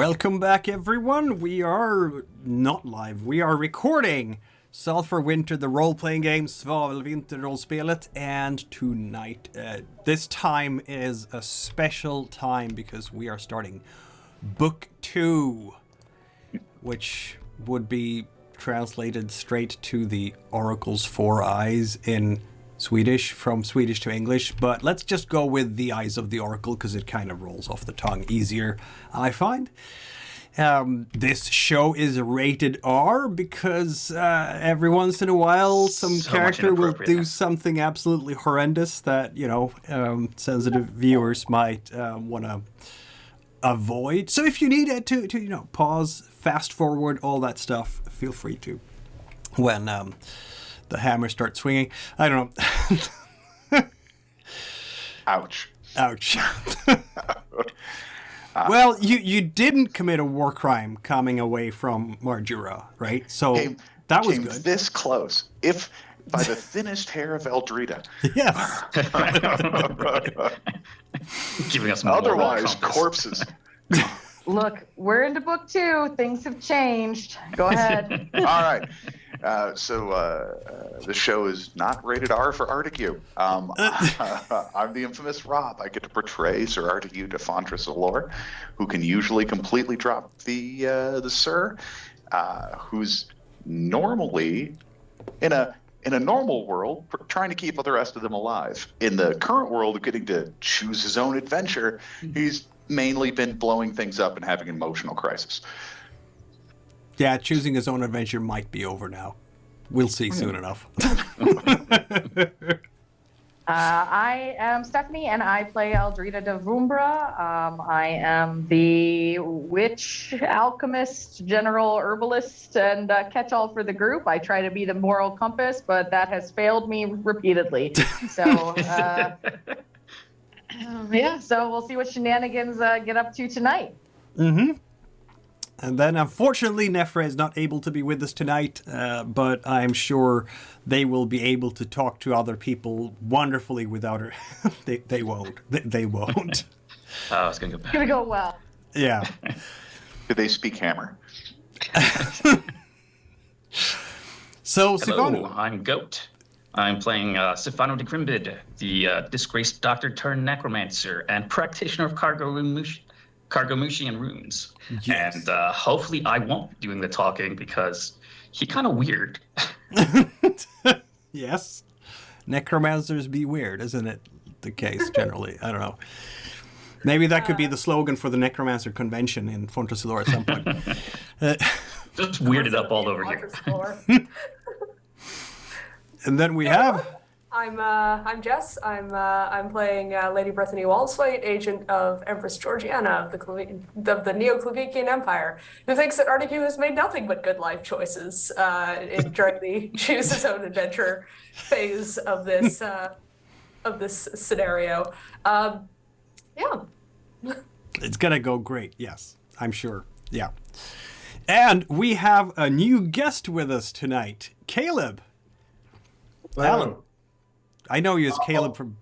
Welcome back, everyone. We are not live. We are recording Sulphur Winter, the role-playing game, Svavelvinter-rollspelet, and tonight, this time is a special time because we are starting Book 2, which would be translated straight to the Oracle's Four Eyes in Swedish, from Swedish to English, but let's just go with the Eyes of the Oracle because it kind of rolls off the tongue easier, I find. This show is rated R because every once in a while some character will do something absolutely horrendous that, you know, sensitive viewers might want to avoid. So if you need to you know, pause, fast forward, all that stuff, feel free to when the hammer starts swinging. I don't know. Ouch. Ouch. Well, you didn't commit a war crime coming away from Marjura, right? So that was good. This close. If by the thinnest hair of Eldrida. Yes. Giving us more otherwise corpses. Look, we're into book 2. Things have changed. Go ahead. All right. So the show is not rated R for Artegue. I'm the infamous Rob. I get to portray Sir Artegue da Fontra Cilor, who can usually completely drop the sir, who's normally in a normal world trying to keep the rest of them alive. In the current world of getting to choose his own adventure, he's mainly been blowing things up and having an emotional crisis. Yeah, choosing his own adventure might be over now. We'll see soon enough. I am Stephanie, and I play Eldrida da Vumbra. I am the witch, alchemist, general herbalist, and catch-all for the group. I try to be the moral compass, but that has failed me repeatedly. So, yeah, so we'll see what shenanigans get up to tonight. Mm-hmm. And then, unfortunately, Nefria is not able to be with us tonight, but I'm sure they will be able to talk to other people wonderfully without her. They won't. They won't. Oh, it's going to go bad. It's going to go well. Yeah. Do they speak hammer? So, Hello, Sifanu. I'm Goat. I'm playing Sifanu da Krimbydh, the disgraced doctor turned necromancer and practitioner of Cargomusian runes. Yes. And hopefully I won't be doing the talking because he's kind of weird. Yes. Necromancers be weird, isn't it the case generally? I don't know. Maybe that could be the slogan for the Necromancer convention in Fontra Cilor at some point. Just weirded up all over here. And then we have... I'm Jess. I'm playing Lady Brythanni Walliswaith, agent of Empress Georgiana of the Neoklavykian Empire, who thinks that Artegue has made nothing but good life choices during the choose his own adventure phase of this scenario. Yeah. It's gonna go great, yes, I'm sure. Yeah. And we have a new guest with us tonight, Caleb. Alan. I know you as Caleb from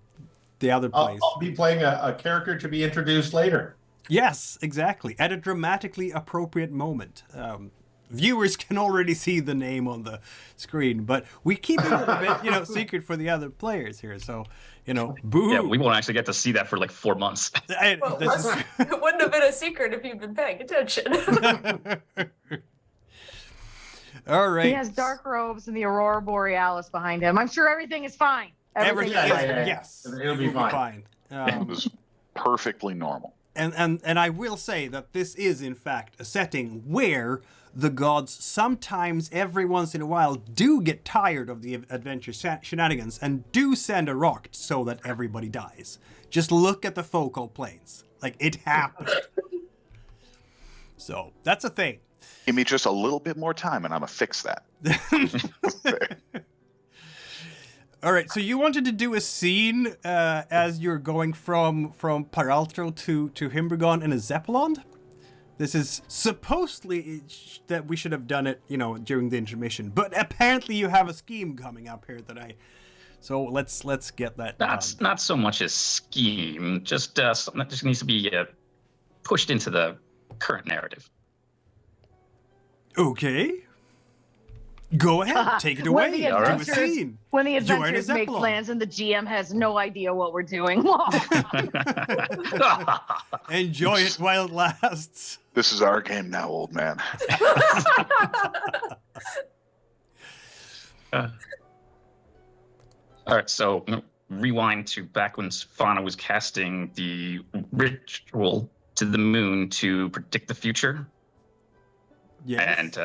the other place. I'll be playing a character to be introduced later. Yes, exactly. At a dramatically appropriate moment. Viewers can already see the name on the screen, but we keep it a little bit, you know, secret for the other players here. So, you know, boo. Yeah, we won't actually get to see that for like 4 months. It wouldn't have been a secret if you'd been paying attention. All right. He has dark robes and the Aurora Borealis behind him. I'm sure everything is fine. Everything is, yes. It'll be fine. It was perfectly normal. And I will say that this is, in fact, a setting where the gods sometimes, every once in a while, do get tired of the adventure shenanigans and do send a rock so that everybody dies. Just look at the focal planes. Like, it happened. So, that's a thing. Give me just a little bit more time and I'm going to fix that. All right, so you wanted to do a scene as you're going from Paraltro to Himbergon in a Zeppelin? This is supposedly that we should have done it, you know, during the intermission. But apparently you have a scheme coming up here that I... So let's get that That's done. not so much a scheme, just something that just needs to be pushed into the current narrative. Okay. Go ahead, take it away. Do a scene. When the Join adventurers a make Zeppelin. plans and the GM has no idea what we're doing. Enjoy it while it lasts. This is our game now, old man. All right, so rewind to back when Sifanu was casting the ritual to the moon to predict the future. Yes. And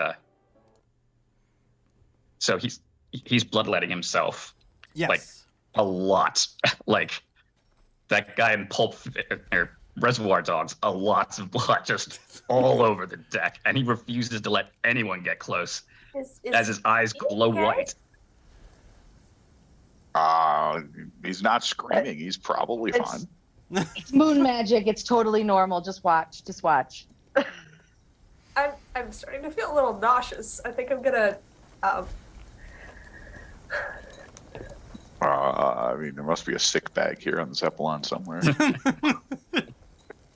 so he's bloodletting himself. Yes. Like a lot. Like that guy in Pulp or Reservoir Dogs, a lot of blood just all over the deck, and he refuses to let anyone get close as his eyes glow white. He's not screaming. He's probably fine. It's moon magic. It's totally normal. Just watch. Just watch. I'm starting to feel a little nauseous. I think I'm gonna. I mean, there must be a sick bag here on the Zeppelin somewhere.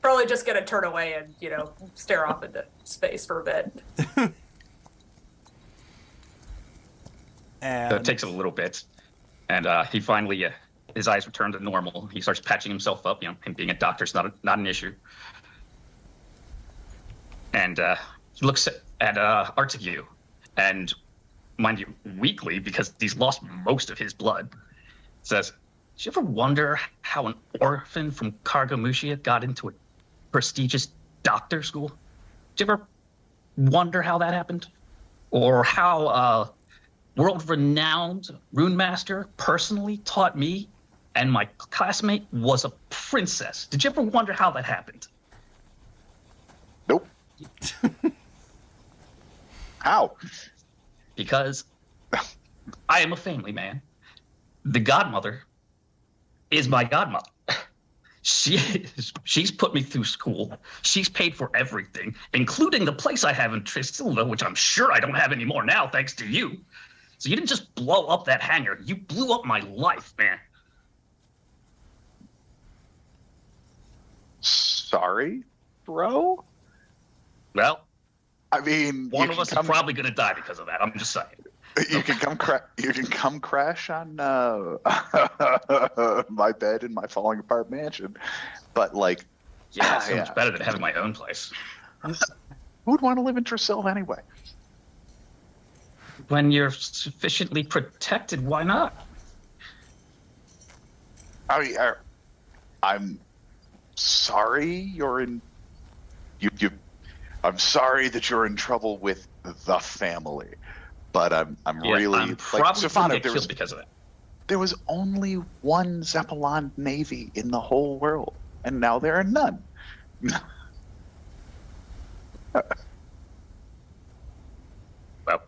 Probably just gonna turn away and, stare off into space for a bit. And So it takes a little bit, and he finally, his eyes return to normal. He starts patching himself up. Him being a doctor's not an issue. And he looks at Artegue, and mind you, weakly, because he's lost most of his blood, says, "Did you ever wonder how an orphan from Cargomushia got into a prestigious doctor school? Did you ever wonder how that happened? Or how world-renowned rune master personally taught me and my classmate was a princess? Did you ever wonder how that happened?" Nope. How? Because I am a family man. The godmother is my godmother. She's put me through school. She's paid for everything, including the place I have in Trinsmyran, which I'm sure I don't have anymore now, thanks to you. So you didn't just blow up that hangar. You blew up my life, man. Sorry, bro? Well, I mean, one of us is probably going to die because of that. I'm just saying. You can come crash on my bed in my falling apart mansion, but like, Yeah, so much better than having my own place. Who would want to live in Trissil anyway? When you're sufficiently protected, why not? I mean, I'm sorry you're in. I'm sorry that you're in trouble with the family, but I'm really I'm probably Sifanu, gonna get killed because of that. There was only one Zeppelin navy in the whole world, and now there are none. Well,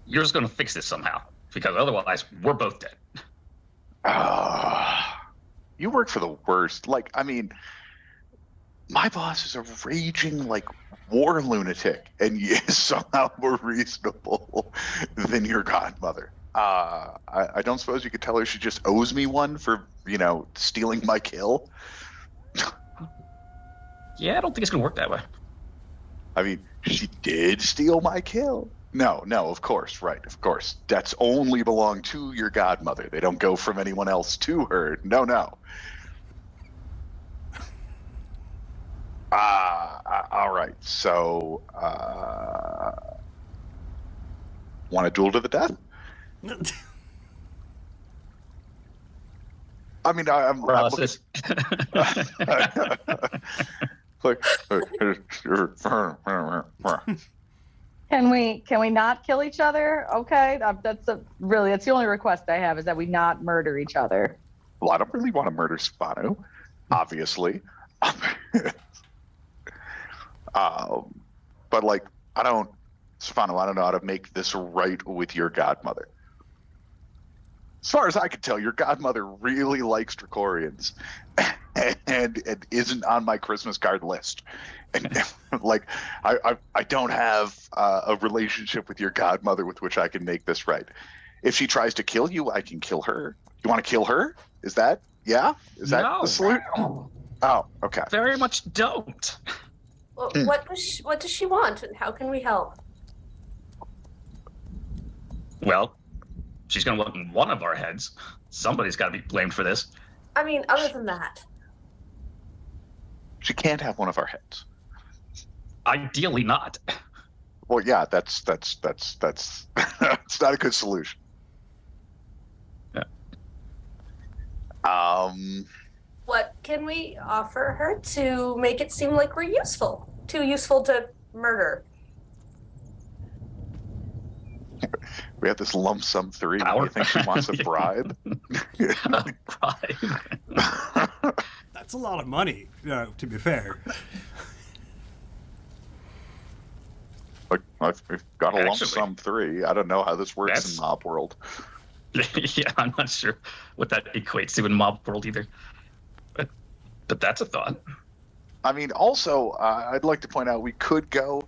you're just going to fix this somehow, because otherwise we're both dead. You work for the worst. Like, I mean, my boss is a raging, war lunatic, and he is somehow more reasonable than your godmother. I don't suppose you could tell her she just owes me one for, stealing my kill? Yeah, I don't think it's going to work that way. I mean, she did steal my kill. No, of course, right, of course. Debts only belong to your godmother. They don't go from anyone else to her. No. All right, so, want a duel to the death? I mean, I'm Process. Can we not kill each other? Okay, that's the only request I have, is that we not murder each other. Well, I don't really want to murder Sifanu, obviously. But Sifanu, I don't know how to make this right with your godmother. As far as I can tell, your godmother really likes Dracorians and isn't on my Christmas card list. And I don't have a relationship with your godmother with which I can make this right. If she tries to kill you, I can kill her. You want to kill her? Is that the solution? No. Oh, okay. Very much don't. Well, what does she want, and how can we help? Well, she's going to want one of our heads. Somebody's got to be blamed for this. I mean, other than that. She can't have one of our heads. Ideally not. Well, yeah, that's that's not a good solution. Yeah. What can we offer her to make it seem like we're useful? Too useful to murder. We have this lump sum 3. Power. Do you think she wants a bribe? A bribe. That's a lot of money, to be fair. Like, we've got a lump Actually, sum 3. I don't know how this works that's- in mob world. Yeah, I'm not sure what that equates to in mob world either. But that's a thought. I mean, also, I'd like to point out we could go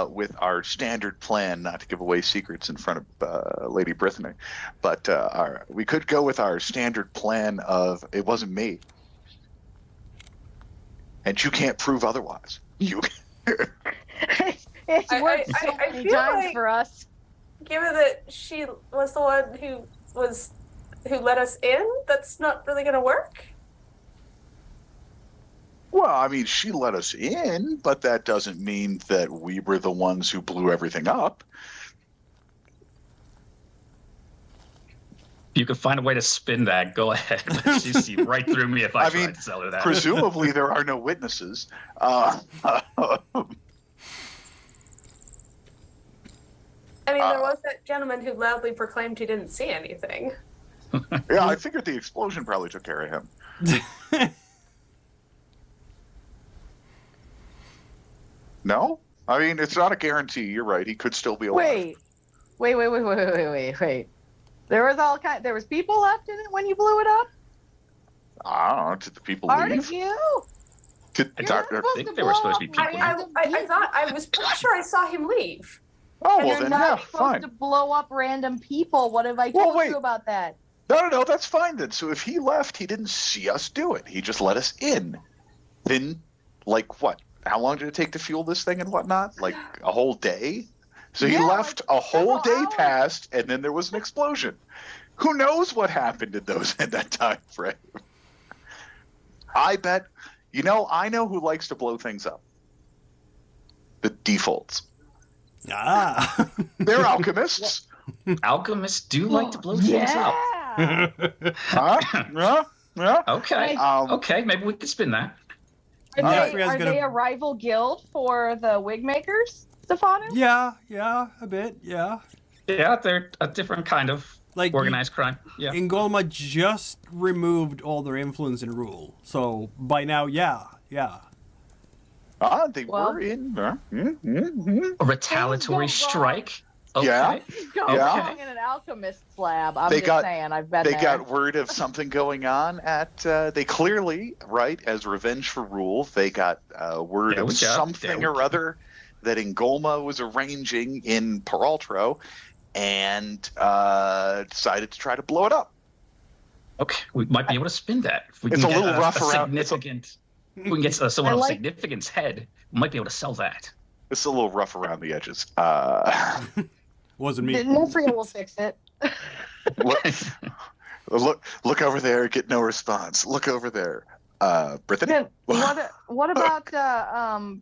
with our standard plan, not to give away secrets in front of Lady Brythanni, but we could go with our standard plan of it wasn't me. And you can't prove otherwise. You. It's worked so many feel times like- for us. Given that she was the one who let us in, that's not really going to work. Well, I mean, she let us in, but that doesn't mean that we were the ones who blew everything up. You could find a way to spin that. Go ahead. She'd see right through me if I tried to sell her that. Presumably there are no witnesses. I mean, there was that gentleman who loudly proclaimed he didn't see anything. Yeah, I figured the explosion probably took care of him. No? I mean, it's not a guarantee. You're right. He could still be alive. Wait. There was people left in it when you blew it up? I don't know. Did the people leave? Artegue? I think there were supposed to be people. I was pretty sure I saw him leave. Oh, And well you're then, not yeah, supposed fine. to blow up random people. What have I Well, told wait. you about that? No, that's fine then. So if he left, he didn't see us do it. He just let us in. Then, like, what? How long did it take to fuel this thing and whatnot? Like a whole day? So he Yeah, left, like a whole day several hours. passed, and then there was an explosion. Who knows what happened in that time frame? I bet, I know who likes to blow things up. The defaults. Ah. They're alchemists. Alchemists do like to blow things up. Yeah. Huh? Yeah. Okay. Okay, maybe we could spin that. Are Alright. they, are they a rival guild for the wig makers, Sifanu? yeah, a bit, yeah. Yeah, they're a different kind of Like organized crime. Yeah. Ingolma just removed all their influence and rule. So by now, yeah. They Well- were in. A retaliatory Things go wrong. strike. Okay. Yeah. Go Yeah. wrong in an alchemist's lab. I'm They just got- saying, I've been They there. got word of something going on at. They clearly, right, as revenge for rule, they got word There of we go. something There we or other that Ingolma was arranging in Peraltro, and decided to try to blow it up. Okay, we might be able to spin that. If we It's can a get little rough around- significant. If we can get someone I of like- significance head, we might be able to sell that. It's a little rough around the edges. Wasn't me. Nefria will fix it. Look over there. Get no response. Look over there. Brythanni. Then what about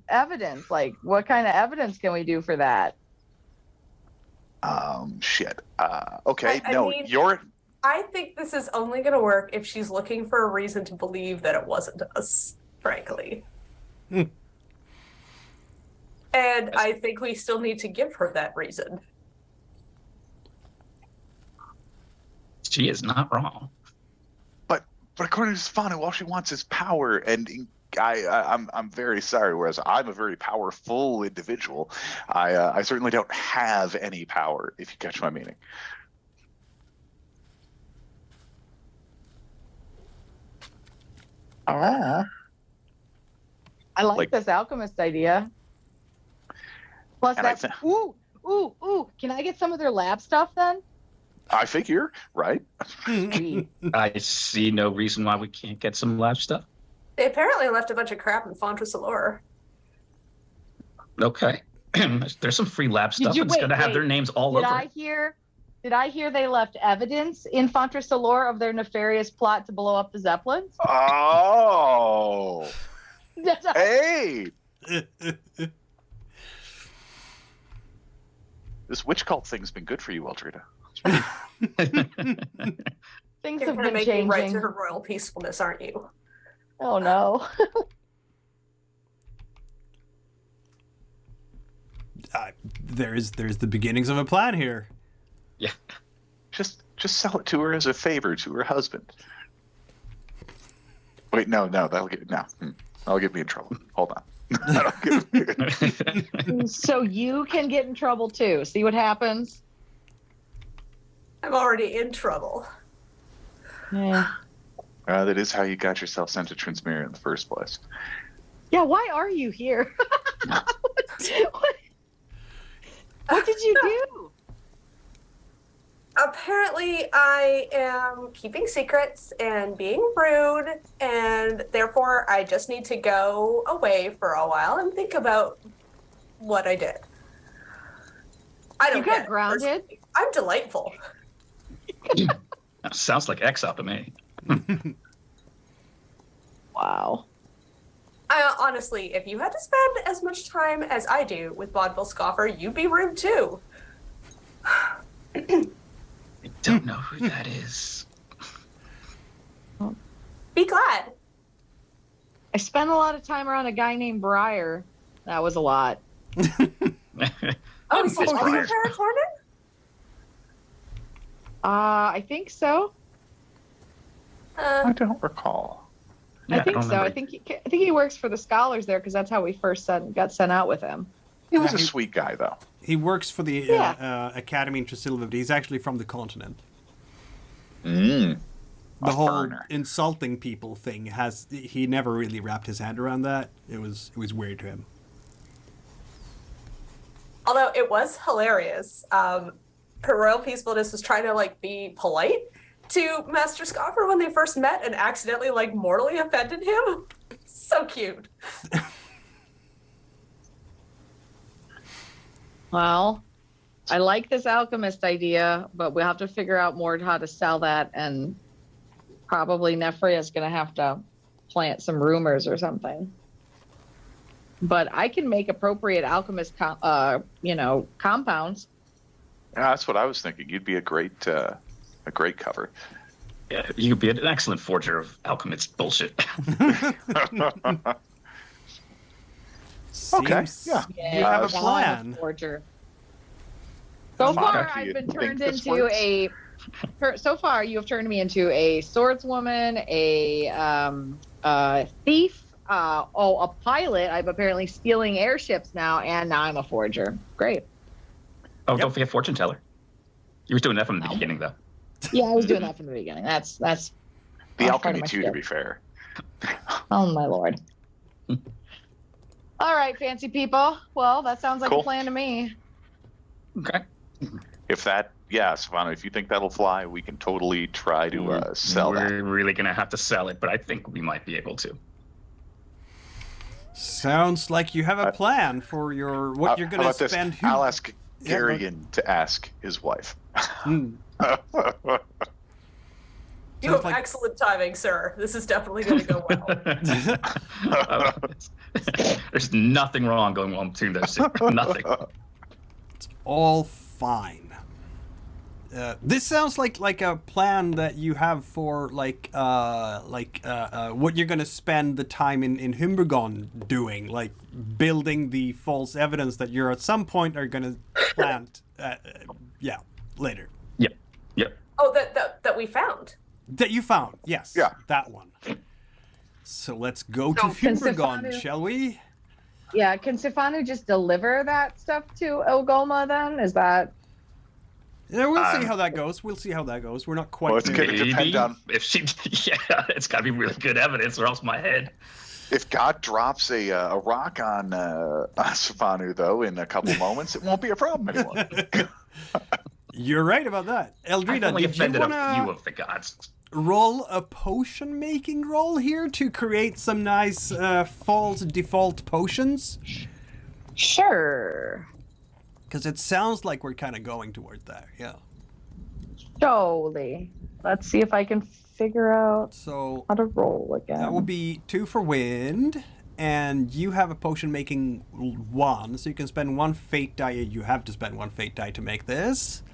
evidence? Like, what kind of evidence can we do for that? Shit. Okay. I No, mean- you're. I think this is only going to work if she's looking for a reason to believe that it wasn't us, frankly. Hmm. And I think we still need to give her that reason. She is not wrong. But according to Sifanu, all she wants is power, and I'm very sorry. Whereas I'm a very powerful individual, I certainly don't have any power. If you catch my meaning. I like Like- this alchemist idea. Plus, And I that's ooh. Can I get some of their lab stuff then? I figure, right? Sweet. I see no reason why we can't get some lab stuff. They apparently left a bunch of crap in Fontra Cilor. Okay. There's some free lab stuff. you- It's going to have wait, their names all Did over I it. hear they left evidence in Fontra Cilor of their nefarious plot to blow up the Zeppelins? Oh, hey! This witch cult thing's been good for you, Eldrida. Things You're have gonna been make me right changing. to her royal peacefulness, aren't you? Oh no. There's the beginnings of a plan here. Yeah. Just sell it to her as a favor to her husband. Wait, no, that'll get me in trouble. Hold on. That'll get me- So you can get in trouble too. See what happens? I'm already in trouble. Yeah. That is how you got yourself sent to Trinsmyran in the first place. Yeah, why are you here? What did you do? Apparently, I am keeping secrets and being rude, and therefore I just need to go away for a while and think about what I did. I don't You got get it. grounded? I'm delightful. Sounds like Exop to me. Wow. Honestly, if you had to spend as much time as I do with Vaudeville Scoffer, you'd be rude too. I don't know who that is. Be glad. I spent a lot of time around a guy named Briar. That was a lot. Oh, is this also Briar. Paratornin? I think so. I don't recall. Yeah, I think don't so. I remember. think he works for the scholars there because that's how we first got sent out with him. He was a sweet guy, though. He works for the Yeah. Academy in Tresilva, but he's actually from the continent. Mm. The A whole foreigner. insulting people thing he never really wrapped his head around that. It was weird to him. Although it was hilarious. Her royal peacefulness was trying to be polite to Master Scoffer when they first met and accidentally mortally offended him. So cute. Well, I like this alchemist idea, but we'll have to figure out more how to sell that, and probably Nefria is going to have to plant some rumors or something. But I can make appropriate alchemist, compounds. Yeah, that's what I was thinking. You'd be a great cover. Yeah, you could be an excellent forger of alchemist bullshit. Okay, Seems yeah. you have a so I'm plan. forger. So Fine. far, Do you I've been think turned this into works? So far, you have turned me into a swordswoman, a thief, a pilot. I'm apparently stealing airships now, and now I'm a forger. Great. Oh, Yep. don't forget fortune teller. You were doing that from the beginning, though. Yeah, I was doing that from the beginning. That's The part alchemy, of my too, to shtick. be fair. Oh my lord. All right, fancy people. Well, that sounds like Cool. a plan to me. Okay. If that, yeah, Sifanu, if you think that'll fly, we can totally try to sell We're that. really going to have to sell it, but I think we might be able to. Sounds like you have a plan for what you're How going to about this? spend. I'll ask Yeah, Geryon to ask his wife. Hmm. You Sounds have excellent timing, sir. This is definitely going to go well. There's nothing wrong going on between those two. Nothing. It's all fine. This sounds like a plan that you have for what you're gonna spend the time in Humbergon doing, like building the false evidence that you're at some point are gonna plant. Later. Yep. Yep. Oh, that we found. That you found, yes. Yeah. That one. So let's go to So can Humbergon, Sifanu- shall we? Yeah, can Sifanu just deliver that stuff to Ingolma then? Is that... Yeah, we'll see how that goes. We'll see how that goes. We're not quite Well, it's there. gonna depend on if she, yeah, it's got to be really good evidence, or else my head. if God drops a rock on Sifanu, though, in a couple moments, it won't be a problem anymore. You're right about that. I've Eldrida, only did you offended want a few to of the gods. roll a potion making roll here to create some nice false default potions? Sure. Because it sounds like we're kind of going toward that, yeah. Surely. Let's see if I can figure out So how to roll again. that will be 2 for wind, and you have a potion making 1, so you can spend 1 fate die. You have to spend 1 fate die to make this.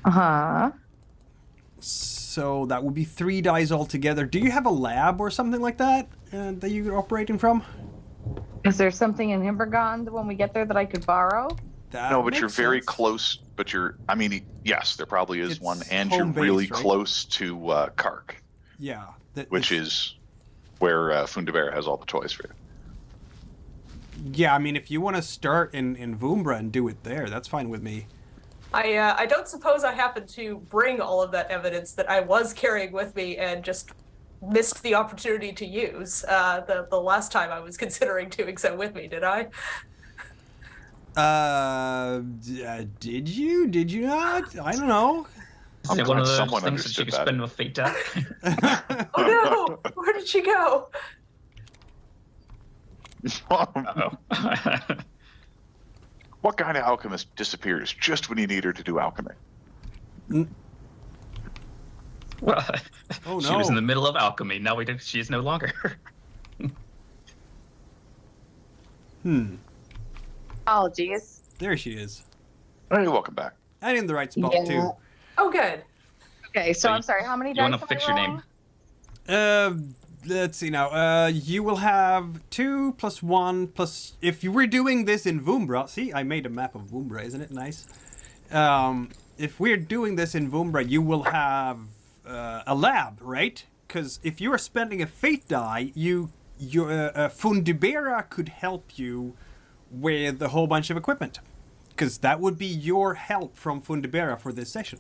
Uh-huh. So that would be 3 dice altogether. Do you have a lab or something like that that you're operating from? Is there something in Himbergond when we get there that I could borrow? That No, but you're makes very sense. close. But I mean, yes, there probably is It's one, and you're home-based, really right? close to Kark, Yeah. which is where Fundibéra has all the toys for you. Yeah, I mean, if you want to start in Vumbra and do it there, that's fine with me. I don't suppose I happened to bring all of that evidence that I was carrying with me and just missed the opportunity to use the last time I was considering doing so with me, did I? Did you? Did you not? I don't know. Is it one of glad those someone things that you understood can that. spend with fate die? Oh no! Where did she go? Uh-oh. What kind of alchemist disappears just when you need her to do alchemy? Well, Oh, she was no. in the middle of alchemy. Now she is no longer. Apologies. There she is. Hey, welcome back. And in the right spot, Yeah. too. Oh, good. Okay, so So I'm sorry, how many You dice want to am fix I your rolling? name? Let's see now. You will have 2 plus 1 plus... If you were doing this in Vumbra... See, I made a map of Vumbra, isn't it nice? If we're doing this in Vumbra, you will have a lab, right? Because if you are spending a fate die, your Fundibéra could help you with a whole bunch of equipment. Because that would be your help from Fundibéra for this session.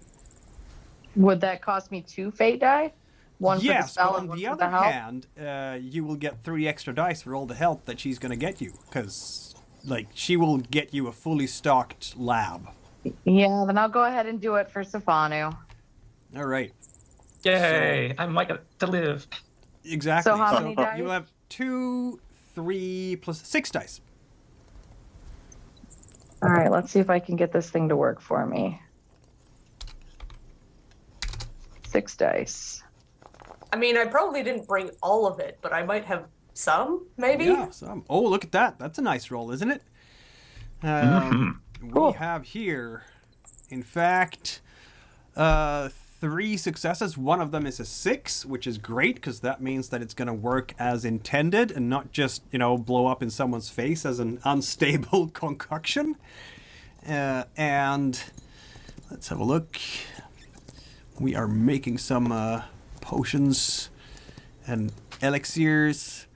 Would that cost me 2 fate die? One for the Yes, spell but and on one the for other the help? hand, you will get 3 extra dice for all the help that she's gonna get you, because, like, she will get you a fully stocked lab. Yeah, then I'll go ahead and do it for Sifanu. All right, Yay! I might get to live. exactly. So how many dice? You will have 2, 3 plus 6 dice. All right, let's see if I can get this thing to work for me. 6 dice. I mean, I probably didn't bring all of it, but I might have some, maybe? Yeah. Some. Oh, look at that. That's a nice roll, isn't it? Cool. We have here, in fact, 3 successes. One of them is a 6, which is great because that means that it's going to work as intended and not just, blow up in someone's face as an unstable concoction. And let's have a look. We are making some potions and elixirs.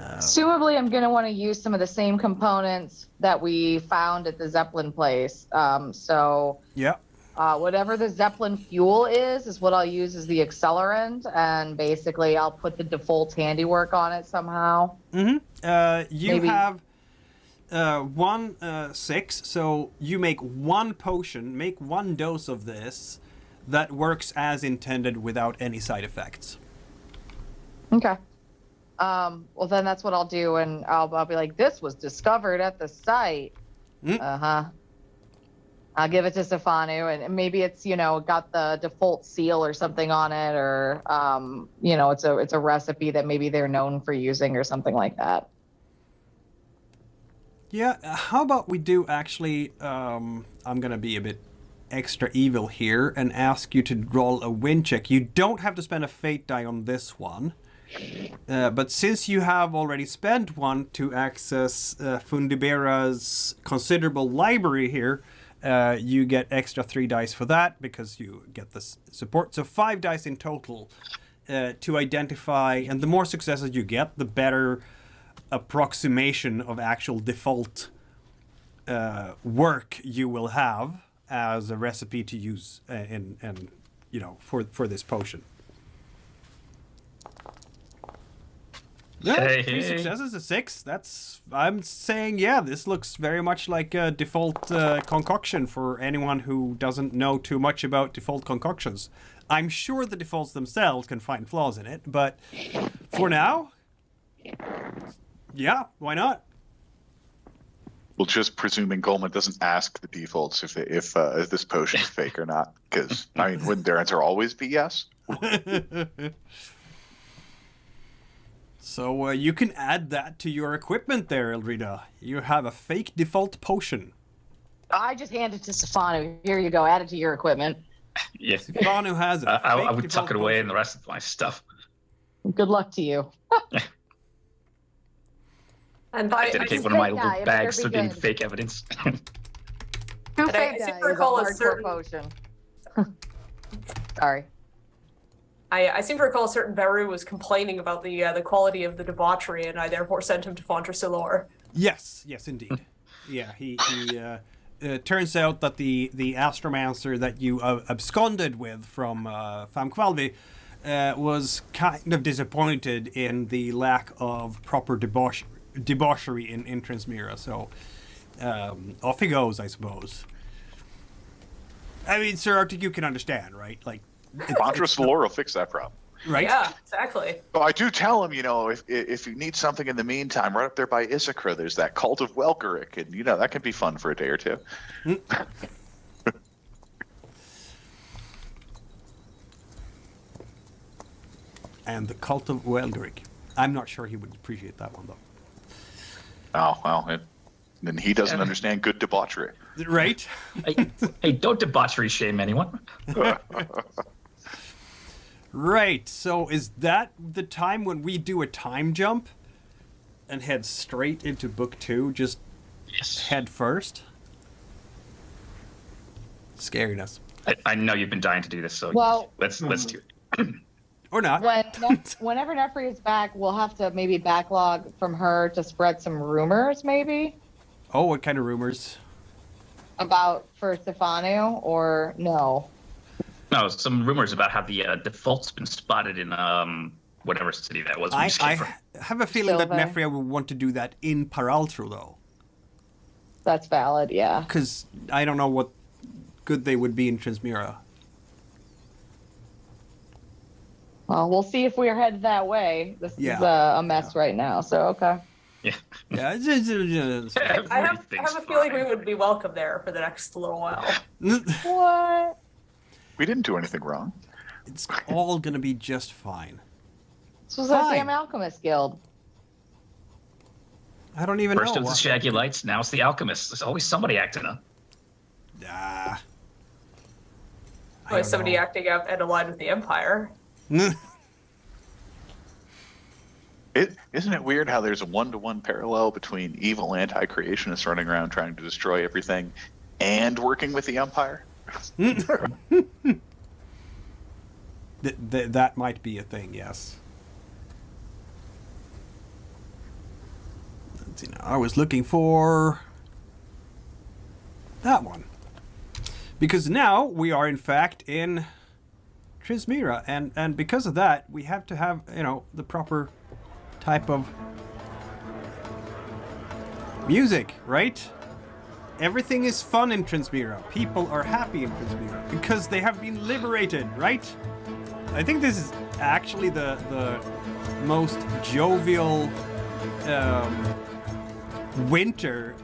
Assumably, I'm going to want to use some of the same components that we found at the Zeppelin place. Yeah. Whatever the Zeppelin fuel is what I'll use as the accelerant, and basically I'll put the default handiwork on it somehow. Mm-hmm. You Maybe. have 1 6, so you make 1 potion, make 1 dose of this that works as intended without any side effects. Okay. Well, then that's what I'll do, and I'll be like, this was discovered at the site. Uh-huh. I'll give it to Sifanu, and maybe it's, got the default seal or something on it, or, it's a recipe that maybe they're known for using or something like that. Yeah, how about we do actually, I'm going to be a bit extra evil here and ask you to roll a win check. You don't have to spend a fate die on this one. But since you have already spent 1 to access Fundibéra's considerable library here, you get extra 3 dice for that because you get this support. So 5 dice in total to identify, and the more successes you get, the better approximation of actual default work you will have as a recipe to use for this potion. Yeah, 3 successes, a 6. I'm saying, this looks very much like a default concoction for anyone who doesn't know too much about default concoctions. I'm sure the defaults themselves can find flaws in it, but for now, yeah, why not? We'll just presume Ingolma doesn't ask the defaults if this potion is fake or not, because I mean, wouldn't their answer always be yes? So you can add that to your equipment there, Eldrida. You have a fake default potion. I just hand it to Sifanu. Here you go. Add it to your equipment. Yes. Sifanu has it. I would tuck it away in the rest of my stuff. Good luck to you. And I dedicate one of my fake little guy, it bags to better be getting good. fake evidence. Two I fake seem guy to is a recall a hardcore certain- potion. Sorry. I seem to recall a certain Beru was complaining about the quality of the debauchery, and I therefore sent him to Fontra Cilor. Yes, indeed. Yeah, he turns out that the astromancer that you absconded with from Famqualvi was kind of disappointed in the lack of proper debauchery in Trinsmyran, so off he goes, I suppose. I mean, Sir Arctic, you can understand, right? Like, Fontra Cilor will fix that problem. right? Yeah, exactly. But I do tell him, if you need something in the meantime, right up there by Issachar, there's that cult of Welgaric, and that can be fun for a day or two. And the cult of Welgaric. I'm not sure he would appreciate that one, though. Oh, well, then he doesn't understand good debauchery. Right? Hey, don't debauchery shame anyone. Right, so is that the time when we do a time jump and head straight into book 2, just Yes. head first? Scariness. I know you've been dying to do this, so Well- let's do it. Or not. Whenever Nefria is back, we'll have to maybe backlog from her to spread some rumors, maybe, Oh, what kind of rumors? about for Sifanu, or no? No, some rumors about how the default's been spotted in whatever city that was. we I just came from. have a feeling that Silver. Nefria will want to do that in Paraltro, though. That's valid, yeah. Because I don't know what good they would be in Trinsmyran. Well, we'll see if we're headed that way. This is a mess right now, so okay. Yeah. Yeah, I have a feeling we would be welcome there for the next little while. What? We didn't do anything wrong. It's all gonna be just fine. This was our Fine. damn alchemist guild. I don't even First know. it was the Shaggy Lights, now it's the Alchemists. There's always somebody acting up. I Like don't somebody know. acting up and aligned with the Empire. Isn't it weird how there's a one-to-one parallel between evil anti-creationists running around trying to destroy everything and working with the Empire? That might be a thing, yes. Let's see now. I was looking for that one. Because now we are in fact in Trinsmyran, and because of that, we have to have, the proper type of music, right? Everything is fun in Trinsmyran. People are happy in Trinsmyran because they have been liberated, right? I think this is actually the most jovial winter,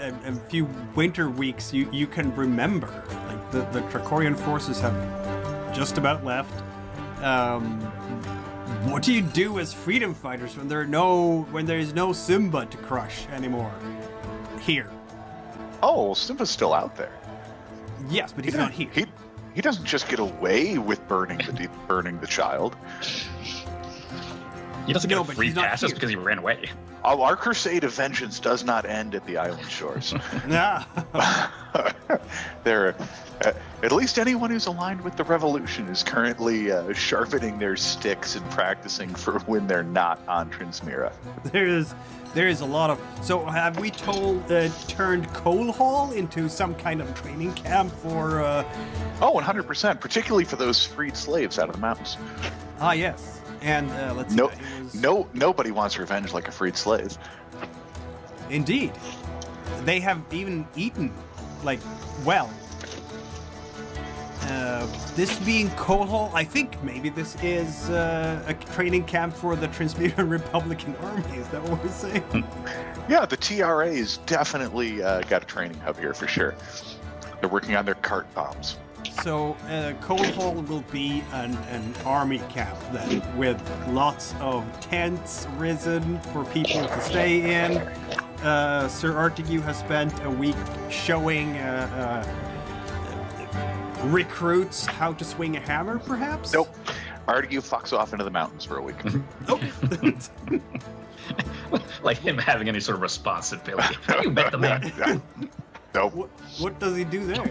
a few winter weeks you can remember. Like the Tracorian forces have just about left. What do you do as freedom fighters when there is no Simba to crush anymore? Here. Oh, Simba's still out there. Yes, but he's not here. He doesn't just get away with burning the child. He doesn't get No, a but free he's not pass just here. because he ran away. Our crusade of vengeance does not end at the island shores. Yeah. There, at least anyone who's aligned with the revolution is currently sharpening their sticks and practicing for when they're not on Trinsmyran. There is a lot of. So have we turned Coal Hall into some kind of training camp for? Oh, 100%, particularly for those freed slaves out of the mountains. Yes, and let's see. No, it was- nobody wants revenge like a freed slave. Indeed, they have even eaten, well. This being Coal Hall, I think maybe this is a training camp for the Trinsmyran Republican Army. Is that what we're saying? Yeah, the TRA's definitely got a training hub here for sure. They're working on their cart bombs. So Coal Hall will be an army camp then, with lots of tents risen for people to stay in. Sir Artegue has spent a week showing recruits how to swing a hammer, perhaps? Nope. Artegue fucks off into the mountains for a week. Nope. Like him having any sort of responsibility. You bet the man. Nope. What does he do there?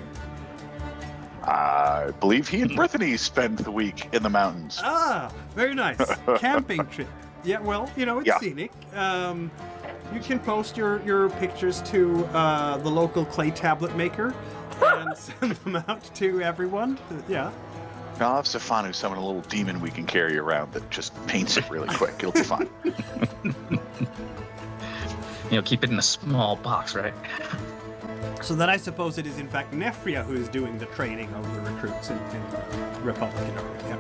I believe he and Brythanni spend the week in the mountains. Ah, very nice. Camping trip. Yeah, well, it's Yeah. scenic. You can post your pictures to the local clay tablet maker and send them out to everyone. Yeah. I'll have Sifanu summon a little demon we can carry around that just paints it really quick. It'll be fine. Keep it in a small box, right? So then I suppose it is in fact Nefria who is doing the training of the recruits in the Republican Army. Yeah.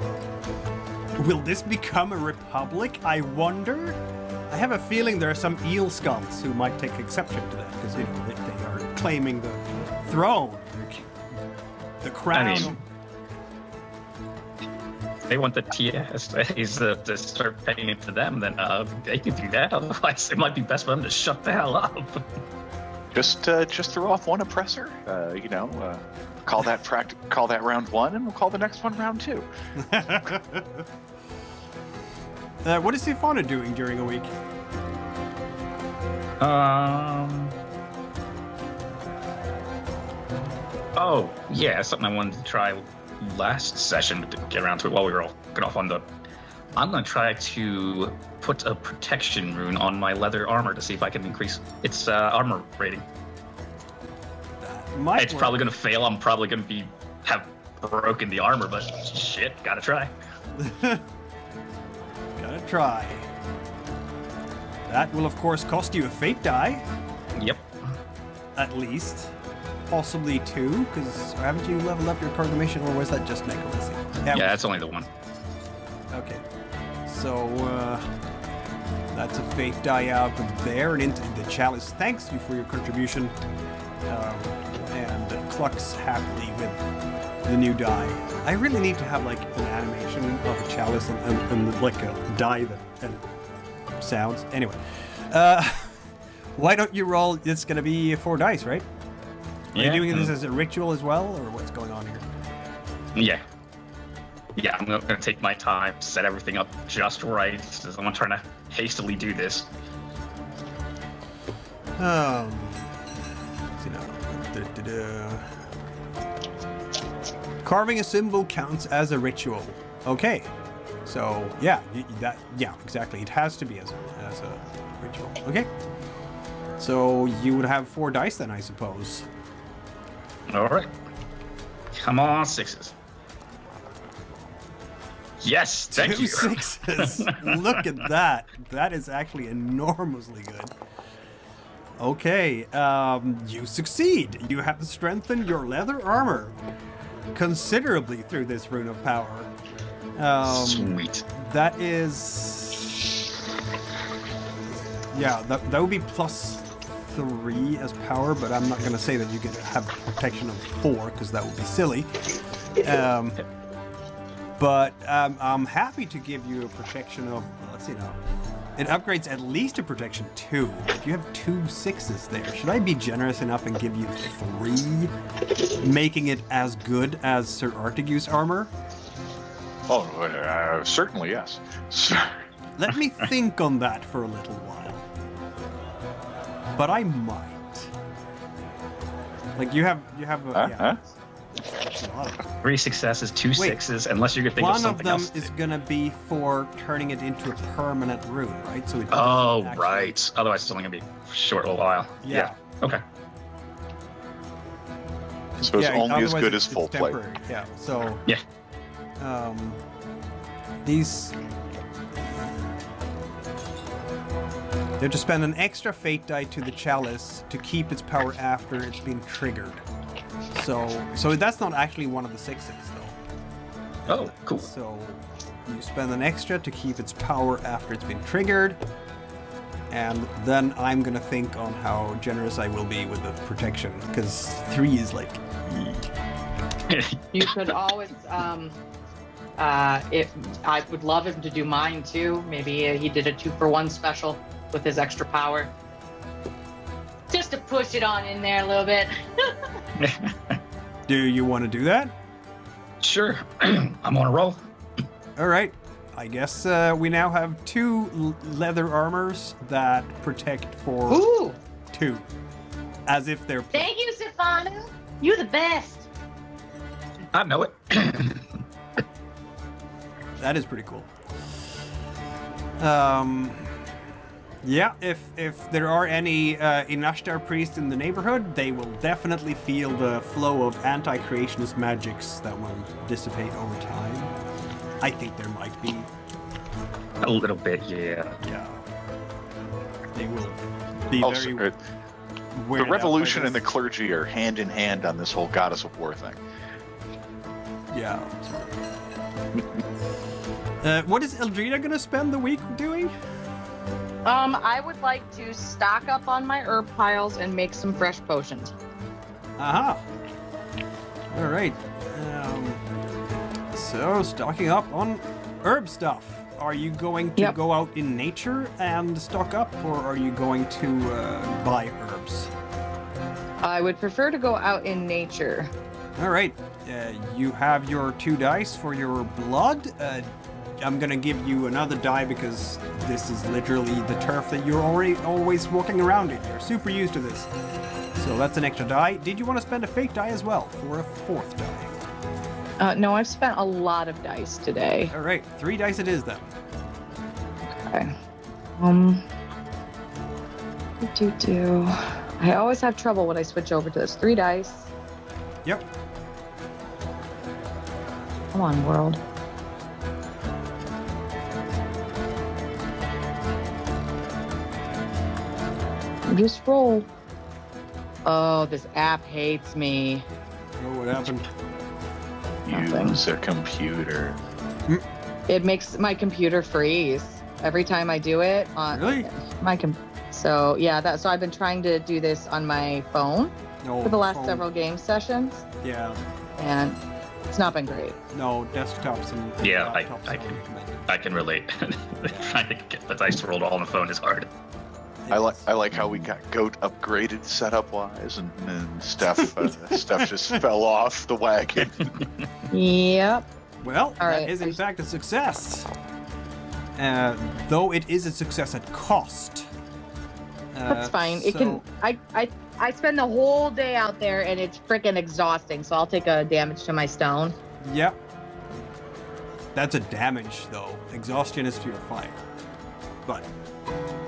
Will this become a republic? I wonder. I have a feeling there are some eel skulls who might take exception to that because they are claiming the throne, the crown. I mean, they want the TSAs to start paying it to them, then they can do that. Otherwise, it might be best for them to shut the hell up. Just throw off one oppressor. Call that round one, and we'll call the next one round two. What is Sifanu doing during a week? Oh, yeah, something I wanted to try last session, but didn't get around to it while we were all get off on the... I'm going to try to put a protection rune on my leather armor to see if I can increase its armor rating. It's probably going to fail. I'm probably going to have broken the armor, but shit, gotta try. Gotta try. That will, of course, cost you a fate die. Yep. At least. Possibly two, because haven't you leveled up your proclamation, or was that just necromancy? Yeah, that's only the one. Okay. So, that's a fate die out of there and into the chalice. Thanks you for your contribution. And clucks happily with the new die. I really need to have, like, an animation of a chalice and like, a die that sounds. Anyway. Why don't you roll? It's going to be 4 dice, right? Are you doing this as a ritual as well, or what's going on here? Yeah. Yeah, I'm going to take my time, set everything up just right. I'm not trying to hastily do this. Carving a symbol counts as a ritual. Okay. So, yeah, exactly. It has to be as a ritual. Okay. So, you would have 4 dice then, I suppose. All right. Come on, 6s. Yes, thank 2 you. 6s. Look at that. That is actually enormously good. Okay, you succeed. You have strengthened your leather armor considerably through this rune of power. Sweet. That is... Yeah, that would be +3 as power, but I'm not going to say that you get to have protection of 4, because that would be silly. But I'm happy to give you a protection of, let's see now, it upgrades at least a protection 2. If you have 2 6s there, should I be generous enough and give you 3, making it as good as Sir Artegue's armor? Oh, certainly, yes. Let me think on that for a little while. But I might. Like, you have yeah. That's a lot of 3 successes, 2 6s, unless you could think of something else. One of them is gonna be for turning it into a permanent rune, right? So it Oh, actually... right. Otherwise, it's only gonna be short a while. Yeah. Okay. So it's only as good as full play. Yeah. So. Yeah. These. They have to spend an extra fate die to the chalice to keep its power after it's been triggered. So that's not actually one of the 6s, though. Oh, cool. So you spend an extra to keep its power after it's been triggered. And then I'm gonna think on how generous I will be with the protection, because 3 is like... You could always, if I would love him to do mine too. Maybe he did a 2-for-1 special with his extra power. Just to push it on in there a little bit. Do you want to do that? Sure. I'm on a roll. All right. I guess we now have 2 leather armors that protect for Ooh! 2. As if they're... Thank you, Sifanu. You're the best. I know it. That is pretty cool. Yeah, if there are any Inashtar priests in the neighborhood, they will definitely feel the flow of anti-Creationist magics that will dissipate over time. I think there might be. A little bit, yeah. Yeah. They will be Also, very... the revolution and the clergy are hand in hand on this whole goddess of war thing. Yeah. What is Eldrida gonna spend the week doing? I would like to stock up on my herb piles and make some fresh potions. Aha. All right. So stocking up on herb stuff. Are you going to go out in nature and stock up, or are you going to buy herbs? I would prefer to go out in nature. All right. You have your 2 dice for your blood. I'm gonna give you another die because this is literally the turf that you're always walking around in. You're super used to this. So that's an extra die. Did you want to spend a fate die as well for a 4th die? No, I've spent a lot of dice today. All right, 3 dice it is then. Okay. I always have trouble when I switch over to this. 3 dice. Yep. Come on, world. Just roll. Oh, this app hates me. Oh, what happened? Use a computer. It makes my computer freeze every time I do it. Really? So yeah, so I've been trying to do this on my phone for the last several game sessions. Yeah. And it's not been great. No, desktops and Yeah, laptops I are can- recommended. I can relate. Trying to get the dice rolled all on the phone is hard. I like how we got Goat upgraded setup wise, and Steph Steph just fell off the wagon. Yep. Well, All that right. is in fact a success. Though it is a success at cost. That's fine. It can. I spend the whole day out there and it's freaking exhausting. So I'll take a damage to my stone. Yep. That's a damage though. Exhaustion is to your fire. But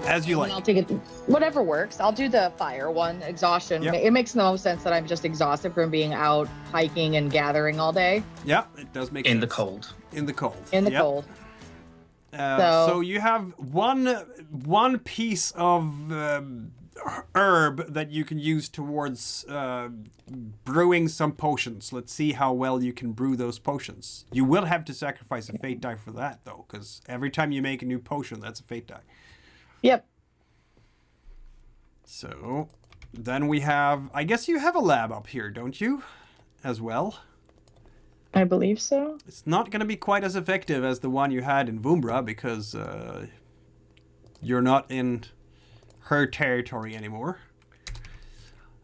as you And I'll like. take it. Whatever works. I'll do the fire one. Exhaustion. Yep. It makes no sense that I'm just exhausted from being out hiking and gathering all day Yeah, it does make sense. In the cold. In the cold. in the Yep. cold. So you have one piece of herb that you can use towards brewing some potions. Let's see how well you can brew those potions. You will have to sacrifice a fate die for that, though, because every time you make a new potion, that's a fate die. Yep. So then we have, I guess you have a lab up here, don't you? As well. I believe so. It's not going to be quite as effective as the one you had in Vumbra because you're not in her territory anymore.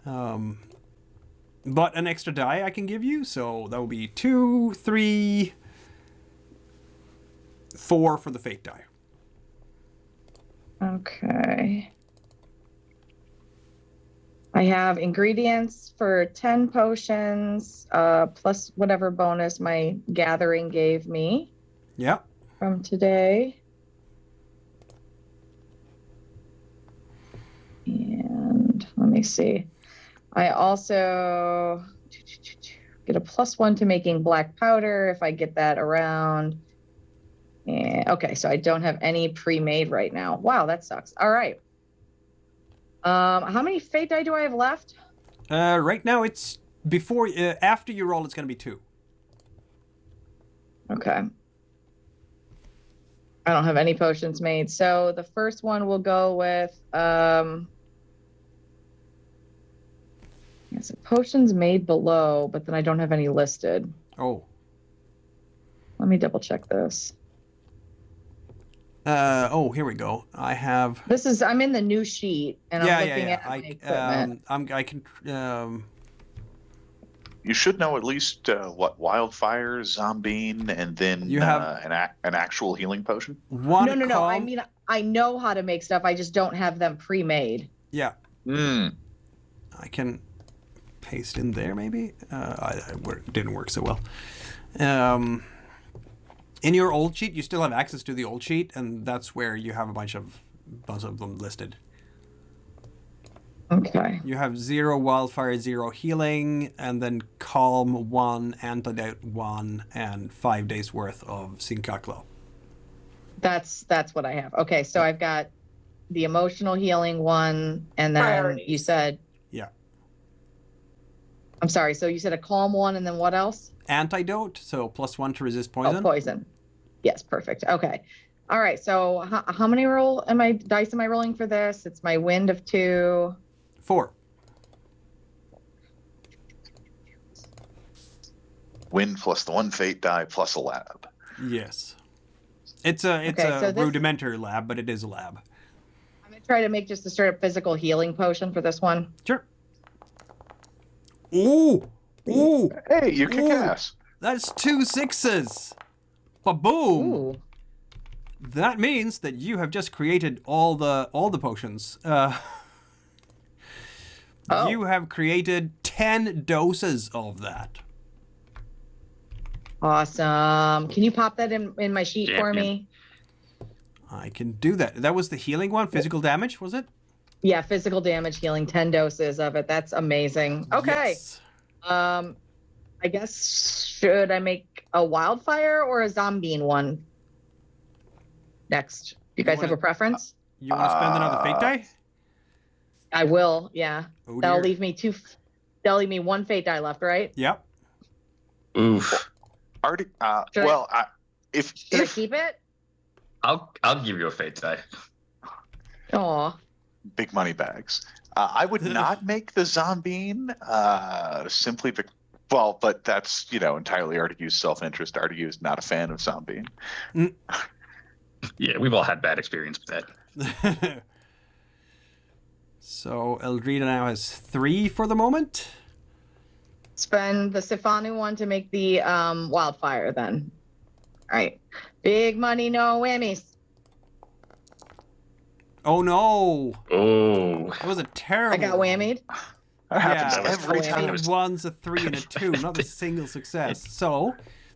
But an extra die I can give you, so that will be 2, 3, 4 for the fate die. Okay. I have ingredients for 10 potions, plus whatever bonus my gathering gave me Yeah. from today. And let me see. I also get a +1 to making black powder if I get that around. And, okay, so I don't have any pre-made right now. Wow, that sucks. All right. How many fate die do I have left? Right now it's After you roll, it's going to be 2. Okay. I don't have any potions made. So the first one will go with yes, potions made below, but then I don't have any listed. Oh. Let me double check this. Here we go. I have. I'm in the new sheet, and I'm looking at my equipment. I can. You should know at least wildfire, zombine, and then You have- an actual healing potion. One. No. Calm. I mean, I know how to make stuff. I just don't have them pre-made. Yeah. Mm. I can paste in there maybe. Didn't work so well. In your old sheet, you still have access to the old sheet, and that's where you have a bunch of them listed. Okay. You have 0 wildfire, 0 healing, and then calm 1, antidote 1, and 5 days worth of Sinkaklo. That's what I have. Okay, so I've got the emotional healing 1, and then Priorities. you said. Yeah. I'm sorry. So you said a calm 1, and then what else? Antidote, so +1 to resist poison. Oh, poison. Yes, perfect. Okay. All right. So how many dice am I rolling for this? It's my wind of 2. 4. Win plus the 1 fate die plus a lab. Yes. It's a so this- rudimentary lab, but it is a lab. I'm going to try to make just a straight up physical healing potion for this one. Sure. Ooh! Ooh! Hey, you kick Ooh. ass. That's 2 6s. Ba-boom! Ooh. That means that you have just created all the potions. You have created 10 doses of that. Awesome. Can you pop that in my sheet for me? I can do that. That was the healing one, physical damage, was it? Yeah, physical damage healing, 10 doses of it. That's amazing. Okay. Yes. I guess, should I make a wildfire or a zombine one next? You guys have a preference? You want to spend another fate die? I will, yeah. Oh, That'll dear. leave me 1 fate die left, right? Yep. Oof. Should Should I if keep it? I'll give you a fate die. Aw. big money bags, I would not make the zombine simply because. Well, but that's, entirely Artegu's self-interest. Artegu is not a fan of zombine. Yeah, we've all had bad experience with that. So Eldrida now has 3 for the moment. Spend the Sifanu one to make the wildfire then. All right. Big money, no whammies. Oh no! Oh. That was a terrible. I got whammied. That happens Yeah, every that's time. 2 1s, a 3, and a 2. Not a single success. So,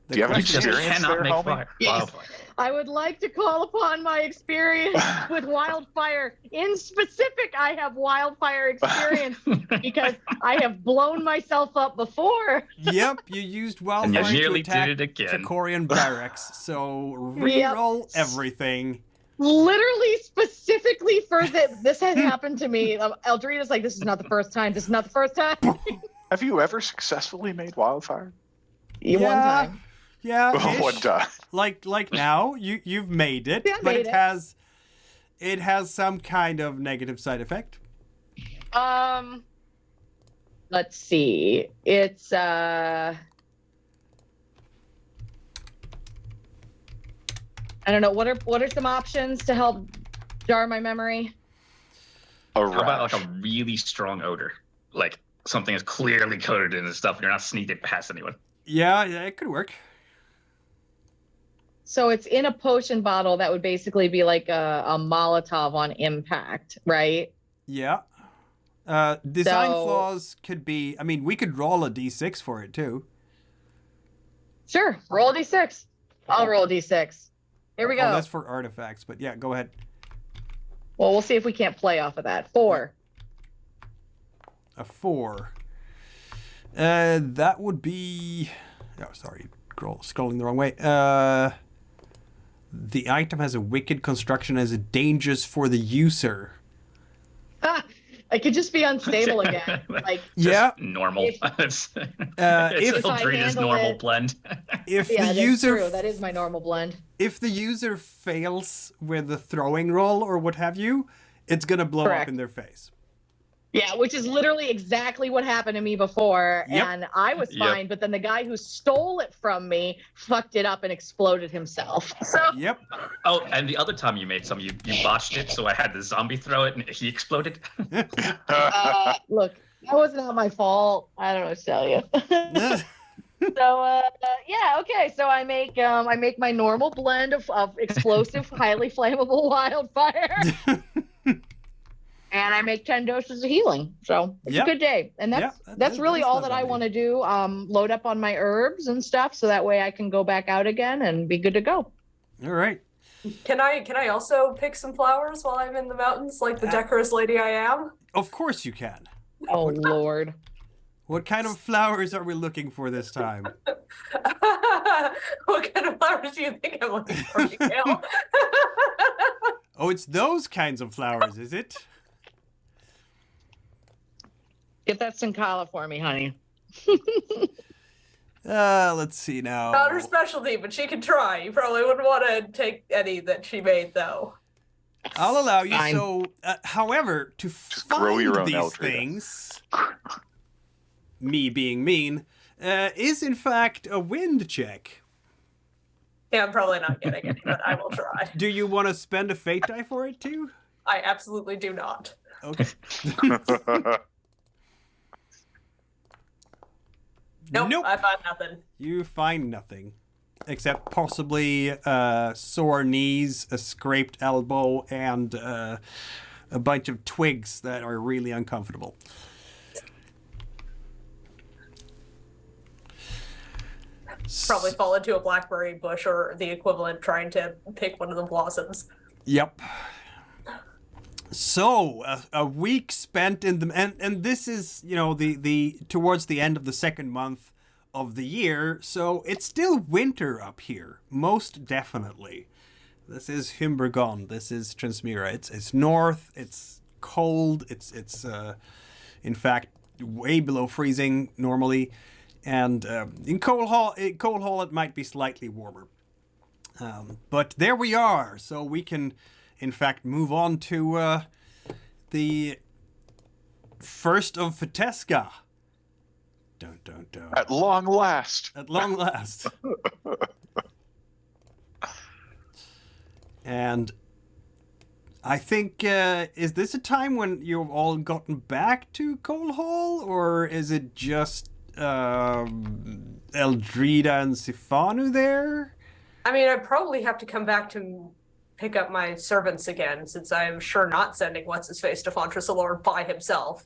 the Do you have any question is- experience Cannot there, make homie? fire. Yes. Wildfire. I would like to call upon my experience with wildfire. In specific, I have wildfire experience because I have blown myself up before. Yep, you used And wildfire you to nearly attack did it again. Chakorian barracks. So reroll everything. Literally, specifically for this had happened to me. Eldrida's like, this is not the first time. This is not the first time. Have you ever successfully made wildfire? One time. Yeah. One time. Like now, you've made it, Yeah, I but made it has some kind of negative side effect. Let's see. It's I don't know. What are some options to help jar my memory? A How about rash. like a really strong odor? Like something is clearly coated in this stuff and you're not sneaking past anyone. Yeah, it could work. So it's in a potion bottle that would basically be like a Molotov on impact, right? Yeah. Design So- flaws could be. I mean, we could roll a d6 for it too. Sure. Roll a d6. I'll roll a d6. Here we go. Oh, that's for artifacts, but yeah, go ahead. Well, we'll see if we can't play off of that. 4. A 4. That would be. Oh, sorry, scrolling the wrong way. The item has a wicked construction as dangerous for the user. Ah, I could just be unstable again. Like, Yeah. Normal. If- It's if I Eldrida's handle normal it- blend. If yeah, the that's user true. That is my normal blend. if the user fails with the throwing roll or what have you, it's gonna blow up Correct. in their face. Yeah, which is literally exactly what happened to me before, Yep. and I was Yep. fine. But then the guy who stole it from me fucked it up and exploded himself. So Yep. Oh, and the other time you made some, you botched it, so I had the zombie throw it and he exploded. look, that was not my fault. I don't know what to tell you. So yeah, okay. So I make my normal blend of explosive, highly flammable wildfire, and I make 10 doses of healing. So it's Yep. a good day, and that's Yeah, that's really that's all not that I bad. want to do. Load up on my herbs and stuff, so that way I can go back out again and be good to go. All right. Can I also pick some flowers while I'm in the mountains, like the decorous lady I am? Of course you can. Oh Lord. What kind of flowers are we looking for this time? What kind of flowers do you think I'm looking for, Mikhail? Oh, it's those kinds of flowers, is it? Get that Sincala for me, honey. Let's see now. Not her specialty, but she can try. You probably wouldn't want to take any that she made, though. I'll allow you. Fine. So, however, to grow find your own these Eldrida. things, me being mean, is in fact a wind check. Yeah, I'm probably not getting any, but I will try. Do you want to spend a fate die for it too? I absolutely do not. Okay. Nope, I found nothing. You find nothing. Except possibly sore knees, a scraped elbow, and a bunch of twigs that are really uncomfortable. Probably fall into a blackberry bush or the equivalent trying to pick one of the blossoms. Yep. So a week spent in the and this is the towards the end of the second month of the year, so it's still winter up here, most definitely. This is Humbergon. This is Trinsmyran. It's north. It's cold. It's in fact way below freezing normally, and in Kolhall it might be slightly warmer. But there we are. So we can, in fact, move on to the first of Viteska. Dun, dun, dun. At long last. At long last. And I think, is this a time when you've all gotten back to Kolhall, or is it just Eldrida and Sifanu there? I mean, I probably have to come back to pick up my servants again, since I'm sure not sending What's-His-Face to Fontra Cilor by himself.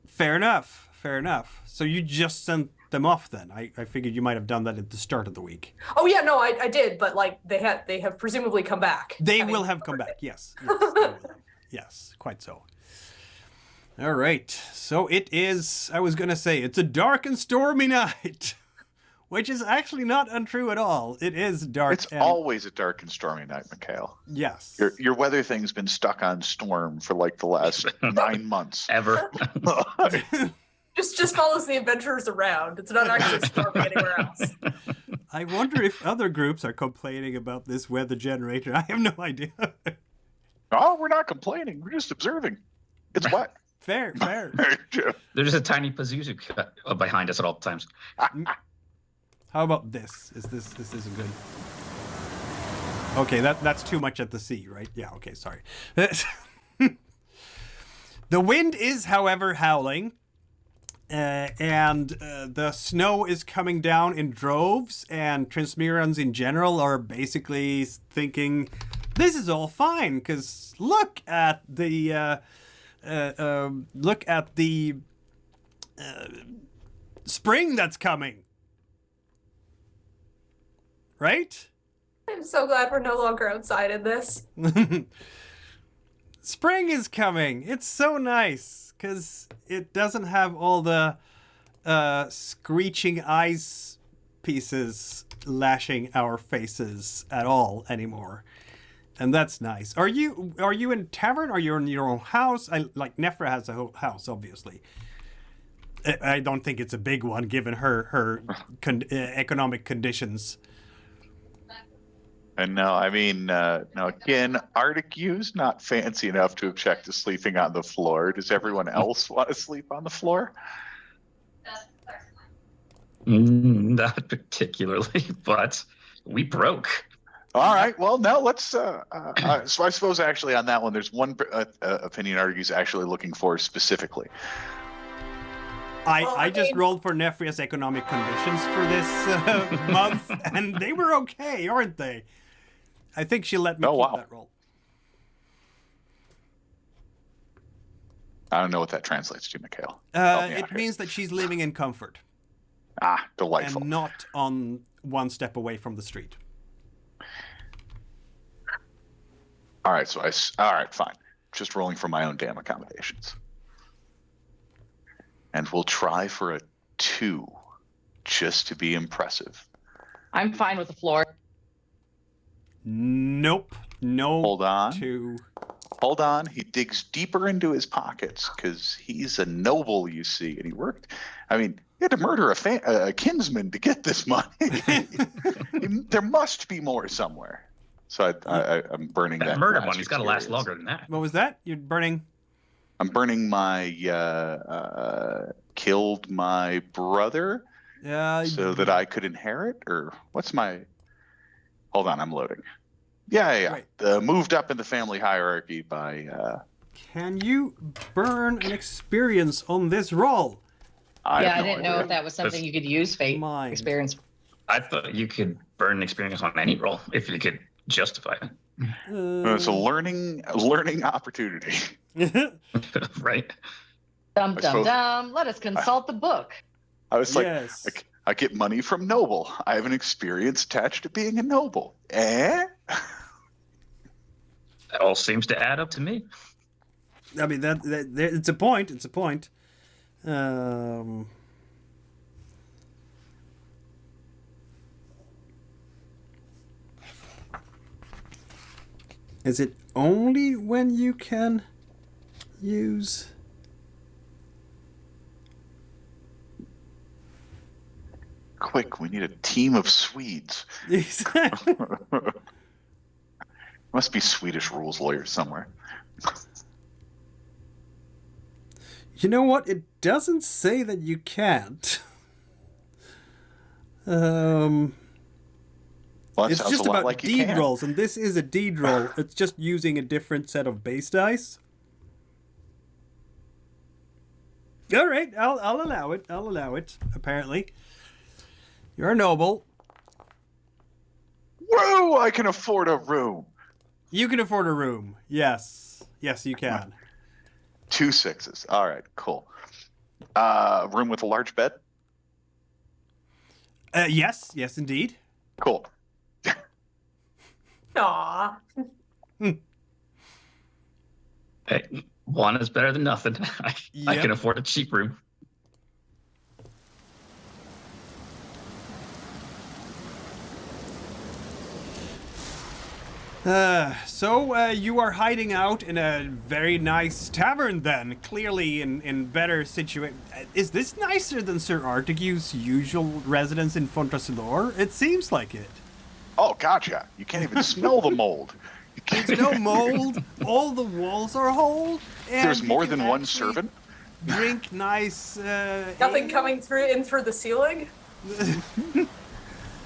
Fair enough. Fair enough. So you just sent them off then. I figured you might have done that at the start of the week. Oh yeah, no, I did, but like they have presumably come back. They will have come back. Yes. Yes, they will have. Yes, quite so. All right. So it is, I was going to say, it's a dark and stormy night, which is actually not untrue at all. It is dark. It's always a dark and stormy night, Mikhail. Yes. Your weather thing's been stuck on storm for like the last 9 months. Ever. Just follows the adventurers around. It's not actually storming anywhere else. I wonder if other groups are complaining about this weather generator. I have no idea. Oh, we're not complaining. We're just observing. It's wet. Fair. There's a tiny Pazuzu behind us at all times. How about this? This isn't good. Okay, that's too much at the sea, right? Yeah, okay, sorry. The wind is, however, howling. And the snow is coming down in droves, and Trinsmyrans in general are basically thinking, this is all fine, because look at the spring that's coming. Right? I'm so glad we're no longer outside in this. Spring is coming. It's so nice because it doesn't have all the screeching ice pieces lashing our faces at all anymore. And that's nice. Are you in tavern? Are you in your own house? Like Nefria has a whole house, obviously. I don't think it's a big one given her economic conditions. And no, I mean, no, again, Artegu's not fancy enough to object to sleeping on the floor. Does everyone else want to sleep on the floor? Not particularly, but we broke. All right. Well, no, let's. So I suppose actually on that one, there's one opinion Artegu's actually looking for specifically. I just rolled for Nefria's economic conditions for this month, and they were okay, aren't they? I think she let me keep that roll. I don't know what that translates to, Mikhail. It means that she's living in comfort. Ah, delightful. And not on one step away from the street. All right, all right, fine. Just rolling for my own damn accommodations. And we'll try for a 2, just to be impressive. I'm fine with the floor. Nope. No. Hold on. 2. Hold on. He digs deeper into his pockets because he's a noble, you see, and he worked. I mean, he had to murder a kinsman to get this money. There must be more somewhere. So I'm burning that. Murder money's got to last longer than that. What was that? You're burning? I'm burning my killed my brother so that I could inherit, or what's my? Hold on, I'm loading. Yeah. Right. Moved up in the family hierarchy by. Can you burn an experience on this roll? I didn't know if that was something you could use. Fate experience. I thought you could burn an experience on any roll if you could justify it. It's a learning opportunity. Right. Dum. Let us consult the book. I was like, I get money from noble. I have an experience attached to being a noble. That all seems to add up to me. I mean, that it's a point. It's a point. Is it only when you can use? Quick, we need a team of Swedes. Must be Swedish rules lawyers somewhere. You know what? It doesn't say that you can't. Well, it's just about like deed rolls, and this is a deed roll. It's just using a different set of base dice. All right, I'll allow it. I'll allow it. Apparently, you're a noble. Whoa! I can afford a room. You can afford a room. Yes, you can. 2 6s. All right, cool. Room with a large bed. Yes, indeed. Cool. Aww. Hey, one is better than nothing. I can afford a cheap room. So you are hiding out in a very nice tavern then, clearly in better situation. Is this nicer than Sir Artegu's usual residence in Fontra Cilor? It seems like it. Oh, gotcha. You can't even smell the mold. There's no mold. All the walls are whole. And there's more than one servant. Drink nice. Nothing coming in through the ceiling.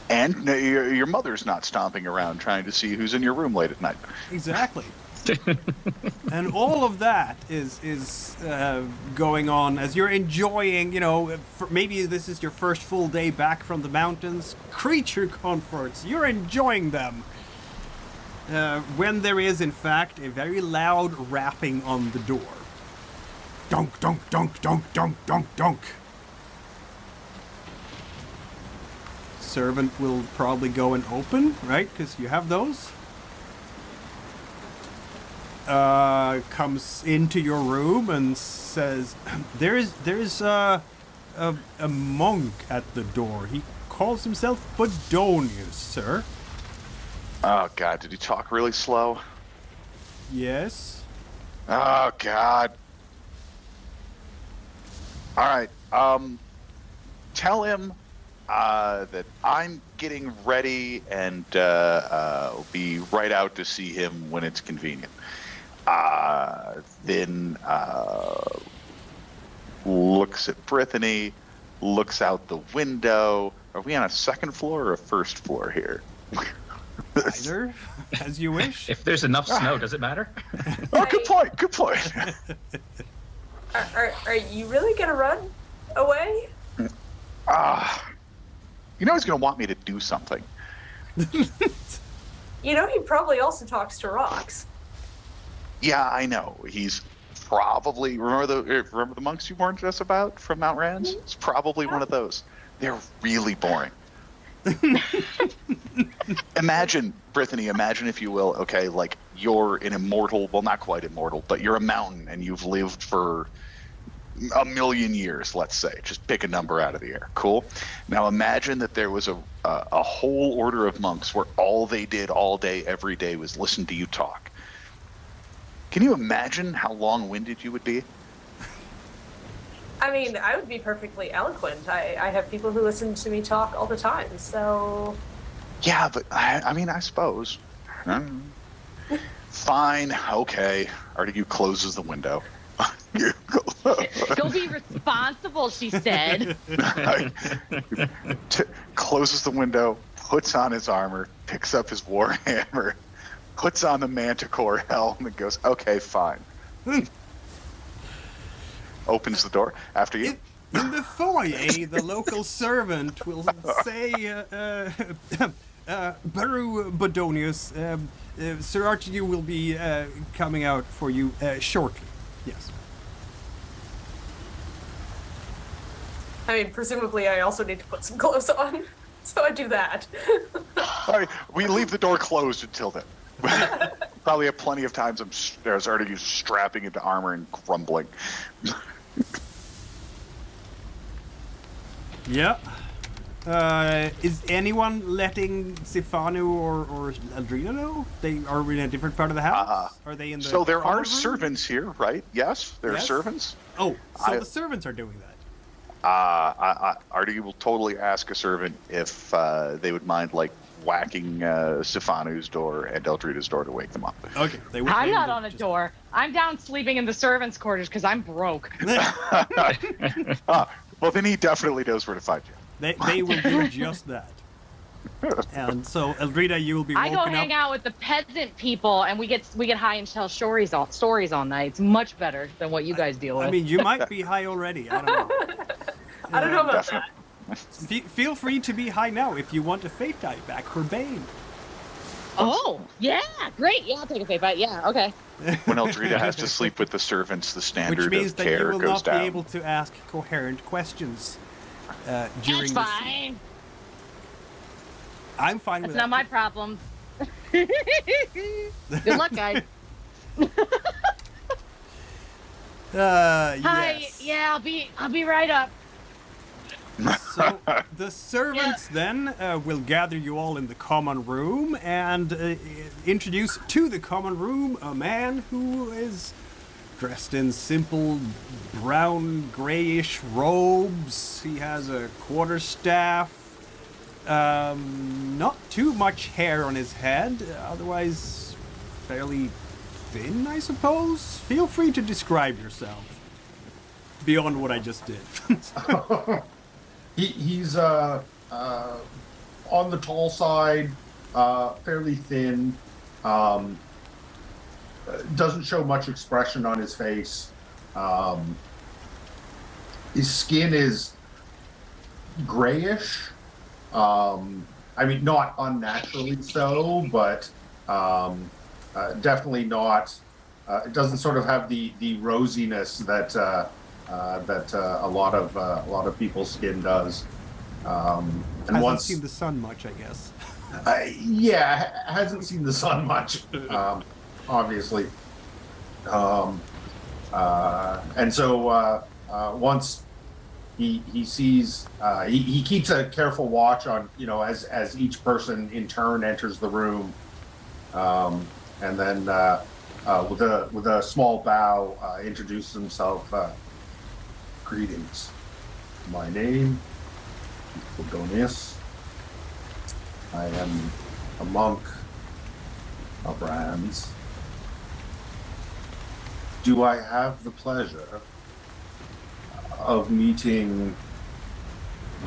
And your mother's not stomping around trying to see who's in your room late at night. Exactly. And all of that is going on as you're enjoying, maybe this is your first full day back from the mountains. Creature comforts, you're enjoying them. When there is, in fact, a very loud rapping on the door. Dunk, dunk, dunk, dunk, dunk, dunk, dunk. Servant will probably go and open, right? Because you have those. Comes into your room and says, "There's a monk at the door. He calls himself Bodonius, sir." Oh, God, did he talk really slow? Yes. Oh, God. All right. Tell him that I'm getting ready and will be right out to see him when it's convenient. Then looks at Brythanni, looks out the window. Are we on a second floor or a first floor here? Either, as you wish. If there's enough snow, does it matter? Oh, good point. Good point. Are you really gonna run away? You know he's going to want me to do something. You know he probably also talks to rocks. Yeah, I know. He's probably remember the monks you warned us about from Mount Ranz? It's probably one of those. They're really boring. Imagine, Brythanni, imagine if you will, okay, like you're an immortal, well, not quite immortal, but you're a mountain and you've lived for 1,000,000 years, let's say. Just pick a number out of the air. Cool. Now imagine that there was a whole order of monks where all they did all day, every day was listen to you talk. Can you imagine how long-winded you would be? I mean, I would be perfectly eloquent. I have people who listen to me talk all the time, so... Yeah, but I mean, I suppose. Fine, okay. Artegue closes the window. Go be responsible, she said. Closes the window, puts on his armor, picks up his warhammer, puts on the manticore helm, and goes, okay, fine. Opens the door after you. In the foyer, the local servant will say, Baru Bodonius, Sir Artegue will be coming out for you shortly. Yes. I mean, presumably I also need to put some clothes on, so I do that. All right, we leave the door closed until then. Probably have plenty of times there's Artegue strapping into armor and grumbling. Yeah. Is anyone letting Sifanu or Eldrida know? They are in a different part of the house? Are they in the So there common are room? servants here, right? Yes, there are Yes? servants. Oh, so the servants are doing that. Artegue will totally ask a servant if they would mind, like, whacking Sifanu's door and Eldrida's door to wake them up. Okay. I'm not on a door. I'm down sleeping in the servants' quarters because I'm broke. Well, then he definitely knows where to find you. They will do just that. And so, Eldrida, you will be I woken go hang up. out with the peasant people, and we get high and tell stories all night. It's much better than what you guys deal with. I mean, you might be high already. I don't know. I don't know about that. Feel free to be high now if you want a fate die back for Bane. Oh, yeah, great. Yeah, I'll take a fate bite. Yeah, okay. When Eldrida has to sleep with the servants, the Which standard means of that you care will goes not down. be able to ask coherent questions during That's the fine. I'm fine That's with not that. my problem. Good luck, guys. Hi. Yes. Yeah, I'll be right up. So the servants then will gather you all in the common room and introduce to the common room a man who is dressed in simple brown grayish robes. He has a quarterstaff, not too much hair on his head, otherwise fairly thin, I suppose. Feel free to describe yourself beyond what I just did. He's on the tall side, fairly thin. Doesn't show much expression on his face. His skin is grayish. I mean, not unnaturally so, but definitely not. It doesn't sort of have the rosiness that a lot of people's skin does. And Hasn't once seen the sun much, I guess. hasn't seen the sun much, obviously. And so once he sees, he keeps a careful watch on, as each person in turn enters the room, and then with a small bow, introduces himself. Greetings. My name is Bodonius. I am a monk of Ranz. Do I have the pleasure of meeting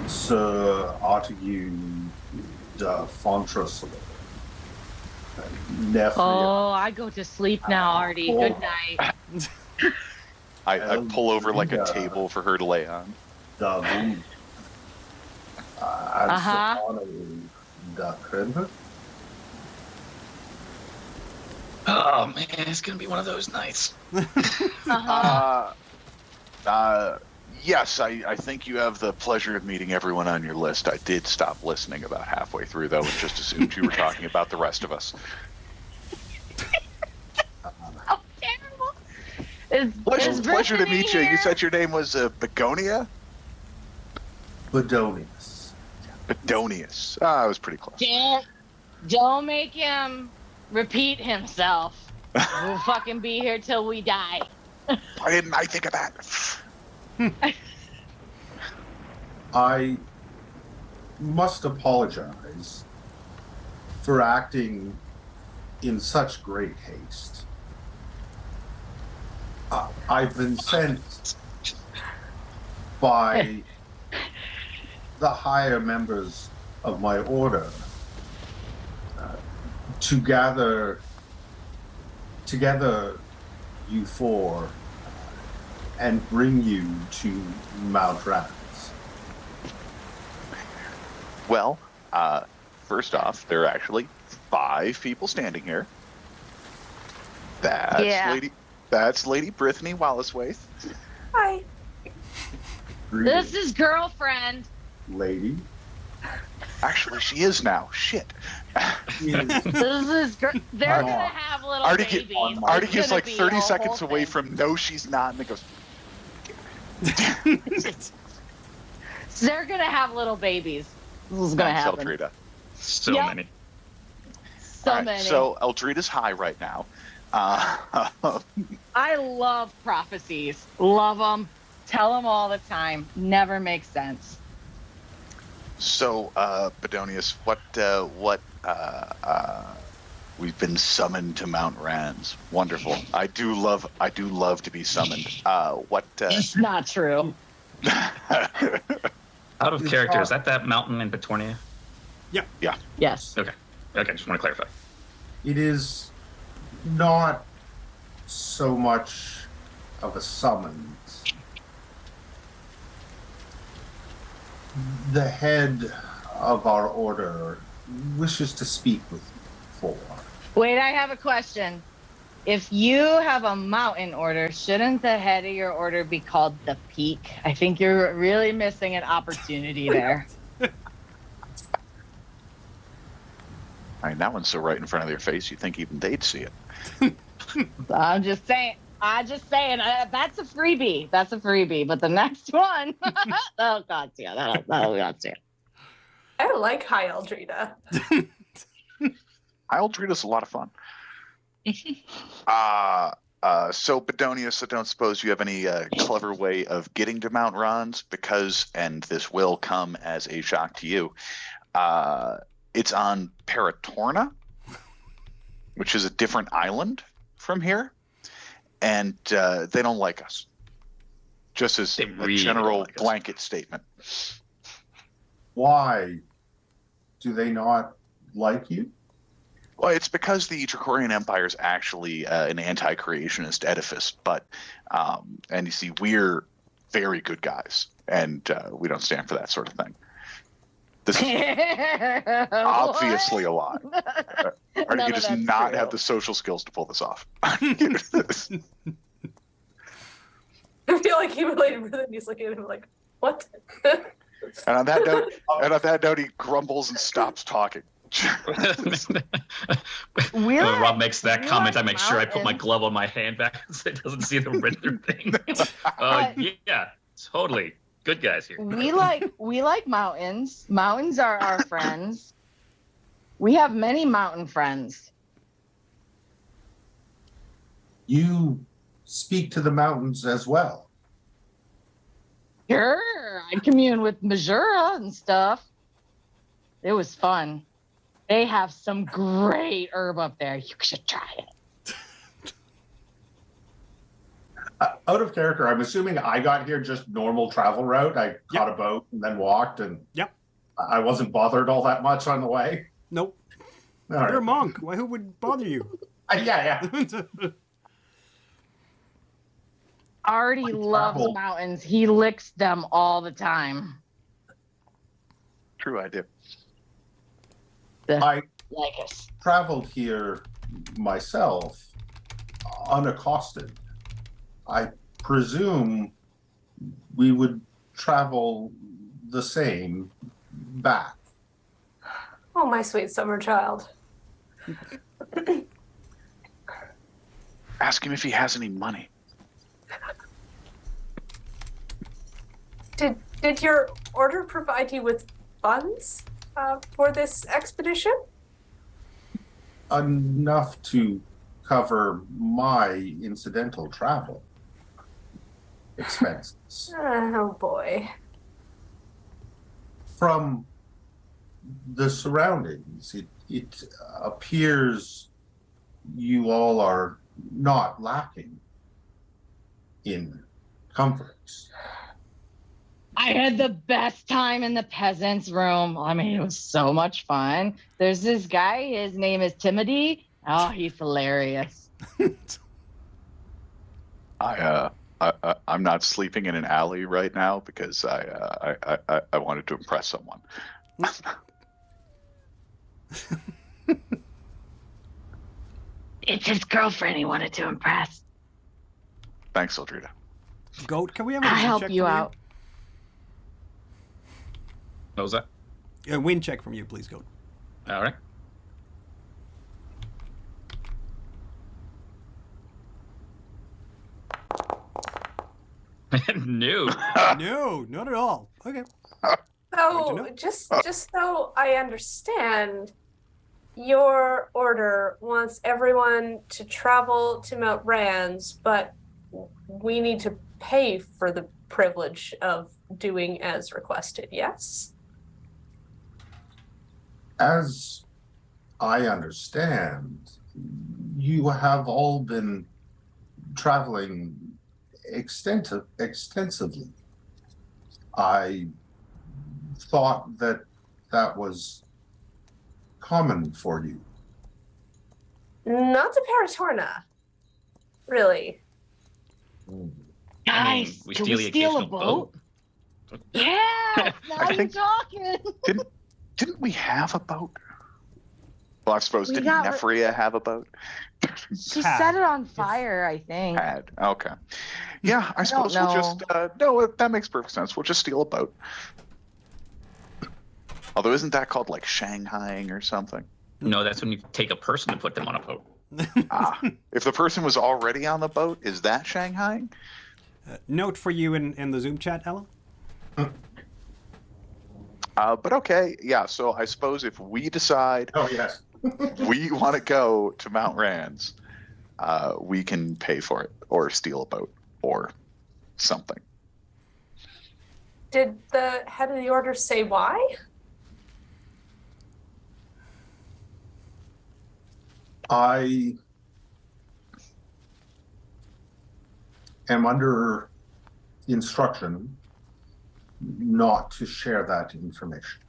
Sir Artegue da Fontra Cilor? Nefria. Oh, I go to sleep now, Artie. Good night. I pull over like a Eldrida table for her to lay on. Da Vumbra. And Sifanu da Krimbydh. Oh man, it's gonna be one of those nights. Yes, I think you have the pleasure of meeting everyone on your list. I did stop listening about halfway through, though, and just assumed you were talking about the rest of us. Oh, terrible. Pleasure to meet you. Here? You said your name was Begonia? Bodonius. Bedonius. I was pretty close. Don't make him repeat himself. We'll fucking be here till we die. Why didn't I think of that? I must apologize for acting in such great haste. I've been sent by the higher members of my order to gather together you four and bring you to Mount Ranz. Well, first off, there are actually 5 people standing here. That's Lady Brythanni Walliswaith. Hi. This is girlfriend. Lady. Actually, she is now. Shit. They're gonna have little babies. Artie is like It's 30 gonna be a seconds whole away thing. from no, she's not, and it goes. They're gonna have little babies. This is gonna Thanks, happen. Eldrida. So Yep. many. So All right, many. so Eldrida's high right now. I love prophecies. Love them. Tell them all the time. Never makes sense. So, Bodonius, we've been summoned to Mount Ranz. Wonderful. I do love to be summoned. It's not true. Out of character, is that mountain in Bodonius? Yeah. Yes. Okay, just want to clarify. It is not so much of a summons. The head of our order wishes to speak with you for. Wait, I have a question. If you have a mountain order, shouldn't the head of your order be called the Peak? I think you're really missing an opportunity there. I mean, that one's so right in front of their face, you'd think even they'd see it. I'm just saying. That's a freebie. But the next one, oh God, yeah, that'll got you. I like High Eldrida. Eldrida's a lot of fun. So Bodonius, I don't suppose you have any clever way of getting to Mount Ranz, because, and this will come as a shock to you, it's on Paratorna, which is a different island from here, and they don't like us. Just as Really a general like us. blanket statement. Why do they not like you? Well, it's because the Dracorian Empire is actually an anti-Creationist edifice, but and you see, we're very good guys, and we don't stand for that sort of thing. This is obviously a lie. Artegue does not have the social skills to pull this off. I feel like he related with it and he's looking at him like, what? And on that note, he grumbles and stops talking. Rob makes that comment. I make sure I put my mountains. glove on my hand back so it doesn't see the render thing. Yeah, totally. Good guys here. We like mountains. Mountains are our friends. We have many mountain friends. You speak to the mountains as well. Sure, I commune with Majura and stuff. It was fun. They have some great herb up there. You should try it. Out of character, I'm assuming I got here just normal travel route. I caught a boat and then walked, and I wasn't bothered all that much on the way. Nope. All right. You're a monk. Why? Who would bother you? Yeah. Artie loves mountains. He licks them all the time. True, I do. I like us. Traveled here myself unaccosted. I presume we would travel the same back. Oh, my sweet summer child. Ask him if he has any money. Did your order provide you with funds for this expedition? Enough to cover my incidental travel expenses. Oh boy. From the surroundings, it appears you all are not lacking in comforts. I had the best time in the peasants' room. I mean, it was so much fun. There's this guy, his name is Timothy. Oh, he's hilarious. I'm not sleeping in an alley right now because I wanted to impress someone. It's his girlfriend he wanted to impress. Thanks, Eldrida. Goat, can we have a I'll wind help check you from out. What was that? A wind check from you, please, Goat. All right. No. No, not at all. Okay. So, just so I understand, your order wants everyone to travel to Mount Ranz, but we need to pay for the privilege of doing as requested, yes? As I understand, you have all been traveling extensively. I thought that was common for you. Not to Paratorna, really. Guys, we can steal we the steal a occasional boat? Yeah, now you're talking. Didn't we have a boat? Well, I suppose, We didn't got- Nefria have a boat? She set it on fire, I think. Had. Okay. Yeah, I suppose don't we'll just, no, that makes perfect sense. We'll just steal a boat. Although, isn't that called, like, Shanghaiing or something? No, that's when you take a person and put them on a boat. If the person was already on the boat, is that Shanghaiing? Note for you in the Zoom chat, Ella. But okay, yeah, so I suppose if we decide Oh, yes. we want to go to Mount Ranz, we can pay for it or steal a boat or something. Did the head of the order say why? I am under instruction not to share that information.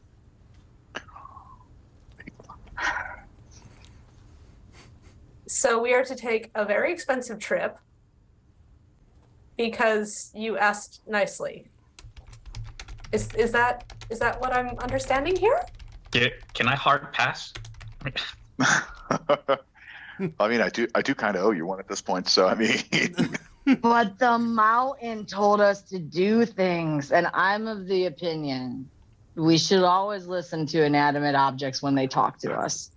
So we are to take a very expensive trip because you asked nicely. Is that what I'm understanding here? Can I hard pass? I mean, I do kind of owe you one at this point, so I mean. But the mountain told us to do things, and I'm of the opinion we should always listen to inanimate objects when they talk to us.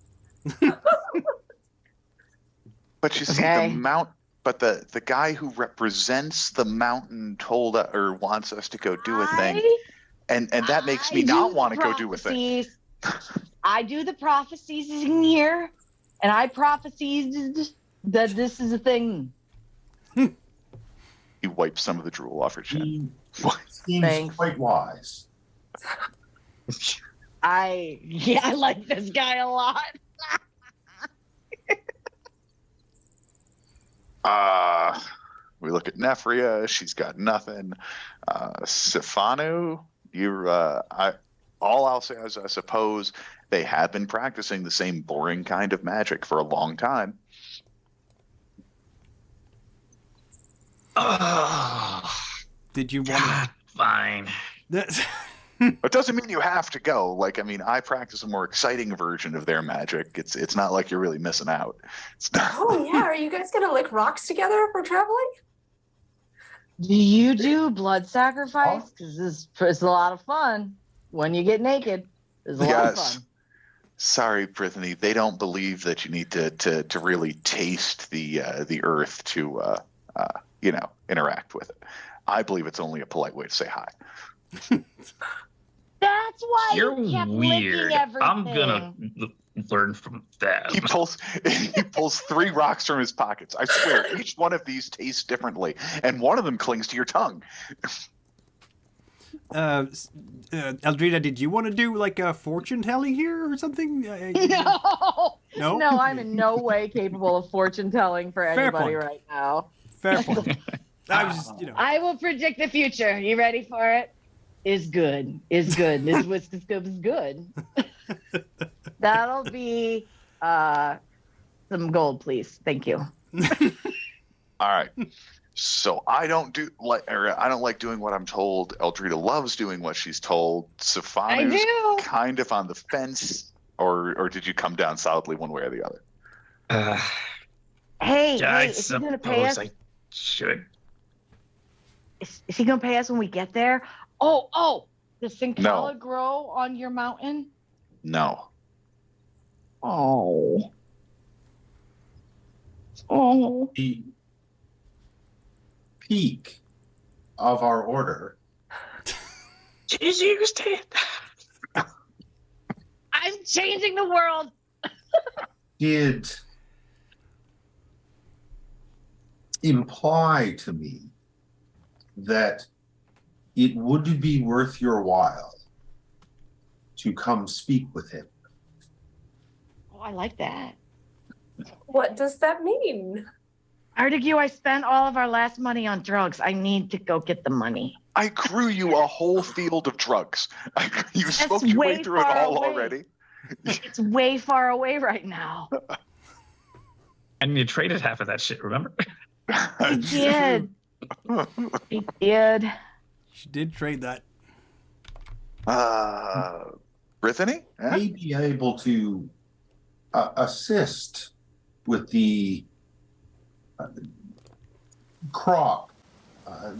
But you see, the guy who represents the mountain told us, or wants us to go do a thing, and that makes me not want to go do a thing. I do the prophecies in here, and I prophesied that this is a thing. He wipes some of the drool off her chin. He seems Thanks. quite wise. I like this guy a lot. We look at Nefria. She's got nothing. Sifanu, all I'll say is I suppose they have been practicing the same boring kind of magic for a long time. Did you want Fine. to? It doesn't mean you have to go. Like, I mean, I practice a more exciting version of their magic. It's not like you're really missing out. It's not. Oh yeah, are you guys gonna lick rocks together if we're traveling? Do you do blood sacrifice? Because it's a lot of fun when you get naked. It's a lot of fun. Sorry, Brythanni. They don't believe that you need to really taste the earth to interact with it. I believe it's only a polite way to say hi. That's why You're you kept weird. licking everything. I'm gonna learn from them. He pulls 3 rocks from his pockets. I swear, each one of these tastes differently, and one of them clings to your tongue. Eldrida, did you want to do like a fortune telling here or something? No. No? No, I'm in no way capable of fortune telling for anybody point. right now. Fair point. I was just, I will predict the future. You ready for it? Is good. Is good. This whiskerscope is good. That'll be some gold, please. Thank you. All right. So I don't like doing what I'm told. Eldrida loves doing what she's told. I Sifanu's do. kind of on the fence, or did you come down solidly one way or the other? Hey, I is he gonna pay us? suppose I should. Is he gonna pay us when we get there? Oh, does Sincala No. grow on your mountain? No. Oh. The peak of our order She's used it. I'm changing the world. did imply to me that it would be worth your while to come speak with him. Oh, I like that. What does that mean? Artegue, I spent all of our last money on drugs. I need to go get the money. I grew you a whole field of drugs. You smoked your way way through it far all away. already. It's way far away right now. And you traded half of that shit, remember? I did. I did. she did trade that. Brythanni? Yeah? May be able to assist with the crop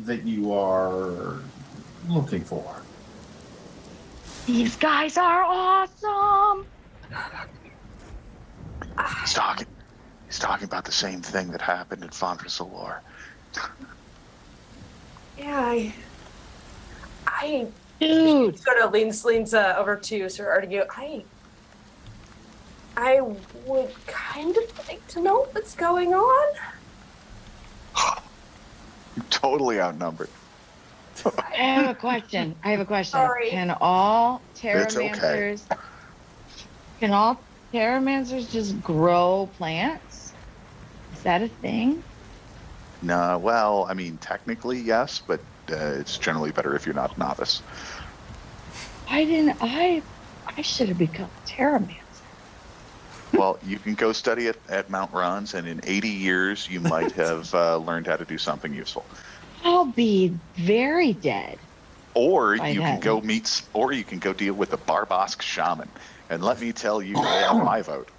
that you are looking for. These guys are awesome. He's talking about the same thing that happened in Fontra Cilor. Yeah, I Dude. sort of leans over to Sir Artegue. I would kind of like to know what's going on. You're totally outnumbered. I have a question. Sorry. Can all It's okay. Terramancers just grow plants? Is that a thing? No, well, I mean, technically, yes, but it's generally better if you're not a novice. I should have become a Terramancer. Well, you can go study it at Mount Ranz, and in 80 years, you might have learned how to do something useful. I'll be very dead. Or By you then. can go deal with the Barbosk shaman. And let me tell you, they have my vote.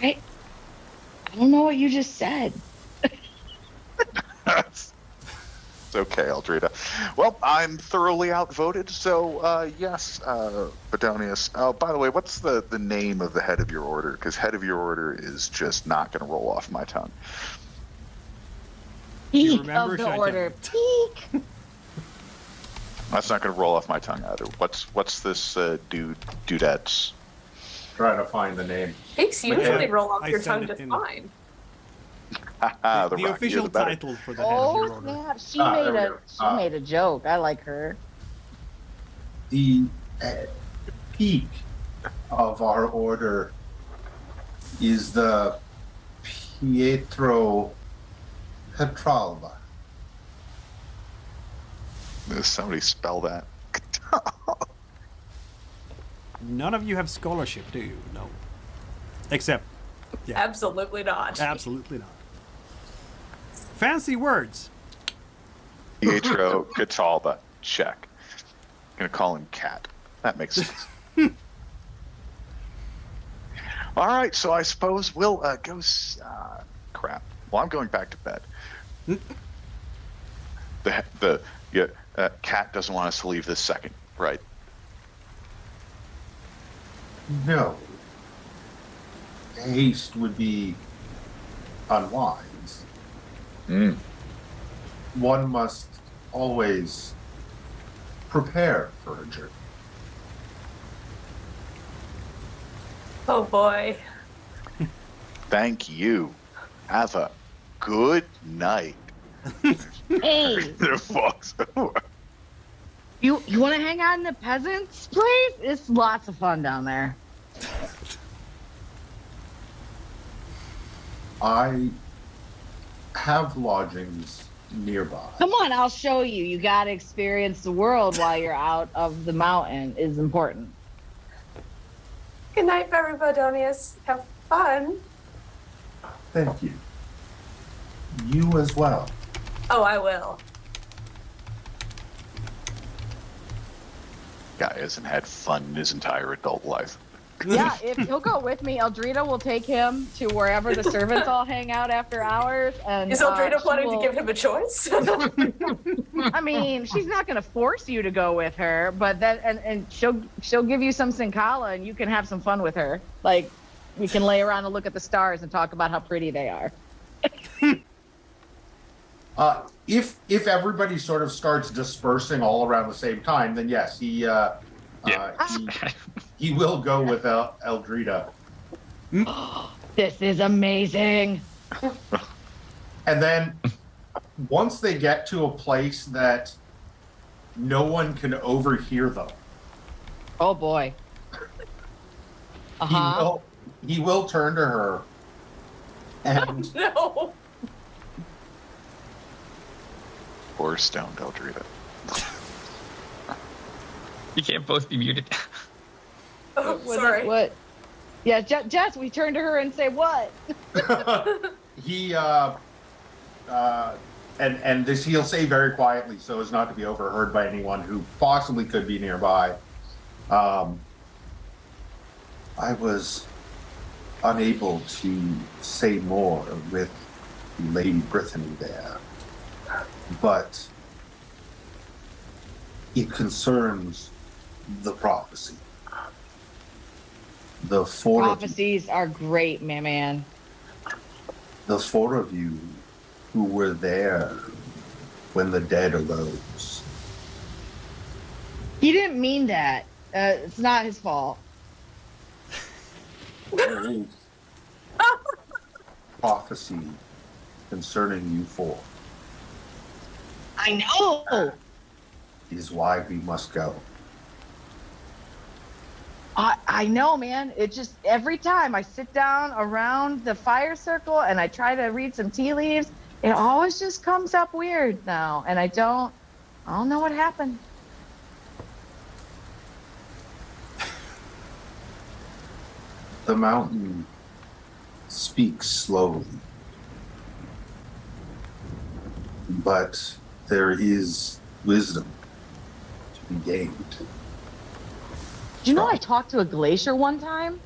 I don't know what you just said. It's okay, Eldrida. Well, I'm thoroughly outvoted, so yes, Bodonius. Oh, by the way, what's the name of the head of your order? Because head of your order is just not going to roll off my tongue. Peak remember, of the should I order. Peak. That's not going to roll off my tongue either. What's this dudettes? Trying to find the name. Peaks But usually yeah, roll off I your send tongue it just in. fine. The official title for the head of your order. Snap. She made a joke. I like her. The peak of our order is the Pietro Petralba. Does somebody spell that? None of you have scholarship, do you? No. Except, yeah. Absolutely not. Absolutely not. Fancy words. Pietro Catalba. Check. Gonna call him Cat. That makes sense. All right, so I suppose we'll go. Crap. Well, I'm going back to bed. Cat doesn't want us to leave this second, right? No. Haste would be unwise. One must always prepare for a journey. Oh boy. Thank you. Have a good night. Hey, The fox. you want to hang out in the peasants' place? It's lots of fun down there. I have lodgings nearby. Come on, I'll show you. You got to experience the world while you're out of the mountain is important. Good night, Very Bodonius. Have fun. Thank you. You as well. Oh, I will. Guy hasn't had fun in his entire adult life. Yeah, if he'll go with me, Eldrida will take him to wherever the servants all hang out after hours. And Is Eldrida planning to give him a choice? I mean, she's not going to force you to go with her, but that and she'll give you some Sincala, and you can have some fun with her. Like, we can lay around and look at the stars and talk about how pretty they are. If everybody sort of starts dispersing all around the same time, then yes, he will go with Eldrida. This is amazing. And then once they get to a place that no one can overhear them, Oh boy. he will turn to her and No. Or stoned Eldrida. You can't both be muted. Oh, sorry. What? Yeah, Jess, we turn to her and say what? he and this he'll say very quietly so as not to be overheard by anyone who possibly could be nearby. I was unable to say more with Lady Brythanni there, but it concerns the prophecy. The four Prophecies are great, my man. The four of you who were there when the dead arose. He didn't mean that. It's not his fault. There is prophecy concerning you four. I know. Is why we must go. I know, man. It just every time I sit down around the fire circle and I try to read some tea leaves, it always just comes up weird now, and I don't know what happened. The mountain speaks slowly, but there is wisdom to be gained. Do you know I talked to a glacier one time?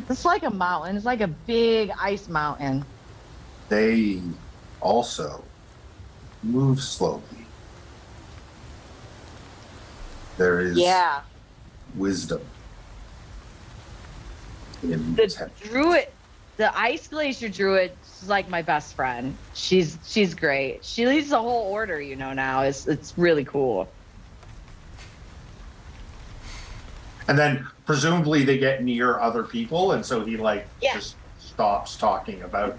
It's like a mountain. It's like a big ice mountain. They also move slowly. There is wisdom in The druid, the ice glacier druid, is like my best friend. She's great. She leads the whole order, now. It's really cool. And then presumably they get near other people, and so he just stops talking about.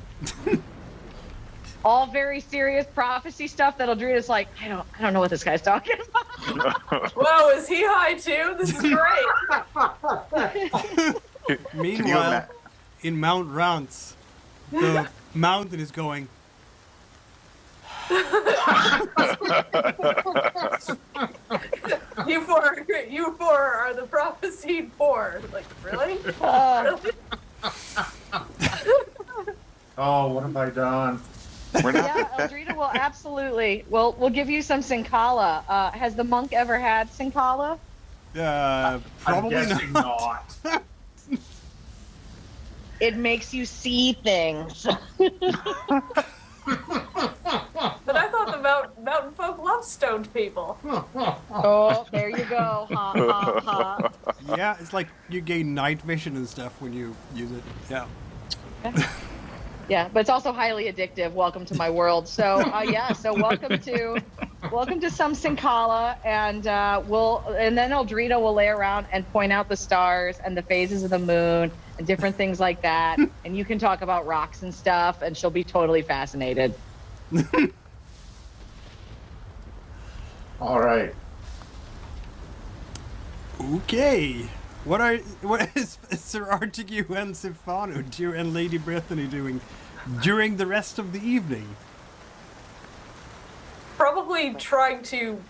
All very serious prophecy stuff that Eldrida's like, I don't know what this guy's talking about. Whoa, is he high too? This is great. Meanwhile, in Mount Ranz, the mountain is going. You four are the prophesied four. Like, really? Really? Oh, what have I done? Yeah, Eldrida will absolutely. We'll give you some Sincala. Has the monk ever had Sincala? I'm Probably guessing not. not. It makes you see things. But I thought the mountain folk love stoned people. Oh, there you go. Ha ha ha. Yeah, it's like you gain night vision and stuff when you use it. Yeah. Yeah, but it's also highly addictive. Welcome to my world. So so welcome to some Sincala, and then Eldrida will lay around and point out the stars and the phases of the moon and different things like that. And you can talk about rocks and stuff, and she'll be totally fascinated. All right. Okay. What is Sir Artegue and Sifanu and Lady Brythanni doing during the rest of the evening? Probably trying to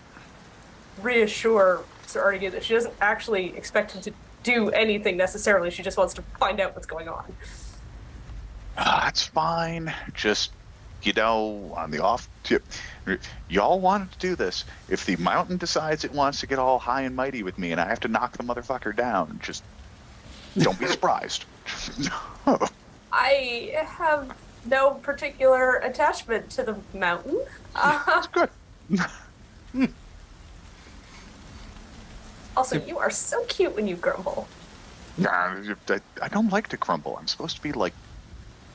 reassure Sir Artegue that she doesn't actually expect him to do anything necessarily. She just wants to find out what's going on. That's fine. Just, on the off tip, y'all wanted to do this. If the mountain decides it wants to get all high and mighty with me and I have to knock the motherfucker down, just don't be surprised. I have no particular attachment to the mountain. That's good. Also, you are so cute when you grumble. Nah, I don't like to crumble. I'm supposed to be like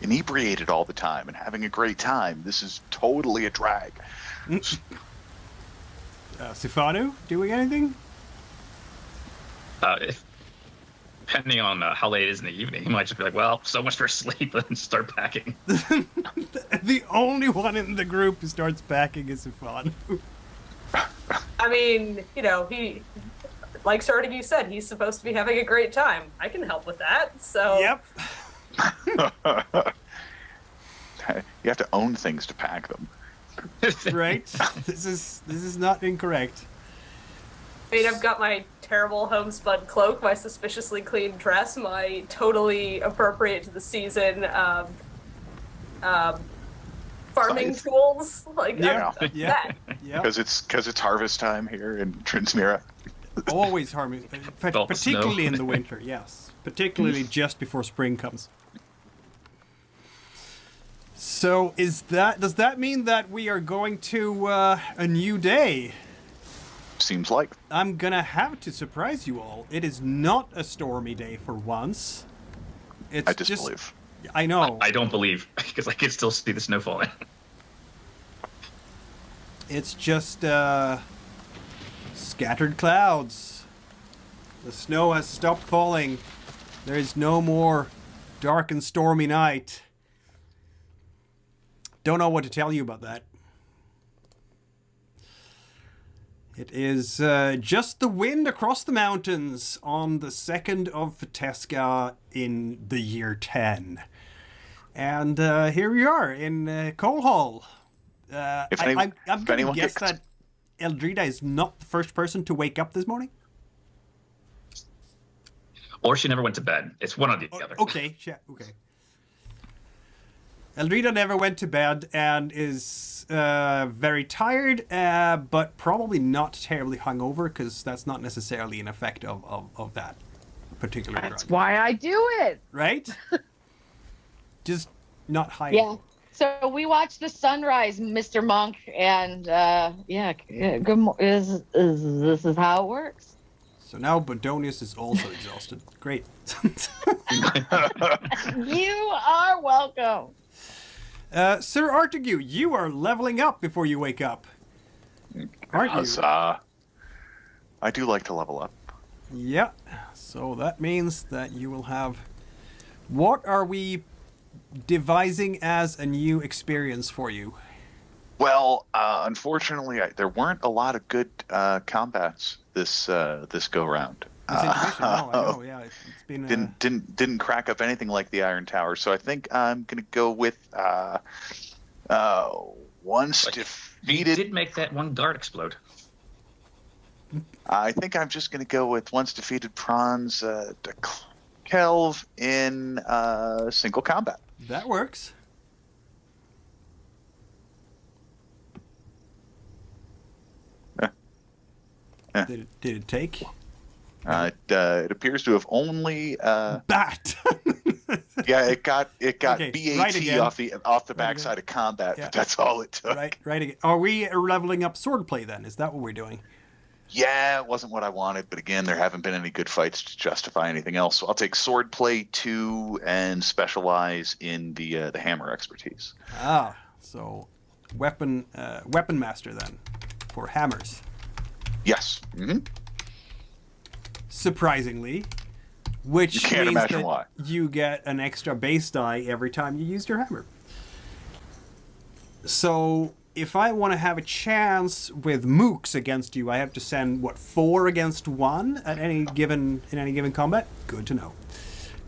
inebriated all the time and having a great time. This is totally a drag. Sifanu, doing anything? Depending on how late it is in the evening, he might just be like, well, so much for sleep, and start packing. The only one in the group who starts packing is Sifanu. I mean, he, like Sir Artegue said, he's supposed to be having a great time. I can help with that, so... Yep. You have to own things to pack them. Right? This is not incorrect. I mean, I've got my terrible homespun cloak, my suspiciously clean dress, my totally appropriate to the season farming tools. Like, Yeah. that. Yeah. Because it's harvest time here in Trinsmyran. Always harming, particularly in the winter. Yes, particularly just before spring comes. So does that mean that we are going to a new day? Seems like. I'm gonna have to surprise you all. It is not a stormy day for once. It's I disbelieve. I know. I don't believe, because I can still see the snow falling. It's just scattered clouds. The snow has stopped falling. There is no more dark and stormy night. Don't know what to tell you about that. It is just the wind across the mountains on the 2nd of Vitesca in the year 10. And here we are in Coal Hall. I'm going to guess that Eldrida is not the first person to wake up this morning. Or she never went to bed. It's one or the other. Okay. Eldrida never went to bed and is very tired, but probably not terribly hungover, because that's not necessarily an effect of that particular drug. That's why I do it. Right? Just not high. Yeah. So we watched the sunrise, Mr. Monk, and good. This is how it works. So now Bodonius is also exhausted. Great. You are welcome. Sir Artegue, you are leveling up before you wake up, aren't you? I do like to level up. Yeah. So that means that you will have... What are we devising as a new experience for you? Well, unfortunately, there weren't a lot of good combats this go round. This intermission? No, I know. Yeah, it's been Didn't crack up anything like the Iron Tower. So I think I'm gonna go with once defeated. You did make that one guard explode. I think I'm just gonna go with once defeated Franz Kelv in single combat. That works. Did it take? It appears to have only Bat. yeah, it got Okay, BAT right again. off the backside of combat, Yeah. but that's all it took. Right again. Are we leveling up swordplay then? Is that what we're doing? Yeah, it wasn't what I wanted, but again, there haven't been any good fights to justify anything else. So I'll take swordplay 2 and specialize in the hammer expertise. Ah, so weapon master then for hammers. Yes. Mm-hmm. Surprisingly, which You can't means imagine that why. you get an extra base die every time you use your hammer. So if I want to have a chance with mooks against you, I have to send 4 against 1 at any given combat. Good to know.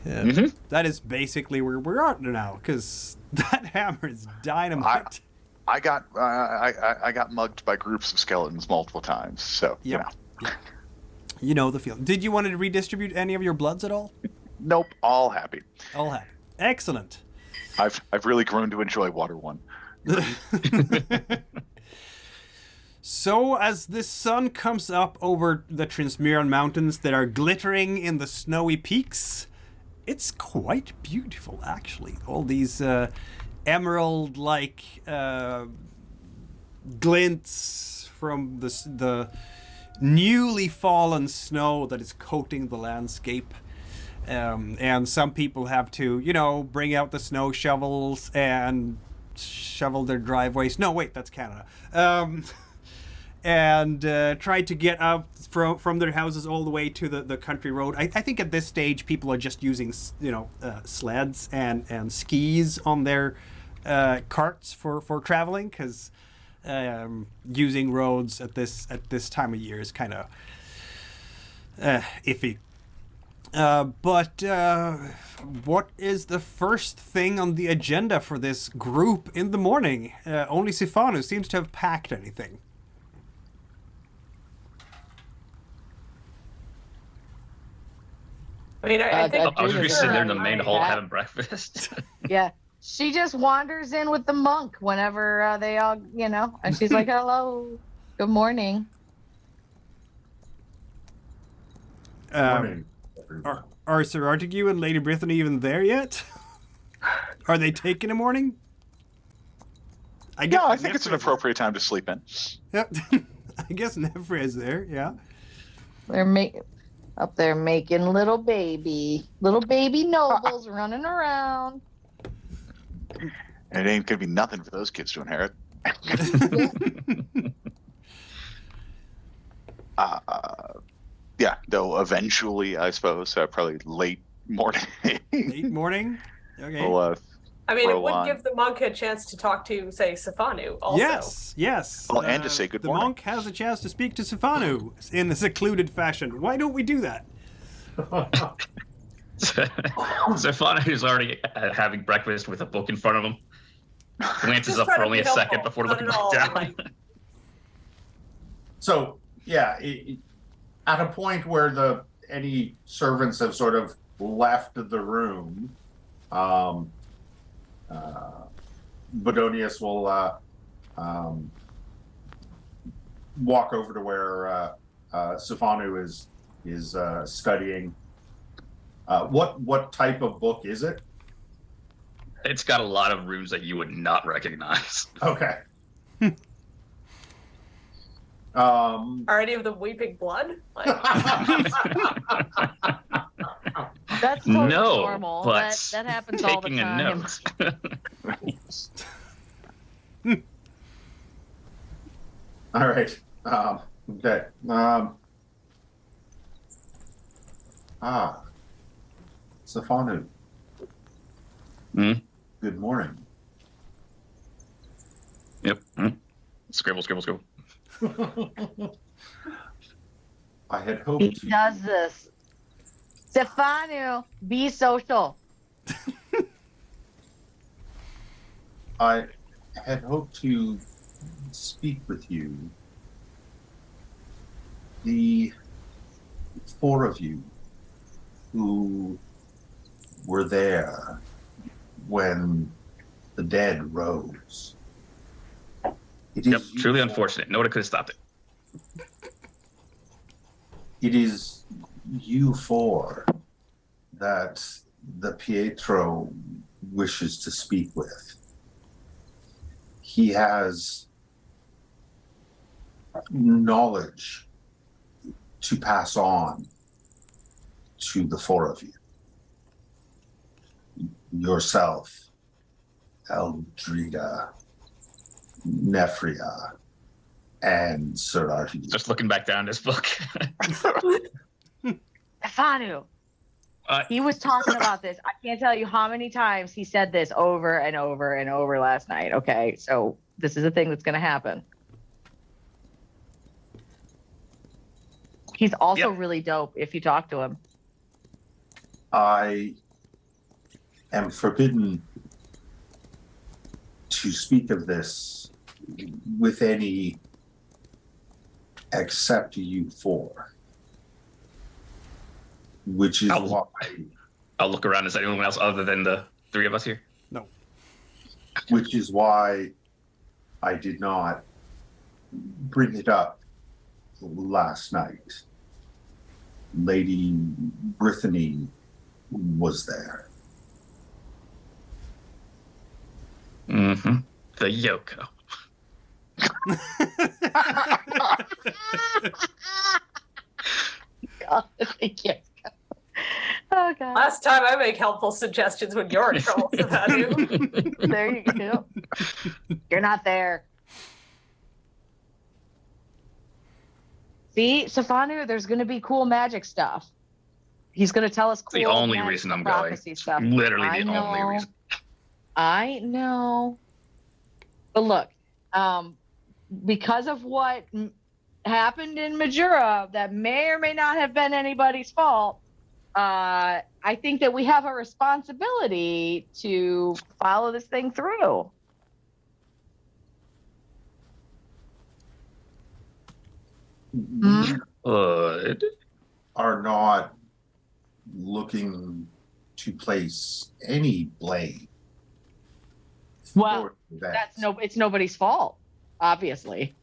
That is basically where we're at now, because that hammer is dynamite. I got mugged by groups of skeletons multiple times, so Yep. You know the feeling. Did you want to redistribute any of your bloods at all? Nope, all happy. All happy. Excellent. I've really grown to enjoy Water 1. So as the sun comes up over the Trinsmyran mountains that are glittering in the snowy peaks, it's quite beautiful actually. All these emerald-like glints from the newly fallen snow that is coating the landscape. And some people have to, bring out the snow shovels and shovel their driveways. No, wait, that's Canada. And try to get up from their houses all the way to the country road. I think at this stage people are just using, sleds and skis on their carts for traveling, because using roads at this time of year is kind of iffy. But what is the first thing on the agenda for this group in the morning? Only Sifanu seems to have packed anything. I mean, I think I was going to be sitting there in the main hall Yeah. having breakfast. Yeah. She just wanders in with the monk whenever they all, and she's like, hello, good morning. Morning, Are Sir Artegue and Lady Brythanni even there yet? Are they taking a morning? I think it's an appropriate time to sleep in. Yep. I guess Nefria is there, yeah. They're up there making little baby nobles running around. It ain't gonna be nothing for those kids to inherit. Yeah, though eventually, I suppose, probably late morning. Late morning? Okay. We'll, I mean, it roll would on. give the monk a chance to talk to, say, Sifanu also. Yes. Well, and to say good the morning. monk has a chance to speak to Sifanu in a secluded fashion. Why don't we do that? Sifanu is already having breakfast with a book in front of him. Glances Just up try for to only be a second helpful, before not looking at all, back down. like- So yeah, at a point where any servants have sort of left the room, Bodonius will walk over to where Sifanu is studying. What type of book is it? It's got a lot of runes that you would not recognize. Okay. Are any of them weeping blood? Like, That's totally No, normal. but That happens all the taking a time. note. All right. Okay. Sifanu. Hmm? Good morning. Yep. Scribble, scribble, scribble. I had hoped He does this. Sifanu, be social. I had hoped to speak with you. The 4 of you who were there when the dead rose. It Yep, is truly you unfortunate. Nobody could have stopped it. It is you 4 that the Pietro wishes to speak with. He has knowledge to pass on to the 4 of you. Yourself, Eldrida, Nefria, and Sir Artegue. Just looking back down this book. Sifanu. He was talking about this. I can't tell you how many times he said this over and over and over last night. Okay, so this is a thing that's going to happen. He's also really dope if you talk to him. I am forbidden to speak of this with any except you 4. Which is why I'll look around. Is there anyone else other than the 3 of us here? No. which is why I did not bring it up last night. Lady Brythanni was there. Mm-hmm. The Yoko. God, yes. Oh God. Last time I make helpful suggestions when you're in trouble, Sifanu. There you go. You're not there. See, Sifanu, there's going to be cool magic stuff. He's going to tell us cool The only magic reason I'm going. prophecy stuff. Literally I the know. only reason. I know. But look, because of what happened in Majura, that may or may not have been anybody's fault, I think that we have a responsibility to follow this thing through. Good. Are not looking to place any blame. Well, for that. it's nobody's fault, obviously.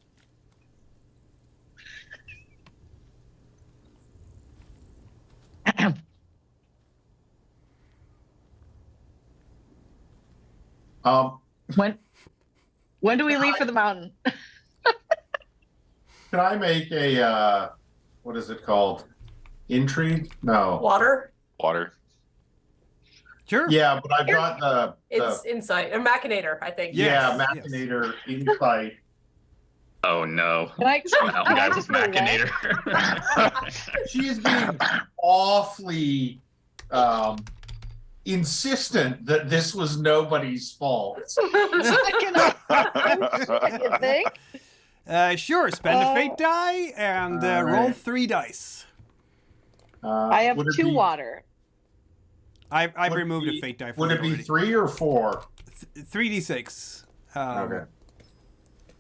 When do we leave for the mountain? Can I make a what is it called? Intrigue? No. Water? Water. Sure. Yeah, but I've got the It's insight. A machinator, I think. yeah, Yes, Machinator insight. Oh no. Can I Mountain guy with just roll Machinator. She is being awfully insistent that this was nobody's fault. You think? Sure. Spend a fate die and All roll right. 3 dice. I have Would it 2 be- water. I've would it removed be- a fate die. For Would you it be already. 3 or 4? 3d6. Okay.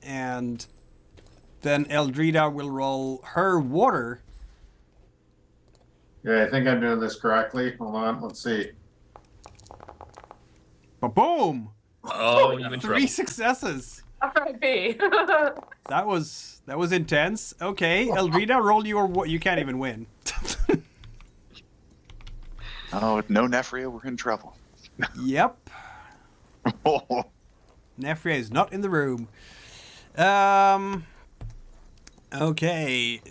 And then Eldrida will roll her water. Yeah, I think I'm doing this correctly. Hold on, let's see. Ba-boom! Oh, you in 3 trouble. successes. R.I.P. That was intense. Okay, Eldrida, roll your. You can't even win. Oh, no, Nefria, we're in trouble. Yep. Nefria is not in the room. Okay.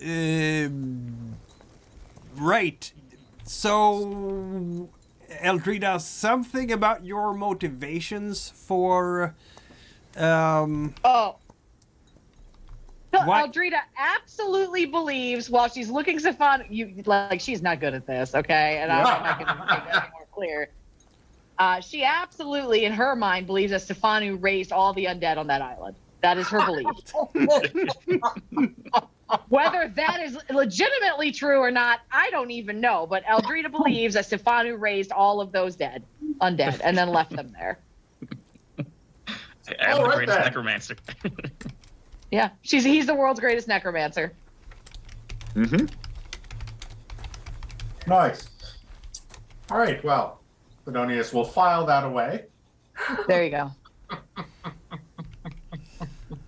Right. So, Eldrida, something about your motivations for. Oh. So What? Eldrida absolutely believes while she's looking Sifanu, she's not good at this, okay? And I'm not going to make that any more clear. She absolutely, in her mind, believes that Sifanu raised all the undead on that island. That is her belief. Whether that is legitimately true or not, I don't even know. But Eldrida believes that Sifanu raised all of those undead, and then left them there. I'm the greatest necromancer. Yeah, he's the world's greatest necromancer. Mm-hmm. Nice. All right, well, Bodonius will file that away. There you go.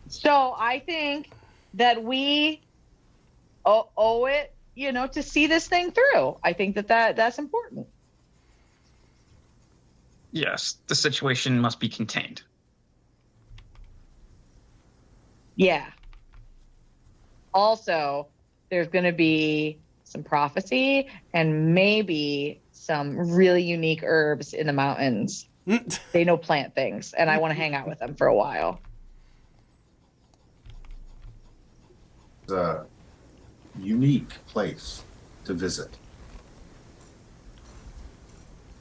So I think that we owe it, to see this thing through. I think that's important. Yes, the situation must be contained. Yeah. Also, there's going to be some prophecy and maybe some really unique herbs in the mountains. They know plant things, and I want to hang out with them for a while. It's a unique place to visit.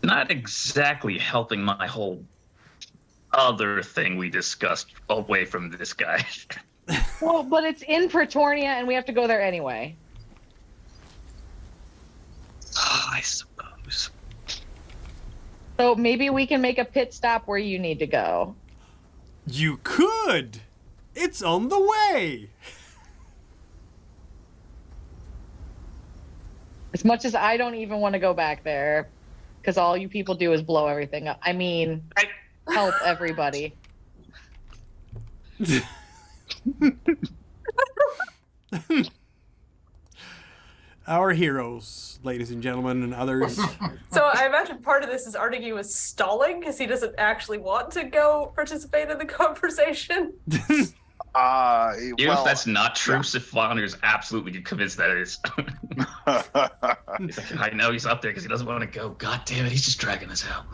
Not exactly helping my whole other thing we discussed away from this guy. Well, but it's in Pretoria, and we have to go there anyway. I suppose. So maybe we can make a pit stop where you need to go. You could! It's on the way! As much as I don't even want to go back there, because all you people do is blow everything up. I mean, help everybody. Our heroes, ladies and gentlemen, and others. So I imagine part of this is Artegue was stalling because he doesn't actually want to go participate in the conversation. Even if that's not true, yeah. Sifanu is absolutely convinced that it is. He's like, I know he's up there because he doesn't want to go. God damn it, he's just dragging us out.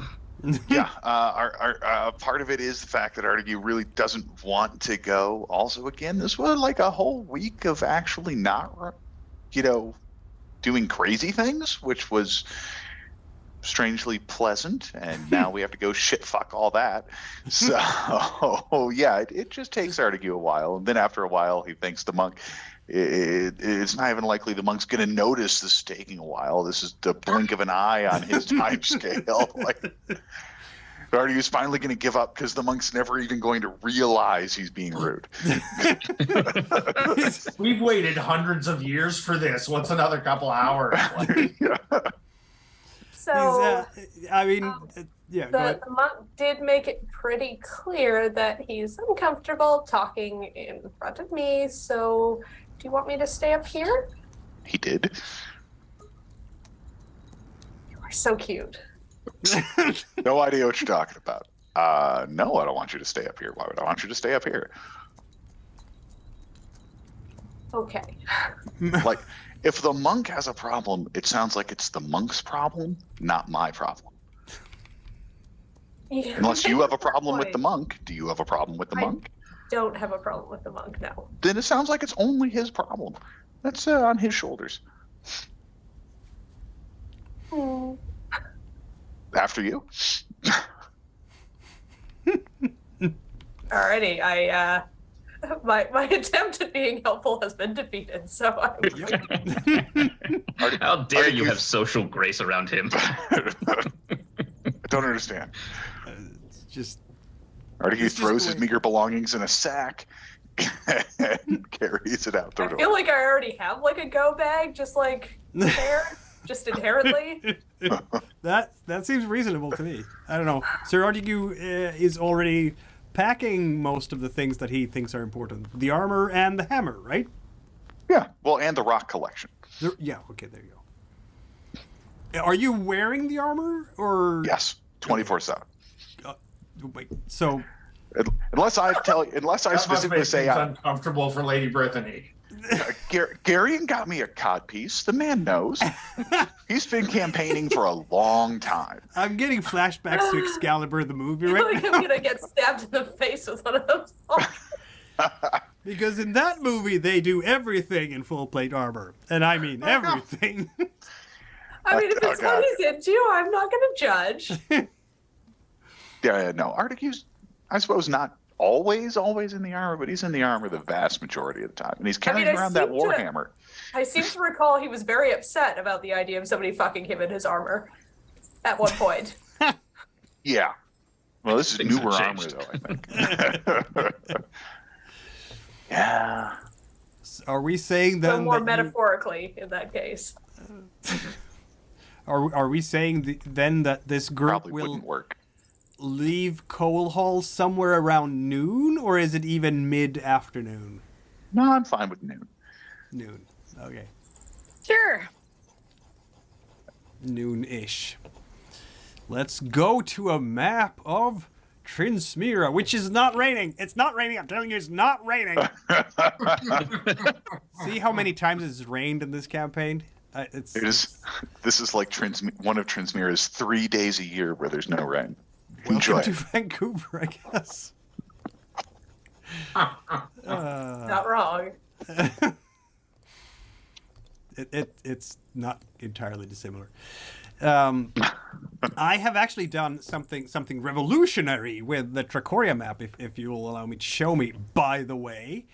Yeah, our part of it is the fact that Artegue really doesn't want to go. Also, again, this was like a whole week of actually not, doing crazy things, which was strangely pleasant. And now we have to go shit fuck all that. So, yeah, it just takes Artegue a while. And then after a while, he thinks the monk. It's not even likely the monk's going to notice this is taking a while. This is the blink of an eye on his time scale. Artegue's finally going to give up because the monk's never even going to realize he's being rude. We've waited hundreds of years for this. What's another couple hours? So, yeah, go ahead. the monk did make it pretty clear that he's uncomfortable talking in front of me. So, do you want me to stay up here? He did. You are so cute. No idea what you're talking about. No, I don't want you to stay up here. Why would I want you to stay up here? Okay. Like, if the monk has a problem, it sounds like it's the monk's problem, not my problem. Unless you have a problem with the monk. Do you have a problem with the monk? Don't have a problem with the monk, no. Then it sounds like it's only his problem. That's on his shoulders. After you. Alrighty, my attempt at being helpful has been defeated, so How dare you have social grace around him? I don't understand. It's just... Artegue throws his meager belongings in a sack and carries it out the door. I feel like I already have like a go bag, just like there, just inherently. That seems reasonable to me. I don't know. Sir Artegue is already packing most of the things that he thinks are important. The armor and the hammer, right? Yeah, well, and the rock collection. Yeah, okay, there you go. Are you wearing the armor, or...? Yes, 24/7. Wait, so... Unless I specifically say it's uncomfortable for Lady Brythanni. Geryon got me a codpiece. The man knows. He's been campaigning for a long time. I'm getting flashbacks to Excalibur the movie I feel right like now. I'm gonna get stabbed in the face with one of those. Because in that movie, they do everything in full plate armor. And I mean everything. I mean, if it's what he's into, I'm not gonna judge. No, Artegue's, I suppose, not always in the armor, but he's in the armor the vast majority of the time. And he's carrying around that warhammer. I seem to recall he was very upset about the idea of somebody fucking him in his armor at one point. Yeah. Well, this is Things newer have armor, changed. though, I think. Yeah. Are we saying So then more that metaphorically in that case. are we saying then that this group Probably will wouldn't work. leave Coal Hall somewhere around noon, or is it even mid-afternoon? No, I'm fine with noon. Noon. Okay. Sure. Noon-ish. Let's go to a map of Trinsmyran, which is not raining. It's not raining. I'm telling you, it's not raining. See how many times it's rained in this campaign? It is. This is like one of Trinsmyran's 3 days a year where there's no rain. Enjoy. Welcome to Vancouver, I guess. Not wrong. It's not entirely dissimilar. I have actually done something revolutionary with the Tracoria map, if you will allow me to show me. By the way,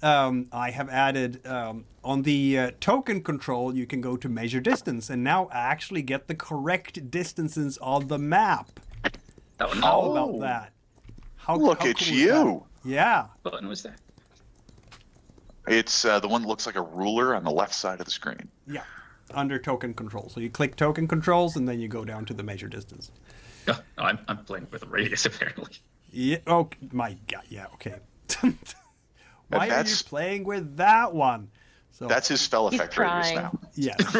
I have added on the token control, you can go to measure distance, and now actually get the correct distances on the map. Oh, no. How about that? Look how at cool is you. that? Yeah. What button was that? It's the one that looks like a ruler on the left side of the screen. Yeah. Under token control. So you click token controls, and then you go down to the measure distance. Oh, no, I'm playing with a radius, apparently. Yeah. Oh my God. Yeah. Okay. Why are you that's- playing with that one? So That's his spell He's effect radius trying. now. yes.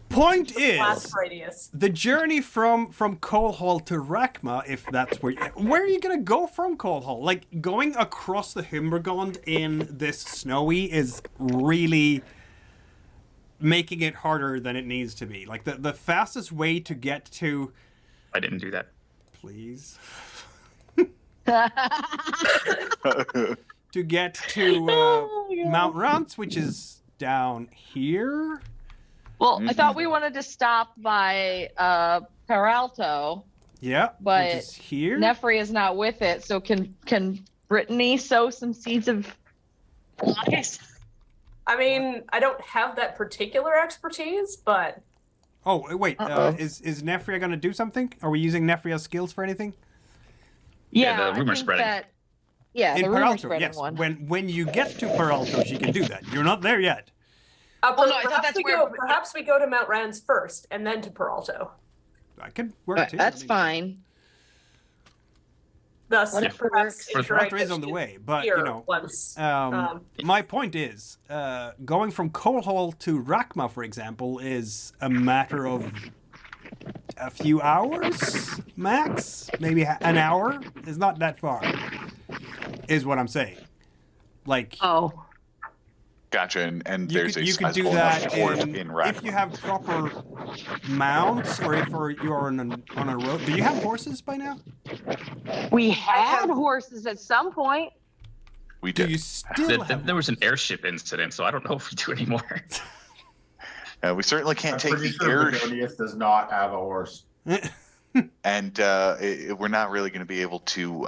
Point Blast is, radius. the journey from Coal Hall to Rakma, if that's where are you gonna go from Coal Hall? Like going across the Himmergond in this snowy is really making it harder than it needs to be. Like the fastest way to get to, I didn't do that. please, to get to Mount Ranz, which is down here. Well, I thought we wanted to stop by Peralto. Yeah, But which is here. Nefria is not with it, so can Brythanni sow some seeds of lies? I mean, I don't have that particular expertise, but Oh, wait. Uh-oh. Is Nefria going to do something? Are we using Nefria's skills for anything? Yeah, the I rumor think spreading. Yeah, In the rumor Peralto, spreading yes. one. When you get to Peralto, she can do that. You're not there yet. no, I thought perhaps that's we where- perhaps we go to Mount Ranz first and then to Peralto. I could work too. That's I mean, fine. Thus, Whatever perhaps works. ensuring Peralto is that on the she's way, but here you know. once. My point is, going from Coal Hall to Rakma, for example, is a matter of a few hours max, maybe an hour. It's not that far, is what I'm saying. Like, Oh. Gotcha. And you there's could, a you could do sizable that enough fort in, in if you Rackman. have proper mounts, or if you're on a road. Do you have horses by now? We had horses at some point. We Do did. you still have? There was an airship incident, so I don't know if we do anymore. We certainly can't I'm take pretty the sure air, Bodonius does not have a horse. and we're not really going to be able to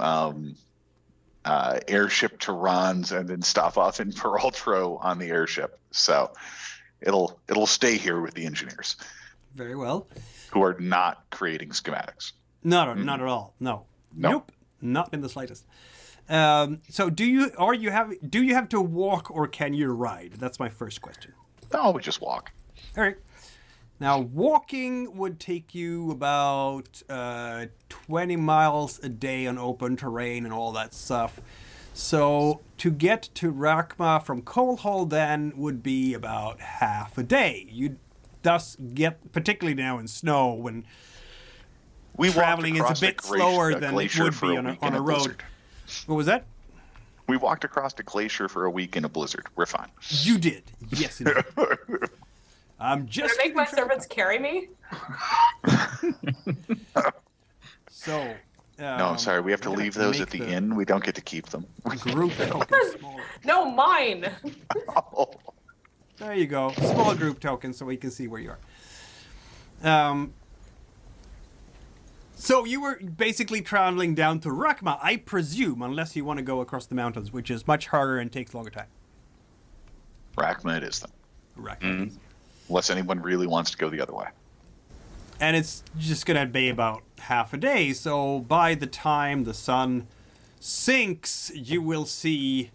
airship to Ranz and then stop off in Peraltro on the airship. So it'll stay here with the engineers Very well. who are not creating schematics. Not at all. No. No. Nope. Not in the slightest. So do you have to walk, or can you ride? That's my first question. Oh, we just walk. All right. Now, walking would take you about 20 miles a day on open terrain and all that stuff. So to get to Rakma from Coal Hall then would be about half a day. You'd thus get, particularly now in snow, when We traveling is walked a across bit slower than it glacier would for be a on a week in road. blizzard. What was that? We walked across a glacier for a week in a blizzard. We're fine. You did. Yes, indeed. I'm Can just I make my keeping track. servants carry me? So. No, I'm sorry. We have to we're gonna leave those make at the inn. We don't get to keep them. Group tokens smaller. No, mine. Oh. There you go. Small group token so we can see where you are. So you were basically traveling down to Rakma, I presume, unless you want to go across the mountains, which is much harder and takes longer time. Rakma it is then. Rakma. Unless anyone really wants to go the other way. And it's just going to be about half a day, so by the time the sun sinks, you will see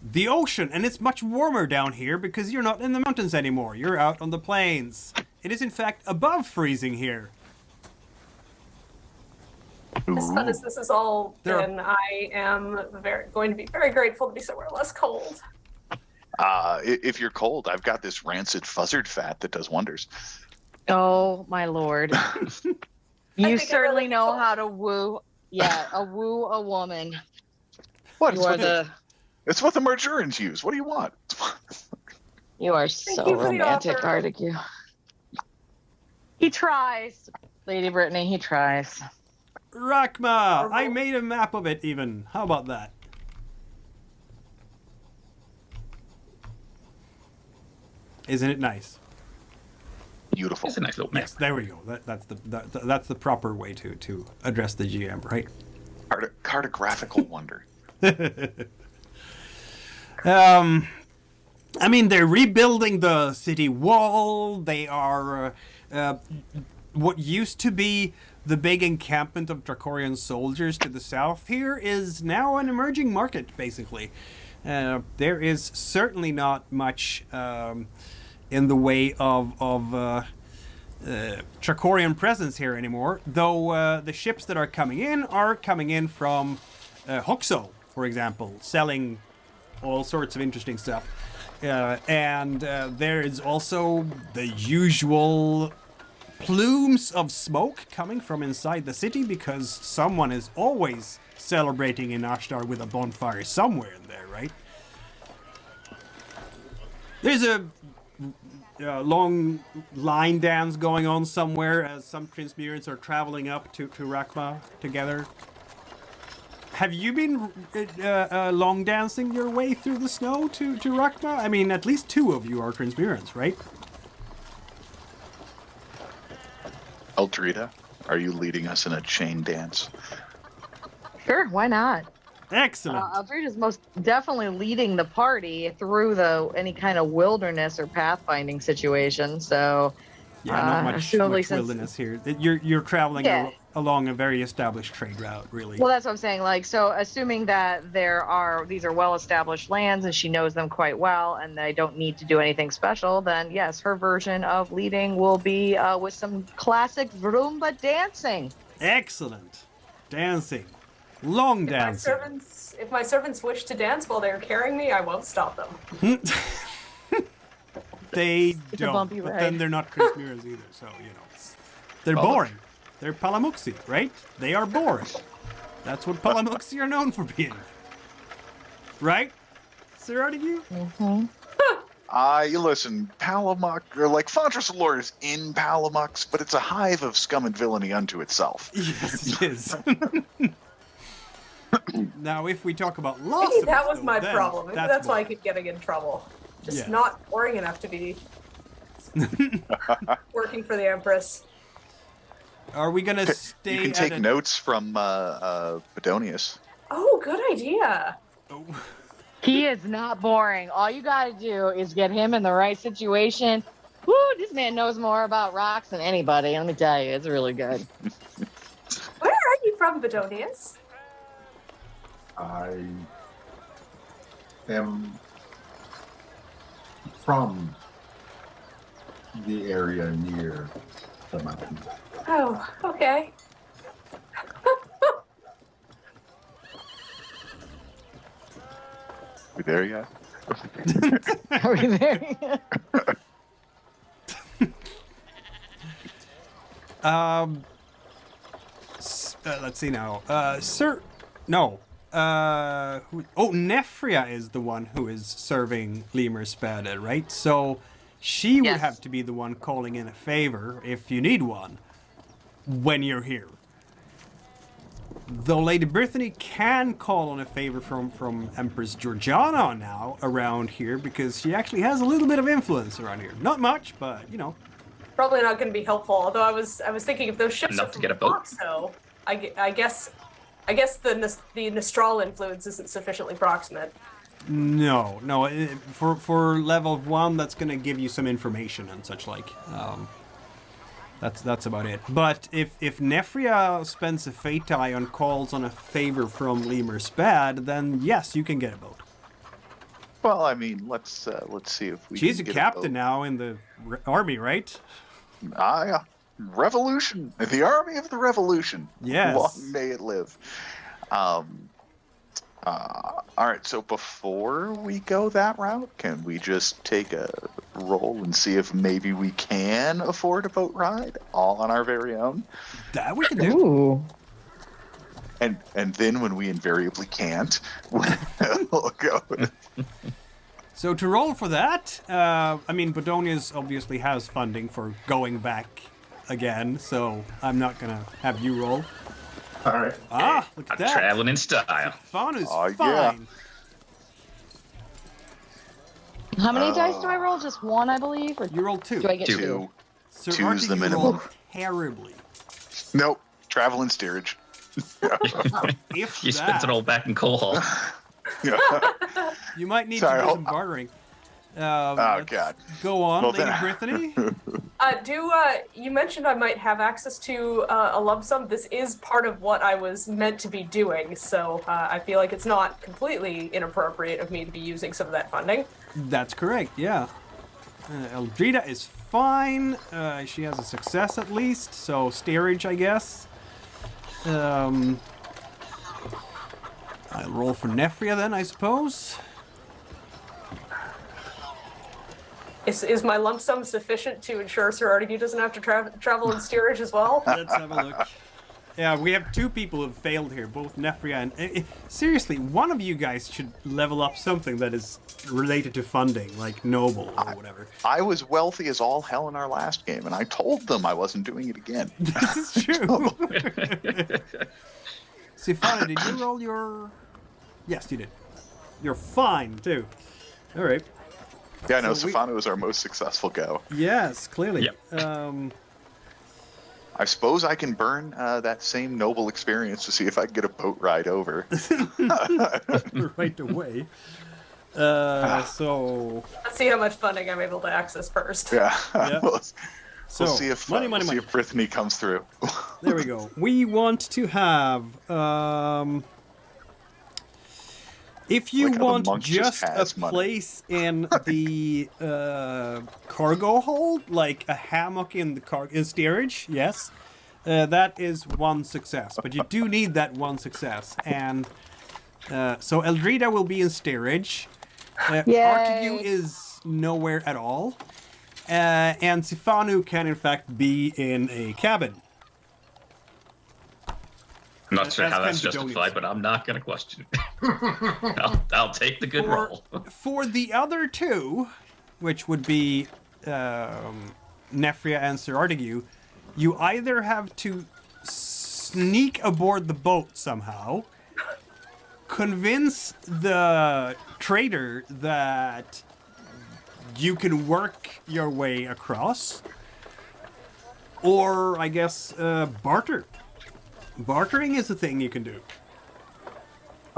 the ocean. And it's much warmer down here because you're not in the mountains anymore. You're out on the plains. It is, in fact, above freezing here. As fun as this is all been, I am going to be very grateful to be somewhere less cold. If you're cold, I've got this rancid fuzzard fat that does wonders. Oh, my lord. You certainly know how to woo. Yeah, woo a woman. What? It's what the Marjorans use. What do you want? You are so romantic, Artegue. He tries. Lady Brythanni, he tries. Rakma! I made a map of it even. How about that? Isn't it nice? Beautiful. It's a nice little map. Yes, there we go. That's the proper way to address the GM, right? Cartographical wonder. I mean, they're rebuilding the city wall. They are what used to be the big encampment of Dracorian soldiers to the south here is now an emerging market, basically. There is certainly not much in the way of Dracorian presence here anymore, though the ships that are coming in from Hoxo, for example, selling all sorts of interesting stuff. And there is also the usual plumes of smoke coming from inside the city because someone is always celebrating in Ashtar with a bonfire somewhere in there, right? There's a long line dance going on somewhere as some Trinsmyrans are traveling up to Rakma together. Have you been long dancing your way through the snow to Rakma? I mean, at least two of you are Trinsmyrans, right? Eldrida, are you leading us in a chain dance? Sure, why not? Excellent. Eldrida's most definitely leading the party through any kind of wilderness or pathfinding situation. So, yeah, not much wilderness here. You're traveling along a very established trade route, really. Well, that's what I'm saying. Like, so assuming that these are well-established lands and she knows them quite well, and they don't need to do anything special, then yes, her version of leading will be with some classic Rumba dancing. Excellent, dancing. Long dancing. If my servants wish to dance while they're carrying me, I won't stop them. They don't, but then they're not Trinsmyrans either, so, you know. They're boring. They're Palamuxian, right? They are boring. That's what Palamuxian are known for being. Right? Sir Artegue? Mm-hmm. You listen, Palamux, or like Fontra Cilor is in Palamux, but it's a hive of scum and villainy unto itself. Yes, it is. Now, if we talk about loss, maybe that was my problem. Maybe that's why I keep getting in trouble. Just not boring enough to be working for the Empress. Are we gonna stay? You can take notes from Bodonius. Oh, good idea. Oh. He is not boring. All you gotta do is get him in the right situation. Woo, this man knows more about rocks than anybody. Let me tell you, it's really good. Where are you from, Bodonius? I am from the area near the mountain. Oh, okay. We there yet? Are we there yet? Let's see now. Sir, no. Nefria is the one who is serving Limer Späde, right? So she would have to be the one calling in a favor if you need one when you're here. Though Lady Brythanni can call on a favor from Empress Georgiana now around here because she actually has a little bit of influence around here. Not much, but, you know. probably not going to be helpful. Although I was thinking if those ships Enough are to get a boat. so I guess the Nestral influence isn't sufficiently proximate. No. For level 1, that's going to give you some information and such like. That's about it. But if Nefria spends a fate die on calls on a favor from Limer Späde, then yes, you can get a boat. Well, I mean, let's see if we. She's a can get captain boat. now in the army, right? Yeah. Revolution, the army of the revolution. Yes. Long may it live. All right, so before we go that route, can we just take a roll and see if maybe we can afford a boat ride all on our very own? That we can do. Ooh. And then when we invariably can't, we'll go. So to roll for that, I mean, Bodonius obviously has funding for going back again, so I'm not going to have you roll. All right. Ah, look at I'm that. traveling in style. Sifanu's Oh, yeah. fine. How many dice do I roll? Just one, I believe? Or You rolled 2. do I get 2. Sir Two's Artie, the you minimum. rolled terribly. Nope. Travel in steerage. If He that, spent it all back in coal hall. you might need Sorry, to do hold- some bartering. Oh, Let's God. Go on, Well, Lady then- Brythanni. You mentioned I might have access to a lump sum. This is part of what I was meant to be doing, so I feel like it's not completely inappropriate of me to be using some of that funding. That's correct, yeah. Eldrida is fine. She has a success at least, so steerage, I guess. I'll roll for Nefria then, I suppose. Is my lump sum sufficient to ensure Sir Artegue doesn't have to travel in steerage as well? Let's have a look. Yeah, we have 2 people who've failed here, both Nefria and... seriously, one of you guys should level up something that is related to funding, like noble or whatever. I was wealthy as all hell in our last game, and I told them I wasn't doing it again. This is true. Sifanu, did you roll your... Yes, you did. You're fine, too. All right. Yeah, no, So we- Sifanu was our most successful go. Yes, clearly. Yep. I suppose I can burn that same noble experience to see if I can get a boat ride over. Right away. So... Let's see how much funding I'm able to access first. Yeah. Yeah. we'll So, see if money. see if Brythanni comes through. There we go. We want to have... if you Like how the want monk just just a has money. place in the cargo hold, like a hammock in the in steerage, yes, that is 1 success. But you do need that 1 success, and so Eldrida will be in steerage. Yay. Artegue is nowhere at all, and Sifanu can in fact be in a cabin. I'm not sure As how that's can justified, Bodonius. but I'm not going to question it. I'll take the good roll. For the other 2, which would be Nefria and Sir Artegue, you either have to sneak aboard the boat somehow, convince the trader that you can work your way across, or I guess barter. Bartering is a thing you can do.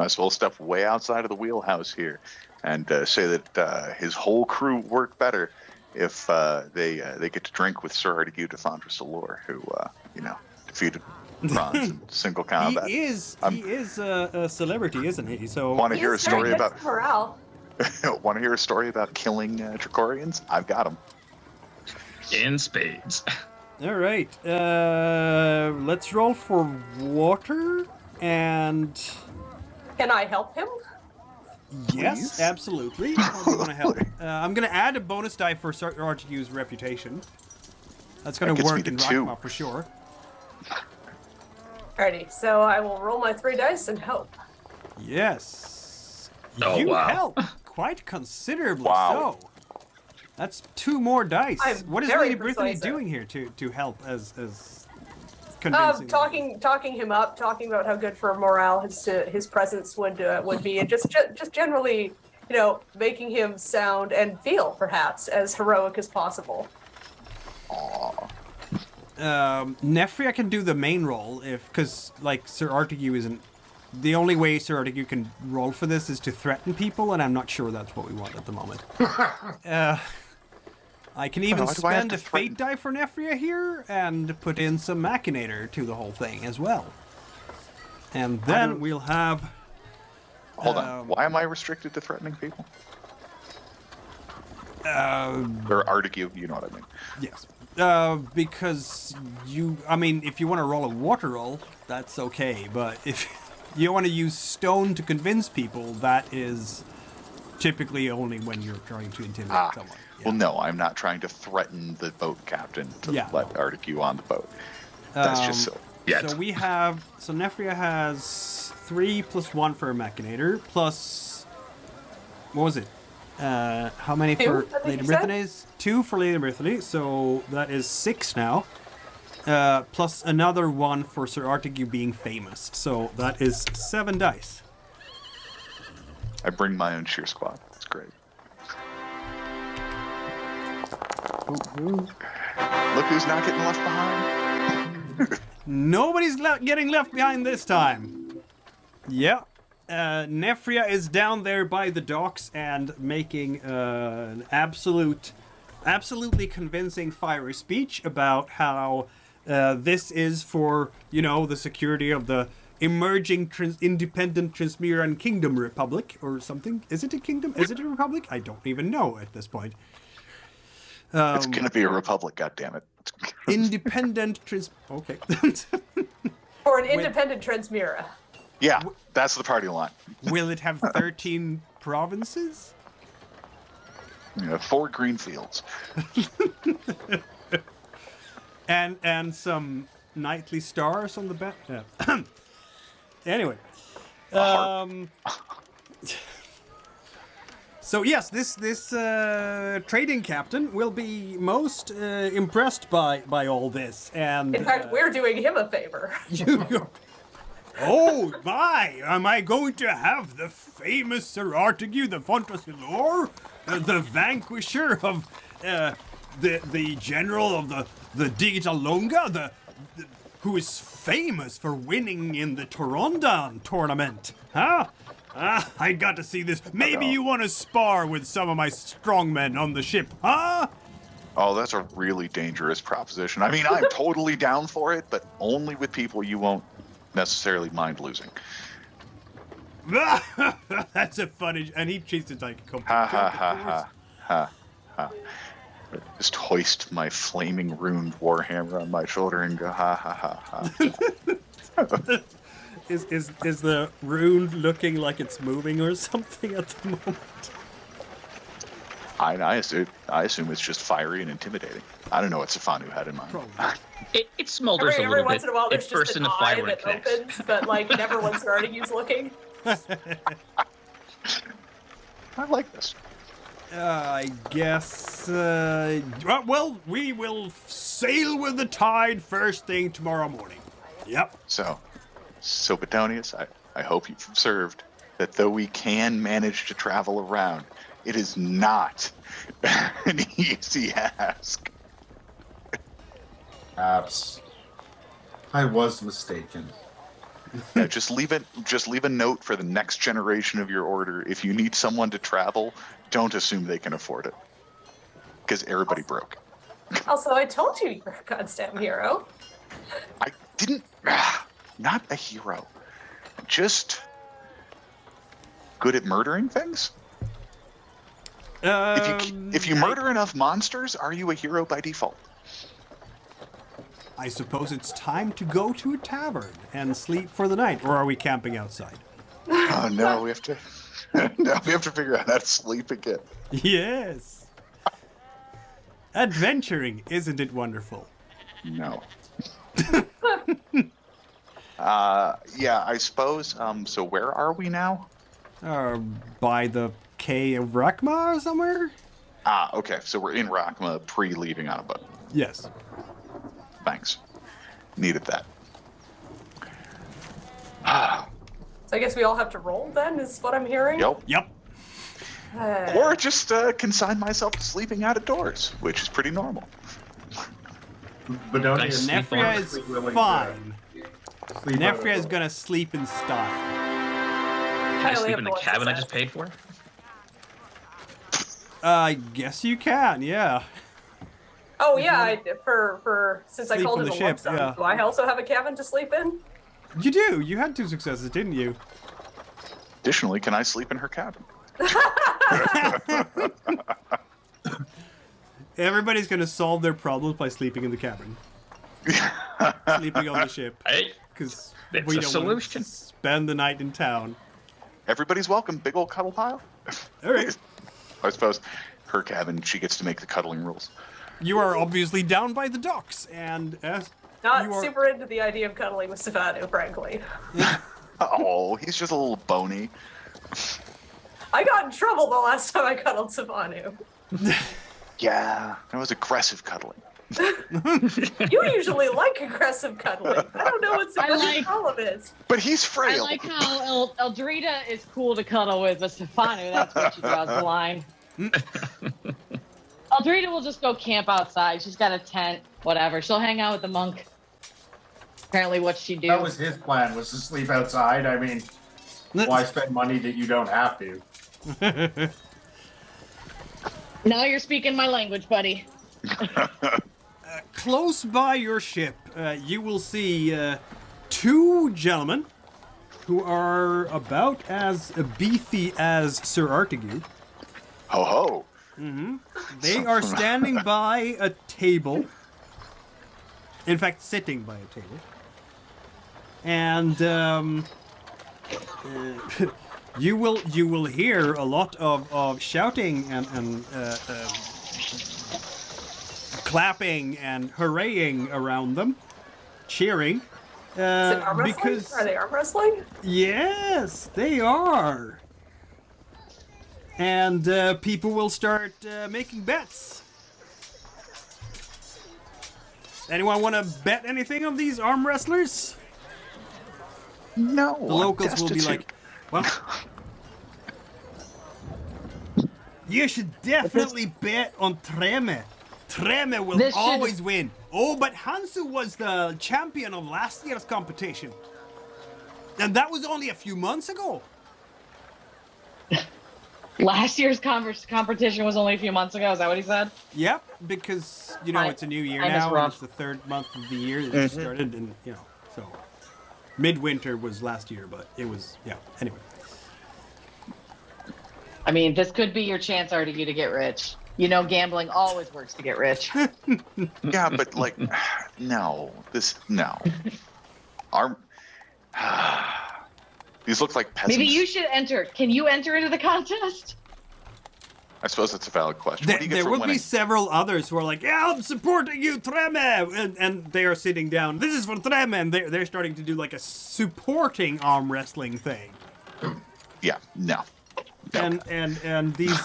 So we'll step way outside of the wheelhouse here and say that his whole crew work better if they get to drink with Sir Artegue da Fontra Cilor, who defeated Ranz in single combat. He is a celebrity, isn't he? So Want to hear a He's very story good about? for morale. Want to hear a story about killing Dracorians? I've got them. In spades. all right, let's roll for water and Can I help him? yes, Please? absolutely. How do you want to help? I'm going to add a bonus die for Sir Artegue's reputation. That's going That to gets me work to in 2. Rakma for sure. Alrighty, so I will roll my 3 dice and hope. Yes, Oh, you wow. help quite considerably. Wow. So that's 2 more dice. I'm What is very Lady Brythanni persuasive. doing here to help as convincing? Talking him up, talking about how good for morale his presence would be, and just generally, making him sound and feel perhaps as heroic as possible. Nefria can do the main role because like Sir Artegue isn't. The only way Sir Artegue can roll for this is to threaten people, and I'm not sure that's what we want at the moment. I can even spend a fate die for Nefria here and put in some Machinator to the whole thing as well. And then we'll have... Hold on. Why am I restricted to threatening people? Or Artegue, you know what I mean. Yes. Because if you want to roll a water roll, that's okay. But if you want to use stone to convince people, that is typically only when you're trying to intimidate someone. Yeah. Well, no, I'm not trying to threaten the boat captain to let Artegue on the boat. That's just silly. So we have... So Nefria has 3 + 1 for a Machinator, plus... What was it? How many for Lady Brythanni's? 2 for Lady Brythanni, so that is 6 now. Plus another 1 for Sir Artegue being famous, so that is 7 dice. I bring my own cheer squad. It's great. Look who's not getting left behind. Nobody's getting left behind this time. Yeah. Nefria is down there by the docks and making an absolutely convincing fiery speech about how this is for, the security of the emerging independent Trinsmyran Kingdom Republic or something. Is it a kingdom? Is it a republic? I don't even know at this point. It's gonna be a republic, goddammit. Independent Okay. Or an independent Trinsmyra. Yeah, that's the party line. Will it have 13 provinces? 4 green fields. and some nightly stars on the back. Yeah. Anyway. So yes, this trading captain will be most impressed by all this, and in fact, we're doing him a favor. Oh my! Am I going to have the famous Sir Artegue da Fontra Cilor, the vanquisher of the general of the Digital Longa, who is famous for winning in the Torondan tournament? Huh? I got to see this. Maybe you want to spar with some of my strongmen on the ship, huh? Oh, that's a really dangerous proposition. I mean, I'm totally down for it, but only with people you won't necessarily mind losing. That's a funny... And he treats it like a complete ha ha ha ha. Just hoist my flaming runed warhammer on my shoulder and go ha ha ha ha. Is the rune looking like it's moving or something at the moment? I assume it's just fiery and intimidating. I don't know what Sifanu had in mind. It smolders a little every bit. once in a while, there's It bursts just an into fire eye when it that connects. opens, but never when Artegue's looking. I like this. I guess. Well, we will sail with the tide first thing tomorrow morning. Yep. So Bodonius, I hope you've observed that though we can manage to travel around, it is not an easy ask. Perhaps I was mistaken. Yeah, just leave a note for the next generation of your order. If you need someone to travel, don't assume they can afford it, because everybody broke. Also, I told you you're a goddamn hero. I didn't. Not a hero. Just good at murdering things. If you murder enough monsters, are you a hero by default? I suppose it's time to go to a tavern and sleep for the night, or are we camping outside? Oh no, we have to. No, we have to figure out how to sleep again. Yes. Adventuring, isn't it wonderful? No. Yeah, I suppose. So where are we now? By the Quay of Rakma or somewhere? Okay. So we're in Rakma pre-leaving on a boat. Yes. Thanks. Needed that. So I guess we all have to roll then, is what I'm hearing? Yep. Or just consign myself to sleeping out of doors, which is pretty normal. Bodonius Nefria is willing to fine. sleep out Nefria is of gonna sleep in style. Can I sleep in the cabin I just paid for? I guess you can, yeah. Oh yeah, since I Sleep called on it the a ship, lump sum, yeah. do I also have a cabin to sleep in? You do. You had 2 successes, didn't you? Additionally, can I sleep in her cabin? Everybody's gonna solve their problems by sleeping in the cabin. Sleeping on the ship. Hey, Because it's we a don't want solution. to spend the night in town. Everybody's welcome. Big old cuddle pile. All right. I suppose her cabin, she gets to make the cuddling rules. You are obviously down by the docks, and as Not you are... super into the idea of cuddling with Sifanu, frankly. Oh, he's just a little bony. I got in trouble the last time I cuddled Sifanu. Yeah, that was aggressive cuddling. You usually like aggressive cuddling. I don't know what Sifanu's like- problem is. But he's I frail. like how Eldrida is cool to cuddle with, but Sifanu, that's where she draws the line. Eldrida will just go camp outside. She's got a tent, whatever. She'll hang out with the monk. Apparently what she do. That was his plan, was to sleep outside. I mean, why spend money that you don't have to? Now you're speaking my language, buddy. Close by your ship, you will see 2 gentlemen who are about as beefy as Sir Artegue. Ho ho. They are standing by a table. In fact, sitting by a table. And you will hear a lot of shouting and clapping and hurraying around them, cheering. Is it arm wrestling? Because Are they arm wrestling? yes, they are. And people will start making bets. Anyone want to bet anything on these arm wrestlers? No. The locals will be like, well, you should definitely bet on Treme. Treme will This should- always win. Oh, but Hansu was the champion of last year's competition. And that was only a few months ago. Last year's competition was only a few months ago. Is that what he said? Yep, because, you know, it's a new year I now, and misread. it's the 3rd month of the year that it started, and, you know, so. Midwinter was last year, but it was, yeah, anyway. I mean, this could be your chance, Artegue, to get rich. You know, gambling always works to get rich. Yeah, but like, no. Arm. These look like peasants. Maybe you should enter. Can you enter into the contest? I suppose that's a valid question. What do you get There for will winning? be several others who are like, yeah, I'm supporting you, Treme! And they are sitting down. This is for Treme! And they're starting to do like a supporting arm wrestling thing. Yeah, no. And these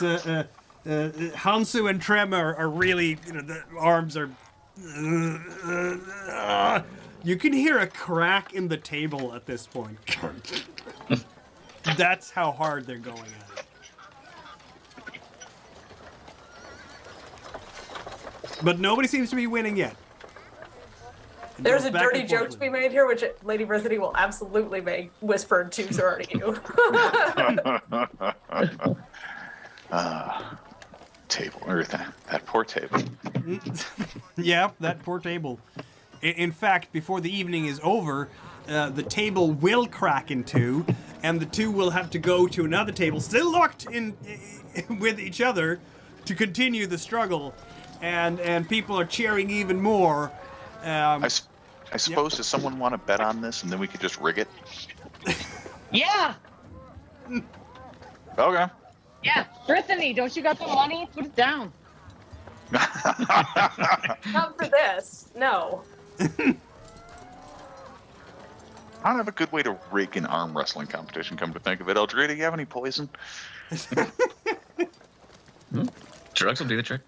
Hansu and Treme are really, you know, the arms are. You can hear a crack in the table at this point. That's how hard they're going at it. But nobody seems to be winning yet. It There's goes a back dirty and joke forth to with be it. made here, which Lady Brythanni will absolutely make whispered to Sir Artegue. Table, or that poor table. Yeah, that poor table. In fact, before the evening is over, the table will crack in 2, and the 2 will have to go to another table, still locked in with each other, to continue the struggle. And people are cheering even more. I suppose, does someone want to bet on this, and then we could just rig it? Yeah. Okay. Yeah. Brythanni, don't you got the money? Put it down. Not for this, no. I don't have a good way to rig an arm wrestling competition, come to think of it. Eldrida, do you have any poison? Drugs will do the trick.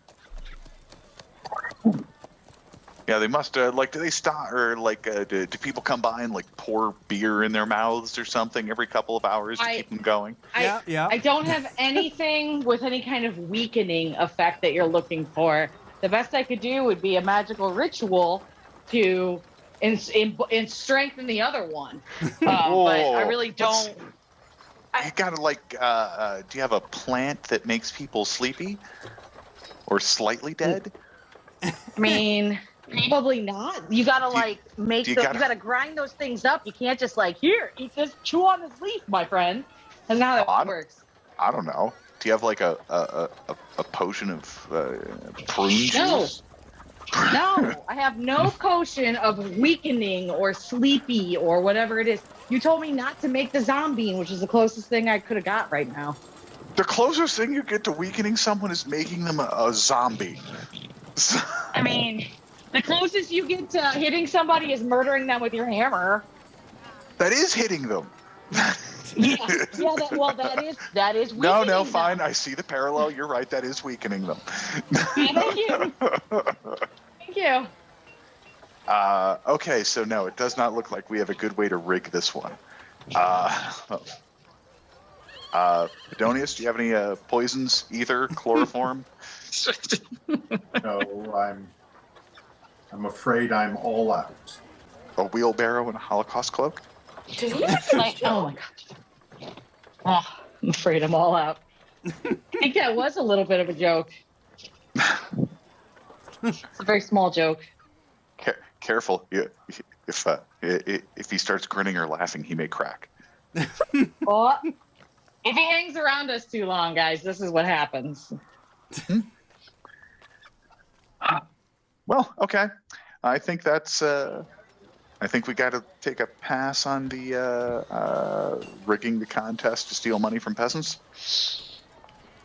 Yeah, they must, do they stop, or, do people come by and, pour beer in their mouths or something every couple of hours to keep them going? Yeah. I don't have anything with any kind of weakening effect that you're looking for. the best I could do would be a magical ritual to strengthen the other one. But I really don't. You gotta do you have a plant that makes people sleepy or slightly dead? I mean, probably not. You gotta you gotta grind those things up. You can't just here, eat this, chew on this leaf, my friend. That's not how that works. I don't know. Do you have a potion of prune juice? No, I have no potion of weakening or sleepy or whatever it is. You told me not to make the zombie, which is the closest thing I could have got right now. The closest thing you get to weakening someone is making them a zombie. I mean, the closest you get to hitting somebody is murdering them with your hammer. That is hitting them. That is weakening No, them. fine. I see the parallel. You're right. That is weakening them. Thank you. Thank you. Okay, so no, it does not look like we have a good way to rig this one. Bodonius, do you have any poisons, ether, chloroform? No, I'm afraid I'm all out. A wheelbarrow and a Holocaust cloak? Did you Oh my god. Oh, I'm afraid I'm all out. I think that was a little bit of a joke. It's a very small joke. Careful. If he starts grinning or laughing, he may crack. Well, if he hangs around us too long, guys, this is what happens. Well, okay. I think that's. I think we got to take a pass on the rigging the contest to steal money from peasants.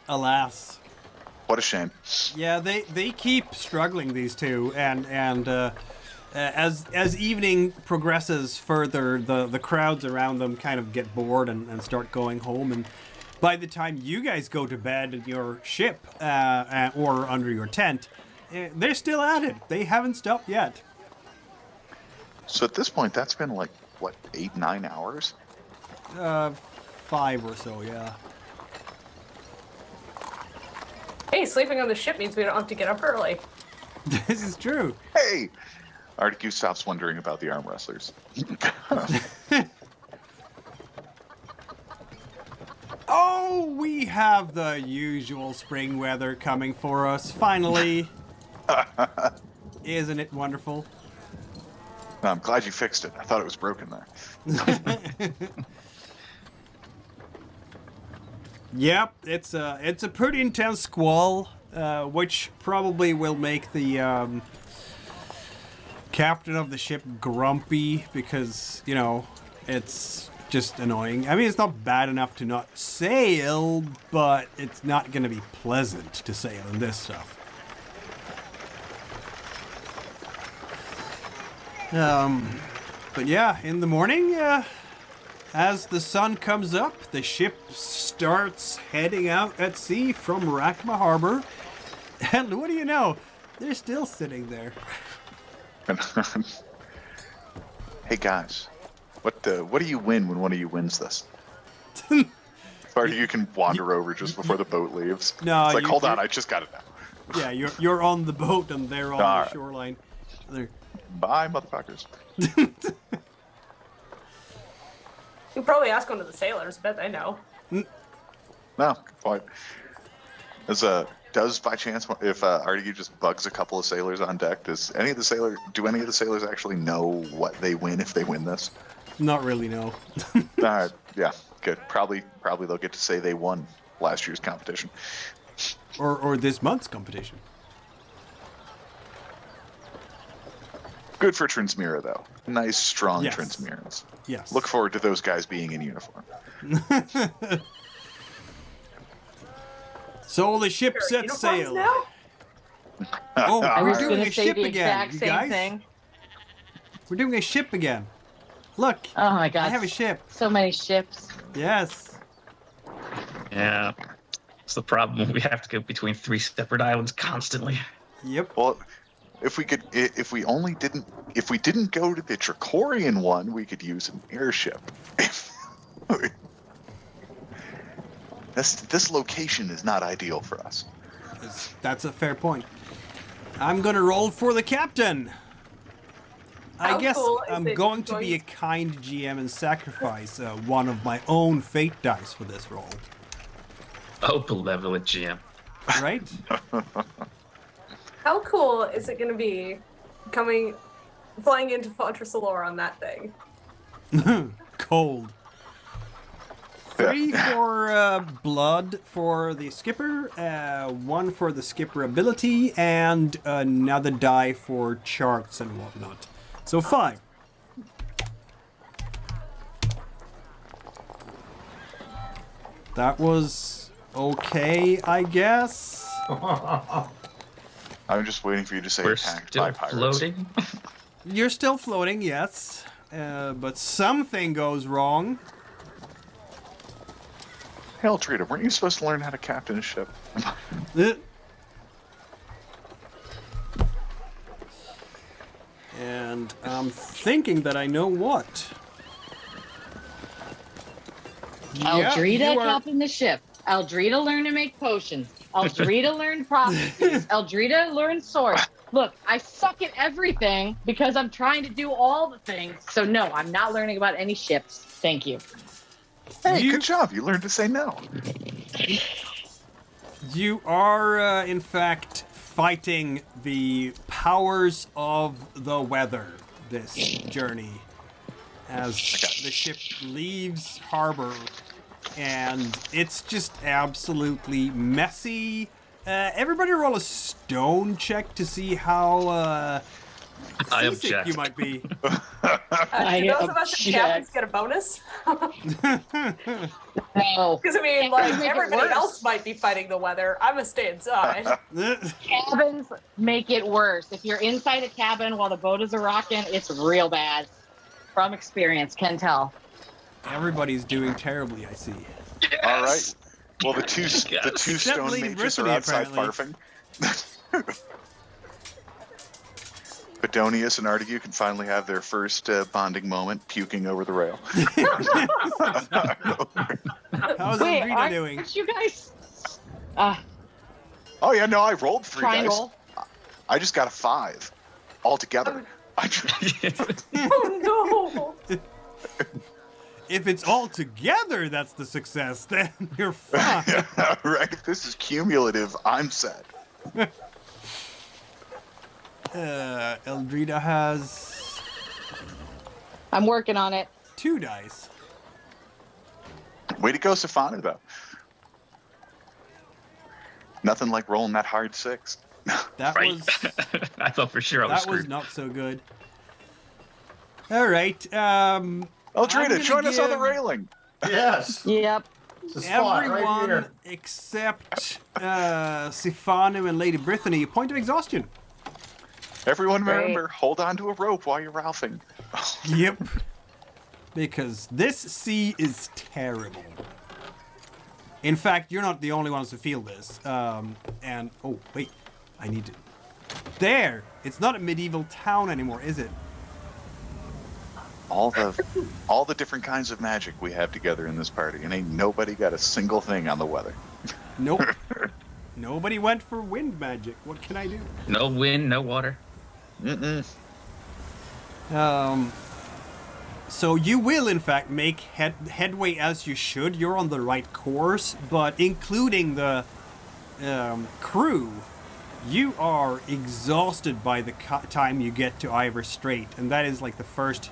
Alas. What a shame. Yeah, they keep struggling, these two, and as evening progresses further, the crowds around them kind of get bored and start going home, and by the time you guys go to bed in your ship or under your tent, they're still at it. They haven't stopped yet. So at this point, that's been 8, 9 hours? 5 or so, yeah. Hey, sleeping on the ship means we don't have to get up early. This is true. Hey! Artegue stops wondering about the arm wrestlers. Oh, we have the usual spring weather coming for us, finally. Isn't it wonderful? No, I'm glad you fixed it. I thought it was broken there. Yep, it's a pretty intense squall, which probably will make the captain of the ship grumpy because, it's just annoying. I mean, it's not bad enough to not sail, but it's not going to be pleasant to sail in this stuff. But yeah, in the morning, as the sun comes up, the ship starts heading out at sea from Rakma Harbor. And what do you know? They're still sitting there. Hey guys, what do you win when one of you wins this? Or you can wander over just before the boat leaves. No, it's hold on, I just got it now. Yeah, you're on the boat and they're on the shoreline. Bye, motherfuckers. You probably ask one of the sailors. Bet they know. No, good point. Does by chance, if Artegue just bugs a couple of sailors on deck, do any of the sailors actually know what they win if they win this? Not really, no. Alright, yeah, good. Probably they'll get to say they won last year's competition. Or this month's competition. Good for Trinsmyran, though. Nice, strong Yes. Trinsmyrans. Yes. Look forward to those guys being in uniform. So the ship sets Uniforms sail. now? Oh, I we're was doing going a to say ship the again, exact you same guys. thing. We're doing a ship again. Look, Oh my god. I have a ship. So many ships. Yes. Yeah. It's the problem. We have to go between 3 separate islands constantly. Yep. Well, if we didn't go to the Tricorian one, we could use an airship. This location is not ideal for us. That's a fair point. I'm gonna roll for the captain. I How guess cool is I'm it going to going be a kind GM and sacrifice one of my own fate dice for this roll. Oh, benevolent GM. Right? How cool is it going to be flying into Fontra Cilor on that thing? Cold. 3 for blood for the skipper, 1 for the skipper ability, and another die for charts and whatnot. So 5. That was okay, I guess. I'm just waiting for you to say We're attacked still by pirates. floating. You're still floating, yes. But something goes wrong. Eldrida, weren't you supposed to learn how to captain a ship? Uh. And I'm thinking that I know what. Eldrida you are- captain the ship. Eldrida learned to make potions. Eldrida learned prophecies. Eldrida learned swords. Look, I suck at everything because I'm trying to do all the things. So no, I'm not learning about any ships. Thank you. Hey, You- good job. You learned to say no. You are, in fact, fighting the powers of the weather this journey as the ship leaves harbor, and it's just absolutely messy. Everybody roll a stone check to see how I seasick object. you might be. Do those of us in captains get a bonus? No. Because I mean, Can't like, make it everybody worse. else might be fighting the weather. I'm gonna stay inside. Cabins make it worse. If you're inside a cabin while the boat is a-rocking, it's real bad. From experience, can tell. Everybody's doing terribly, I see. Yes! All right. Well, the two Except stone Lady mages are Brythanni, outside apparently. barfing. Bodonius and Artegue can finally have their first bonding moment, puking over the rail. How's Wait, Eldrida doing? aren't you guys? Oh yeah, no, I rolled 3 dice. Triangle. I just got a 5 altogether. Oh no! If it's all together, that's the success. Then you're fine. Yeah, right. If this is cumulative, I'm set. Eldrida has I'm working on it. 2 dice. Way to go, Sifanu, though. Nothing like rolling that hard 6. That Right. was I thought for sure I was that screwed. was not so good. All right. Eldrida, gonna join us on the give- railing. Yes. Yep. It's a spot right Everyone here. except Sifanu and Lady Brythanni, a point of exhaustion. Everyone Great. remember, hold on to a rope while you're ralphing. Yep. Because this sea is terrible. In fact, you're not the only ones who feel this. And oh wait, I need to. There, it's not a medieval town anymore, is it? All the different kinds of magic we have together in this party, and ain't nobody got a single thing on the weather. Nope. Nobody went for wind magic. What can I do? No wind, no water. Mm-mm. So you will, in fact, make headway as you should. You're on the right course, but including the crew, you are exhausted by the time you get to Ivor Strait, and that is like the first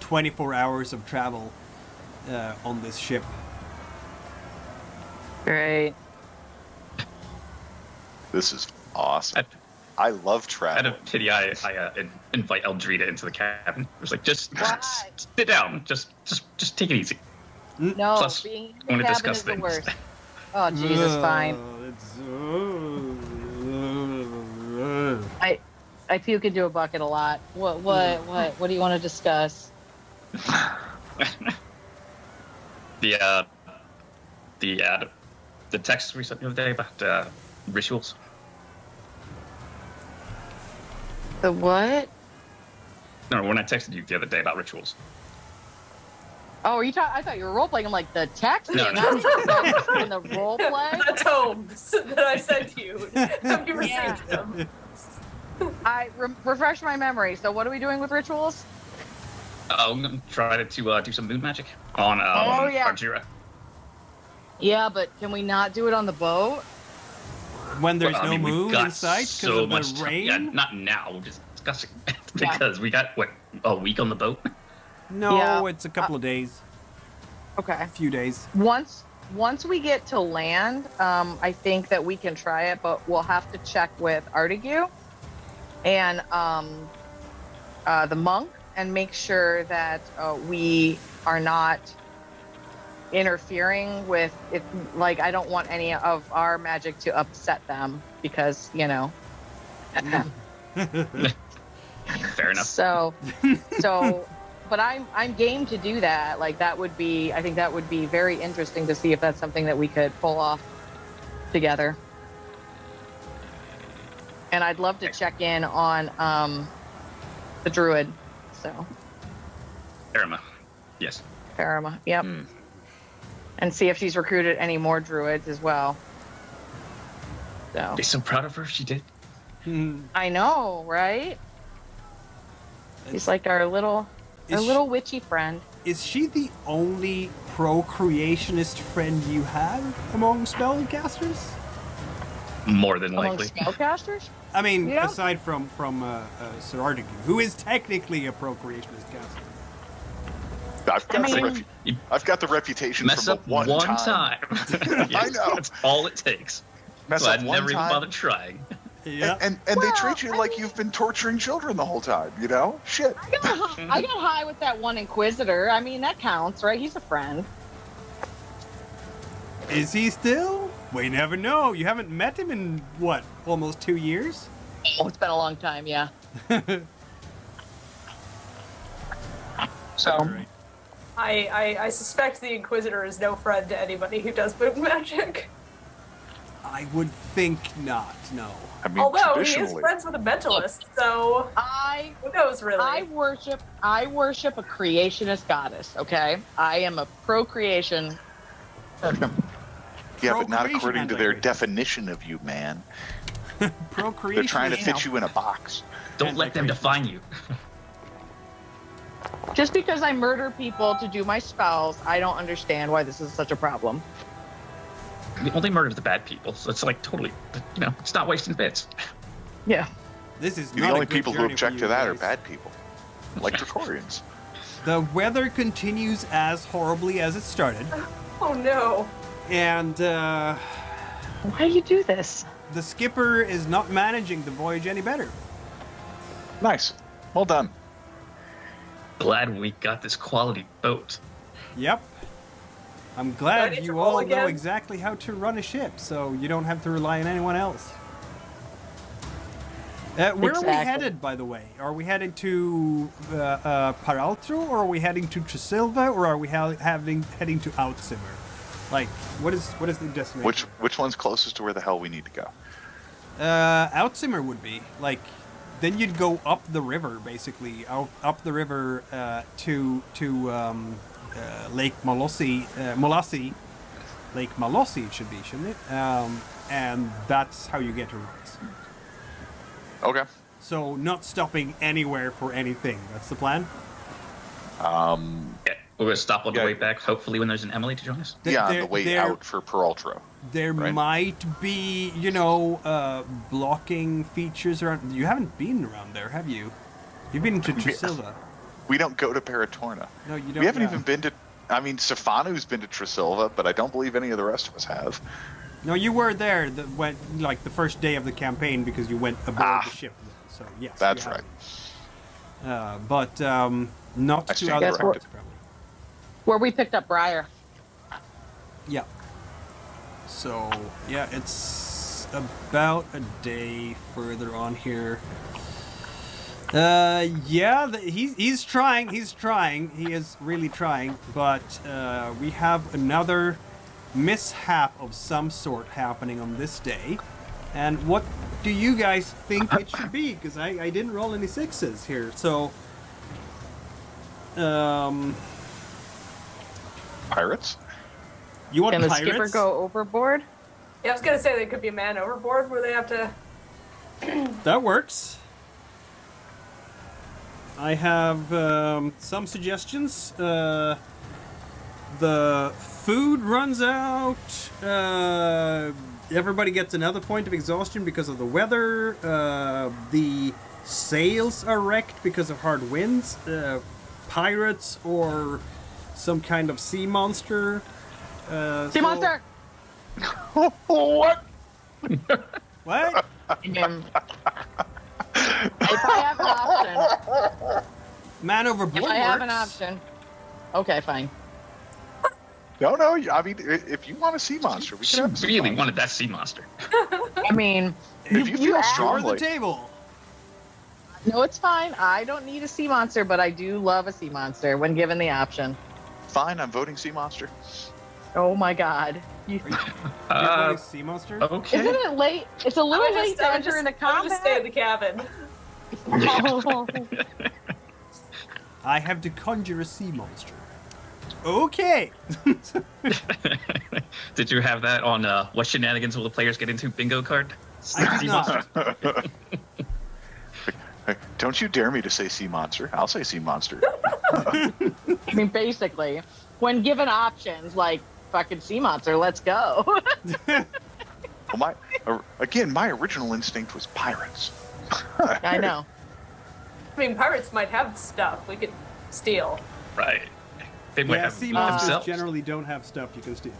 24 hours of travel on this ship. Great. This is awesome. I love Out of travel. pity, I invite Eldrida into the cabin. I was like, just Why? sit down. Just take it easy. No, Plus, being I in wanna the cabin discuss is the things. worst. Oh, Jesus, fine. I puke into a bucket a lot. What do you want to discuss? The text we sent the other day about rituals. The what? No, when I texted you the other day about rituals. Oh, I thought you were role playing like the text. No, Not in the role play. The tomes that I sent you. Have you received them? Refresh my memory. So what are we doing with rituals? I'm gonna try to do some moon magic on yeah. Argira. Yeah, but can we not do it on the boat? When there's Well, I no mean, we've moon got in sight because so of much the time. rain? Yeah, not now. We're just discussing because we got a week on the boat. No, Yeah. it's a couple of days. Okay. A few days. Once we get to land, I think that we can try it, but we'll have to check with Artegue and the monk and make sure that we are not interfering with it. Like, I don't want any of our magic to upset them because, you know. Fair enough. So, but I'm game to do that. Like, I think that would be very interesting to see if that's something that we could pull off together. And I'd love to check in on the druid. So. Arima. Yes. Parama, yep. And see if she's recruited any more druids as well. So. Be so proud of her. She did. I know, right? She's like our little witchy friend. Is she the only pro-creationist friend you have among spellcasters? More than Among likely. spellcasters? I mean, Yeah. aside from Sir Artegue, who is technically a pro-creationist caster. I've got the reputation Mess from up the one time. Yes, I know. That's all it takes. Mess So up I'd one never even time. bothered trying. Yeah. And they treat you like you've been torturing children the whole time, you know? Shit. I got high with that one inquisitor. I mean, that counts, right? He's a friend. Is he still? We never know. You haven't met him in, what, almost 2 years? Oh, it's been a long time, yeah. So, Alright. I suspect the Inquisitor is no friend to anybody who does moon magic. I would think not, no. I mean, Although he is traditionally. friends with a mentalist, so who knows really? I worship a creationist goddess, okay? I am a procreation person. Yeah, but not Procreation according to their anti-Creationist. definition of you, man. Procreation. They're trying to is- fit you in a box. Don't let them Anti-Creationist. define you. Just because I murder people to do my spells, I don't understand why this is such a problem. We only murder the bad people, so it's like totally, it's not wasting bits. Yeah. This is The not a only good people who journey object for to you that are guys. bad people. Like Dracorians. The weather continues as horribly as it started, Oh no. and Why do you do this? the skipper is not managing the voyage any better. Nice. Well done. Glad we got this quality boat. Yep. I'm Do I glad need to you roll all know again? exactly how to run a ship, so you don't have to rely on anyone else. Where are we Exactly. headed, by the way? Are we heading to Peraltro, or are we heading to Tresilva, or are we heading to Outzimmer? Like, what is the destination? Which one's closest to where the hell we need to go? Outzimmer would be like, then you'd go up the river, basically, up the river to Lake Molossi. Lake Molossi it should be, shouldn't it? And that's how you get to Ranz. Okay. So not stopping anywhere for anything. That's the plan. Yeah, we're gonna stop on the Yeah. way back. Hopefully, when there's an Emily to join us. Yeah, on there- the way there- out for Peraltro. There Right. might be, blocking features around. You haven't been around there, have you? You've been to Tresilva. We don't go to Paratorna. No, you don't. We haven't yeah. even been to. I mean, Sifanu's been to Tresilva, but I don't believe any of the rest of us have. No, you were there the first day of the campaign because you went aboard the ship. So yes, That's you right. have. But not I to stand other corrected. parts, probably. Where we picked up Briar. Yeah. So yeah, it's about a day further on here. He's trying. He is really trying, but we have another mishap of some sort happening on this day. And what do you guys think it should be? Because I didn't roll any sixes here, so Pirates? you want Can the pirates? skipper go overboard? Yeah, I was gonna say they could be a man overboard where they have to. That works. I have some suggestions. The food runs out. Everybody gets another point of exhaustion because of the weather. The sails are wrecked because of hard winds. Pirates or some kind of sea monster. Sea monster! What? What? If I have an option. Man overboard. If I have an works. option. Okay, fine. No. I mean, if you want a sea monster, we She can have a sea really monster. wanted that sea monster. I mean, If you feel Lower strongly, the table. no, it's fine. I don't need a sea monster, but I do love a sea monster when given the option. fine. I'm voting sea monster. Oh my god. You're voting sea monster? Okay. Isn't it late? It's a little late to enter into I'm just stay in combat. the cabin. I have to conjure a sea monster. Okay. Did you have that on what shenanigans will the players get into bingo card? I did not. Don't you dare me to say sea monster. I'll say sea monster. I mean, basically, when given options like fucking sea monster, let's go. Well, my original instinct was pirates. I know. I mean, pirates might have stuff we could steal. Right. They might Yeah, have sea monsters themselves. generally don't have stuff you can steal.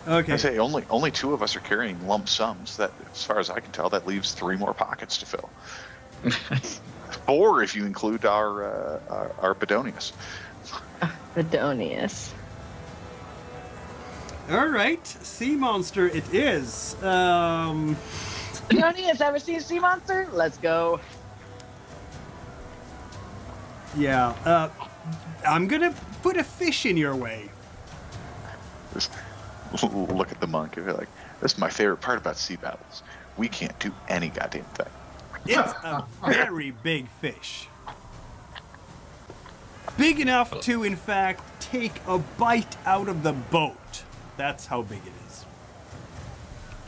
Okay. I say only two of us are carrying lump sums. That, as far as I can tell, that leaves 3 more pockets to fill. 4 if you include our Bodonius. Bodonius. All right, sea monster it is. Bodonius, ever seen a sea monster? Let's go. Yeah. I'm gonna put a fish in your way. Just look at the monk and be like, "This is my favorite part about sea battles. We can't do any goddamn thing." It's a very big fish. Big enough to, in fact, take a bite out of the boat. That's how big it is.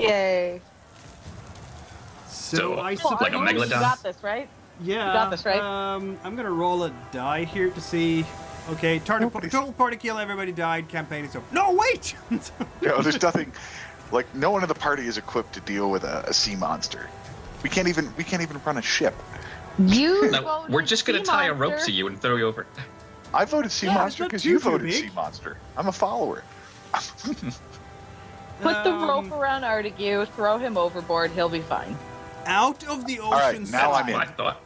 Yay. So, I like suppose... a megalodon? You got this, right? Yeah. You got this, right? I'm gonna roll a die here to see. Okay, total party kill, everybody died, campaign is over. No, wait! There's nothing. Like, no one in the party is equipped to deal with a sea monster. We can't even run a ship. You No, voted we're just gonna sea tie a rope monster. to you and throw you over. I voted sea Yeah, it's monster not because too you voted big. sea monster. I'm a follower. Put the rope around Artegue, throw him overboard, he'll be fine. Out of the ocean right, now I'm side. in. I thought.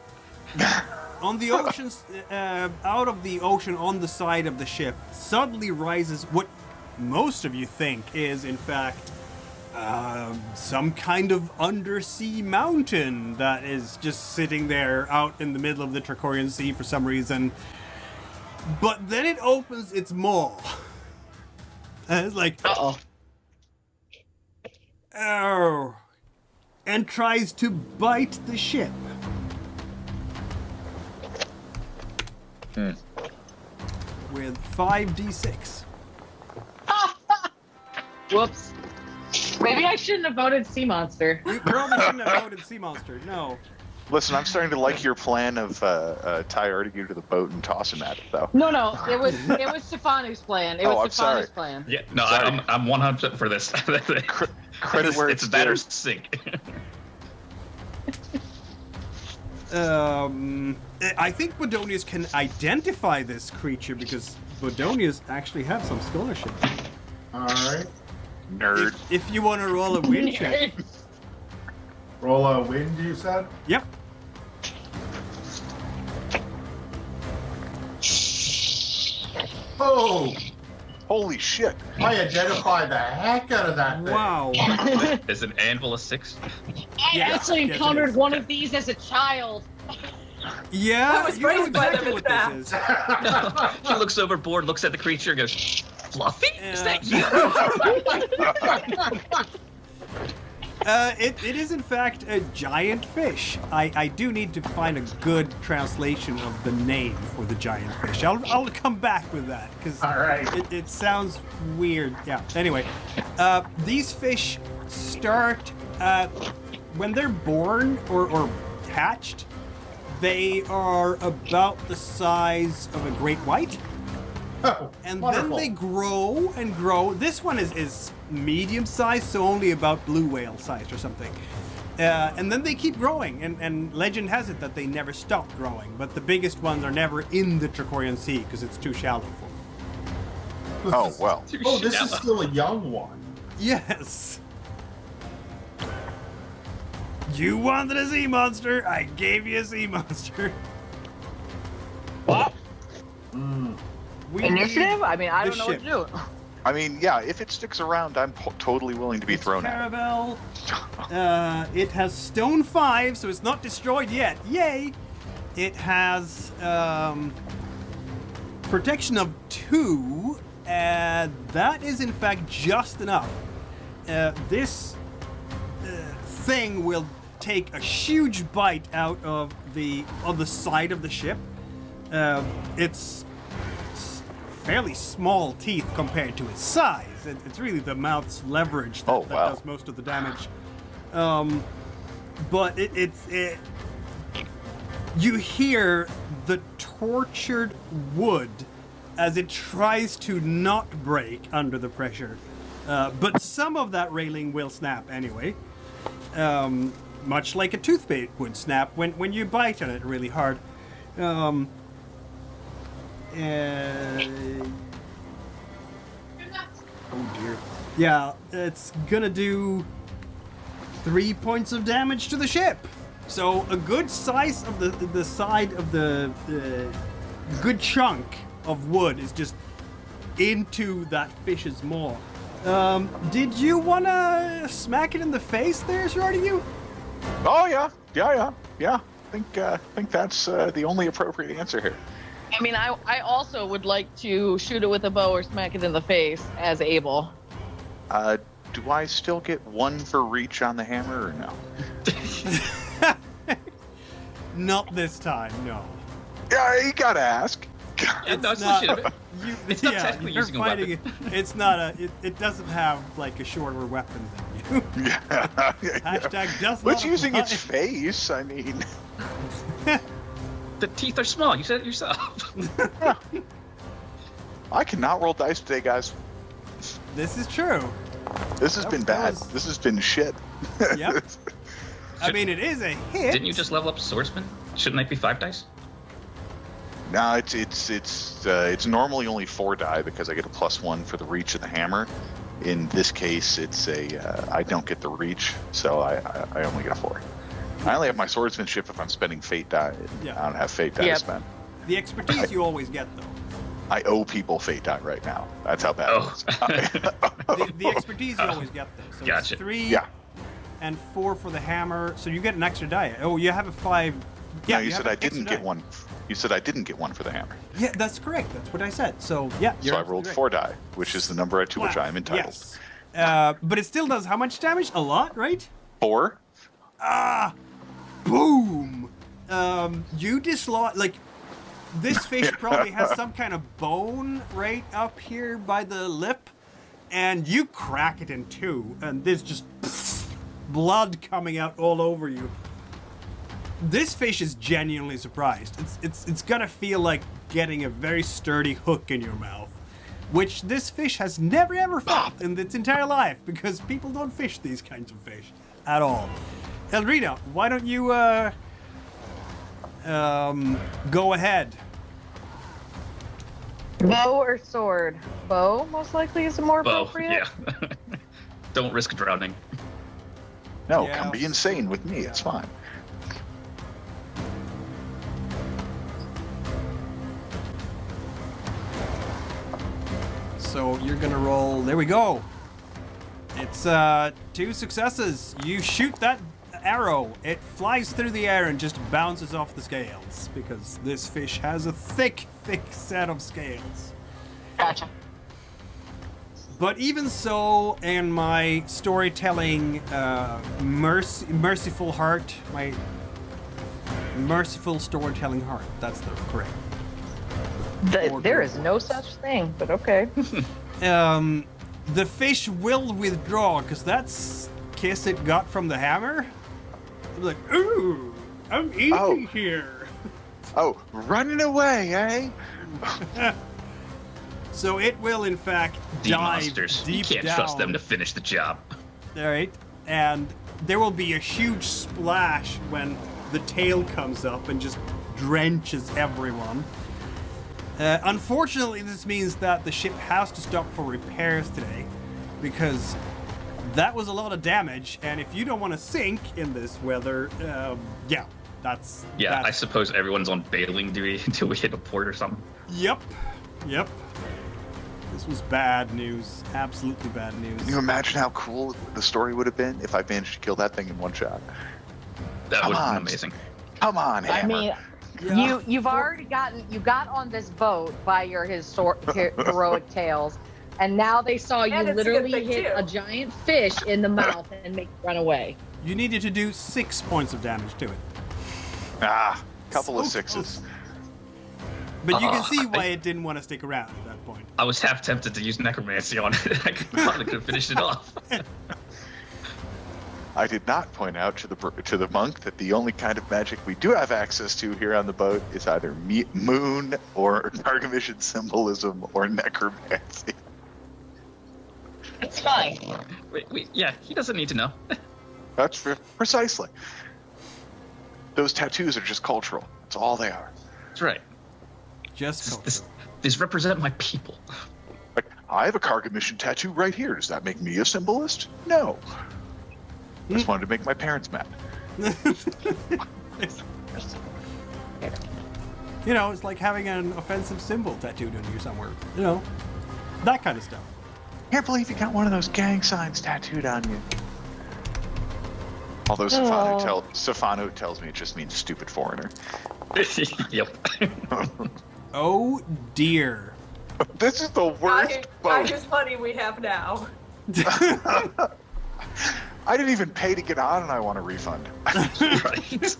On the oceans, out of the ocean on the side of the ship, suddenly rises what most of you think is, in fact, some kind of undersea mountain that is just sitting there out in the middle of the Tricorian Sea for some reason. But then it opens its maw. And it's like, Uh-oh. oh, and tries to bite the ship. With 5d6. Whoops. Maybe I shouldn't have voted sea monster. You probably shouldn't have voted sea monster. No. Listen, I'm starting to like your plan of tie Artegue to the boat and toss him at it, though. No, it was Sifanu's plan. It Oh, was I'm sorry. Sifanu's plan. Yeah, no, Sorry. I'm 100% for this. Credit where it's it's that due. or sink. I think Bodonius can identify this creature because Bodonius actually have some scholarship. All right. Nerd. If you want to roll a win check. Roll a wind, you said? Yep. Oh, Holy shit. I identified the heck out of that thing. Wow. Is an anvil a 6? I Yeah, actually yes, it encountered is. one of these as a child. Yeah, I was you know raised by exactly them what as this is. She looks overboard, looks at the creature, and goes, "Fluffy? Is that you?" It is in fact a giant fish. I do need to find a good translation of the name for the giant fish. I'll come back with that because All right. it sounds weird. Yeah. Anyway, these fish start when they're born or hatched. They are about the size of a great white. Oh, And wonderful. then they grow and grow. This one is medium sized, so only about blue whale sized or something. And then they keep growing, and legend has it that they never stop growing. But the biggest ones are never in the Tricorian Sea because it's too shallow for them. Oh, well. Oh, this is still a young one. Yes. You wanted a sea monster, I gave you a sea monster. What? We Initiative? need I mean, I the don't know what to do. I mean, yeah, if it sticks around, I'm totally willing to be thrown out. Caravel. It has stone 5, so it's not destroyed yet. Yay! It has protection of 2, and that is in fact just enough. This thing will take a huge bite out of the side of the ship. It's fairly small teeth compared to its size. It's really the mouth's leverage that does most of the damage. But you hear the tortured wood as it tries to not break under the pressure. But some of that railing will snap anyway. Much like a toothpaste would snap when you bite on it really hard. Oh dear. Yeah, it's gonna do 3 points of damage to the ship. So a good size of the side of the good chunk of wood is just into that fish's maw. Did you wanna smack it in the face there, Artegue? Oh, yeah. I think that's the only appropriate answer here. I mean, I also would like to shoot it with a bow or smack it in the face as able. Do I still get 1 for reach on the hammer or no? Not this time, no. Yeah, you gotta ask. Yeah, no, it's not- legitimate. It's not yeah, technically you're using a fighting weapon. It doesn't have like a shorter weapon than you. Yeah. Hashtag does What's not using its apply. face? I mean, The teeth are small. You said it yourself. I cannot roll dice today, guys. This is true. This has been bad. was- This has been shit. Yep. I mean, it is a hit. Didn't you just level up swordsman? Shouldn't that be 5 dice? No, it's normally only 4 die because I get a +1 for the reach of the hammer. In this case, it's I don't get the reach, so I only get a 4. I only have my swordsmanship if I'm spending fate die. Yeah. I don't have fate die to spend. The expertise you always get, though. I owe people fate die right now. That's how bad it is. The expertise you always get, though. So Gotcha. it's 3 Yeah. and 4 for the hammer, so you get an extra die. Oh, you have a 5. Yeah, No, you have said an I didn't extra get die. 1. You said I didn't get 1 for the hammer. Yeah, that's correct. That's what I said. So, yeah. So I rolled 4 die, which is the number to which I am entitled. Yes. But it still does how much damage? A lot, right? 4? Boom! You dislodge, like, this fish probably has some kind of bone right up here by the lip, and you crack it in 2, and there's just blood coming out all over you. This fish is genuinely surprised. It's gonna feel like getting a very sturdy hook in your mouth, which this fish has never ever felt in its entire life, because people don't fish these kinds of fish at all. Eldrida, why don't you go ahead? Bow or sword? Bow, most likely, is more Bow, appropriate. yeah. Don't risk drowning. No, Yeah. come be insane with me. It's fine. So you're gonna roll. There we go. It's 2 successes. You shoot that arrow. It flies through the air and just bounces off the scales because this fish has a thick set of scales. Gotcha. But even so, in my storytelling, merciful heart, my merciful storytelling heart. That's the correct. There is no such thing, but okay. The fish will withdraw because that's kiss it got from the hammer. Like, ooh, I'm eating here. Oh, running away, eh? So it will, in fact, The dive monsters. You deep can't down. trust them to finish the job. All right, and there will be a huge splash when the tail comes up and just drenches everyone. Unfortunately, this means that the ship has to stop for repairs today, because that was a lot of damage, and if you don't want to sink in this weather, yeah, that's... Yeah, I that's, suppose everyone's on bailing duty until we hit a port or something. Yep. This was bad news. Absolutely bad news. Can you imagine how cool the story would have been if I managed to kill that thing in one shot? That would have on. been amazing. Come on, Hammer. I mean, Yeah. you've already you got on this boat by your heroic tales, and now they saw you And it's a good literally thing, hit too. a giant fish in the mouth and make it run away. You needed to do 6 points of damage to it. Couple of So sixes. close. But you can Oh, see why it didn't want to stick around at that point. I was half tempted to use necromancy on it. I probably could have finished it off. I did not point out to the monk that the only kind of magic we do have access to here on the boat is either moon or Gargamishan symbolism or necromancy. It's fine. Wait, yeah, he doesn't need to know. That's precisely. Those tattoos are just cultural. That's all they are. That's right. Just These represent my people. Like, I have a Gargamishan tattoo right here. Does that make me a symbolist? No. I just wanted to make my parents mad. You know, it's like having an offensive symbol tattooed on you somewhere. You know, that kind of stuff. Can't believe you got one of those gang signs tattooed on you. Although Oh. Sifanu tells me it just means stupid foreigner. Yep. Oh dear. This is the worst Not boat. his money we have now. I didn't even pay to get on, and I want a refund. Right.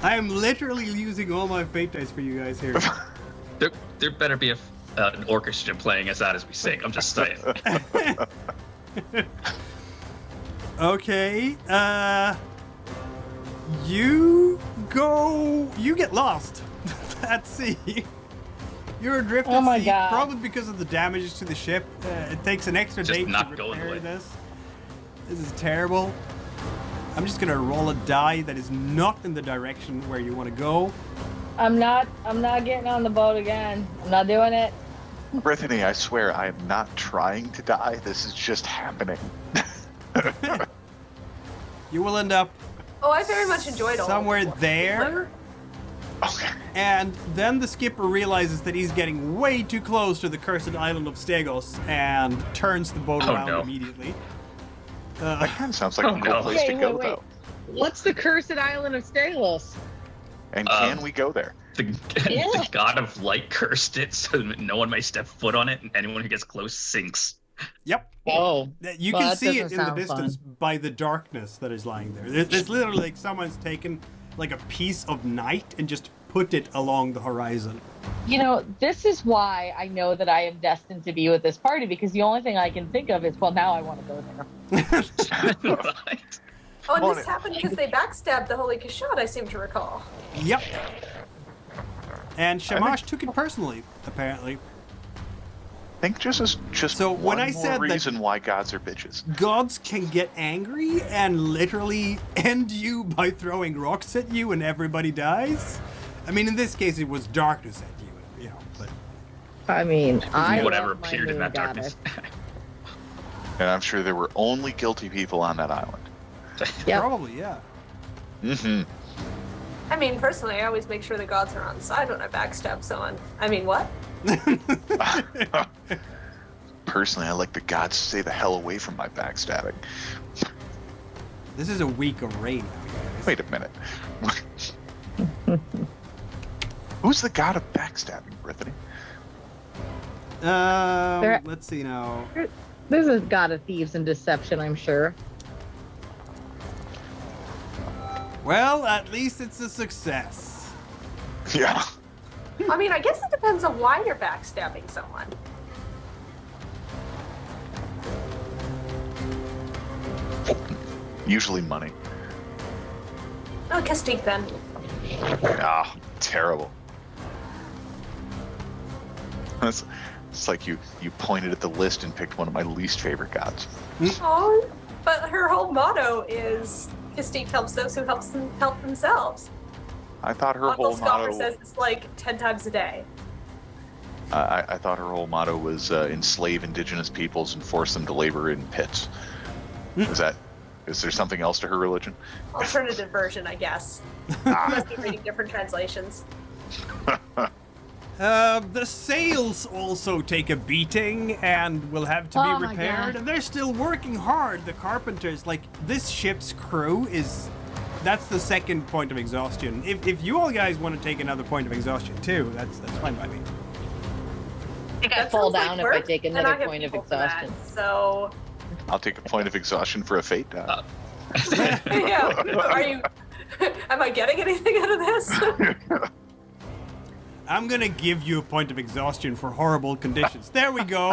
I am literally using all my fate dice for you guys here. There better be an orchestra playing us out as we sing. I'm just saying. Okay, you get lost at sea. You're adrift Oh at my sea, God. probably because of the damages to the ship. It takes an extra Just day not to going repair away. this. This is terrible. I'm just gonna roll a die that is not in the direction where you want to go. I'm not getting on the boat again. I'm not doing it. Brythanni, I swear I am not trying to die. This is just happening. You will end up Oh, I very much enjoyed all somewhere of it. there. Okay. And then the skipper realizes that he's getting way too close to the cursed island of Stegos and turns the boat Oh, around no. immediately. That kind of sounds like Oh, a cool no. place to Wait, go, wait. though. What's the cursed island of Stalos? And can we go there? The Yeah. god of light cursed it so that no one may step foot on it, and anyone who gets close sinks. Yep. Oh, You well, can that see it doesn't in the sound distance by the darkness that is lying there. It's literally like someone's taken like a piece of night and just put it along the horizon. you know, this is why I know that I am destined to be with this party, because the only thing I can think of is, well, now I want to go there. Right. Oh, and Come on this in. happened because they backstabbed the Holy Kashad, I seem to recall. Yep. And Shamash took it personally, apparently. I think just So one when I more said that- reason why gods are bitches. Gods can get angry and literally end you by throwing rocks at you and everybody dies. I mean, in this case, it was darkness at you, you know, but I mean, I Whatever love my appeared in moon that goddess. darkness. And I'm sure there were only guilty people on that island. Yep. probably, yeah. Mm-hmm. I mean, personally, I always make sure the gods are on side when I backstab someone. I mean, what? Personally, I like the gods to stay the hell away from my backstabbing. This is a week of rain now, guys. Wait a minute. Who's the god of backstabbing, Brythanni? There- Let's see now. This is god of thieves and deception, I'm sure. Well, at least it's a success. Yeah. I mean, I guess it depends on why you're backstabbing someone. Usually money. Oh, Castique then. Ah, terrible. It's like you pointed at the list and picked one of my least favorite gods. Oh, but her whole motto is Kistik helps those who help themselves. I thought her Uncle whole Scoffer motto. says it's like 10 times a day. I thought her whole motto was enslave indigenous peoples and force them to labor in pits. Is there something else to her religion? Alternative version, I guess. Must be reading different translations. The sails also take a beating and will have to Oh be my repaired. God. And they're still working hard. The carpenters, like, this ship's crew is... That's the second point of exhaustion. If you all guys want to take another point of exhaustion too, that's fine by me. I think I That fall sounds like down if work, I take and I another have point of people for that, exhaustion. So, I'll take a point of exhaustion for a fate die. yeah. Are you? Am I getting anything out of this? I'm gonna give you a point of exhaustion for horrible conditions. There we go.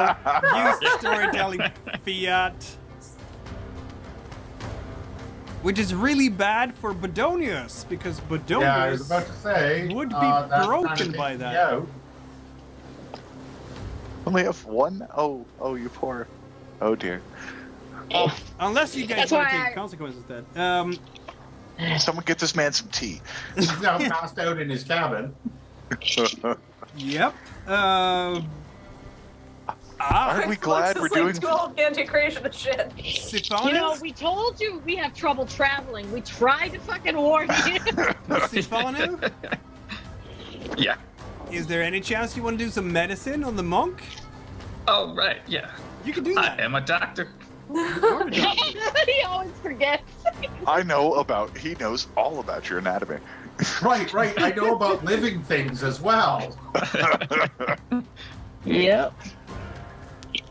Use storytelling fiat. Which is really bad for Bodonius, because Bodonius Yeah, I was about to say. would be that's broken kinda by taking that. me out. Only have one? Oh, you poor. Oh dear. Unless you guys That's want to why take consequences then. Someone get this man some tea. He's now passed out in his cabin. Yep. Aren't we glad we're doing? Like 12 anti-creationist shit. Sifanu? You know, we told you we have trouble traveling. We tried to fucking warn you. Sifanu? Yeah. Is there any chance you want to do some medicine on the monk? Oh, right, yeah. You can do I that. am a doctor. You're a doctor. He always forgets. He knows all about your anatomy. Right. I know about living things as well. Yep.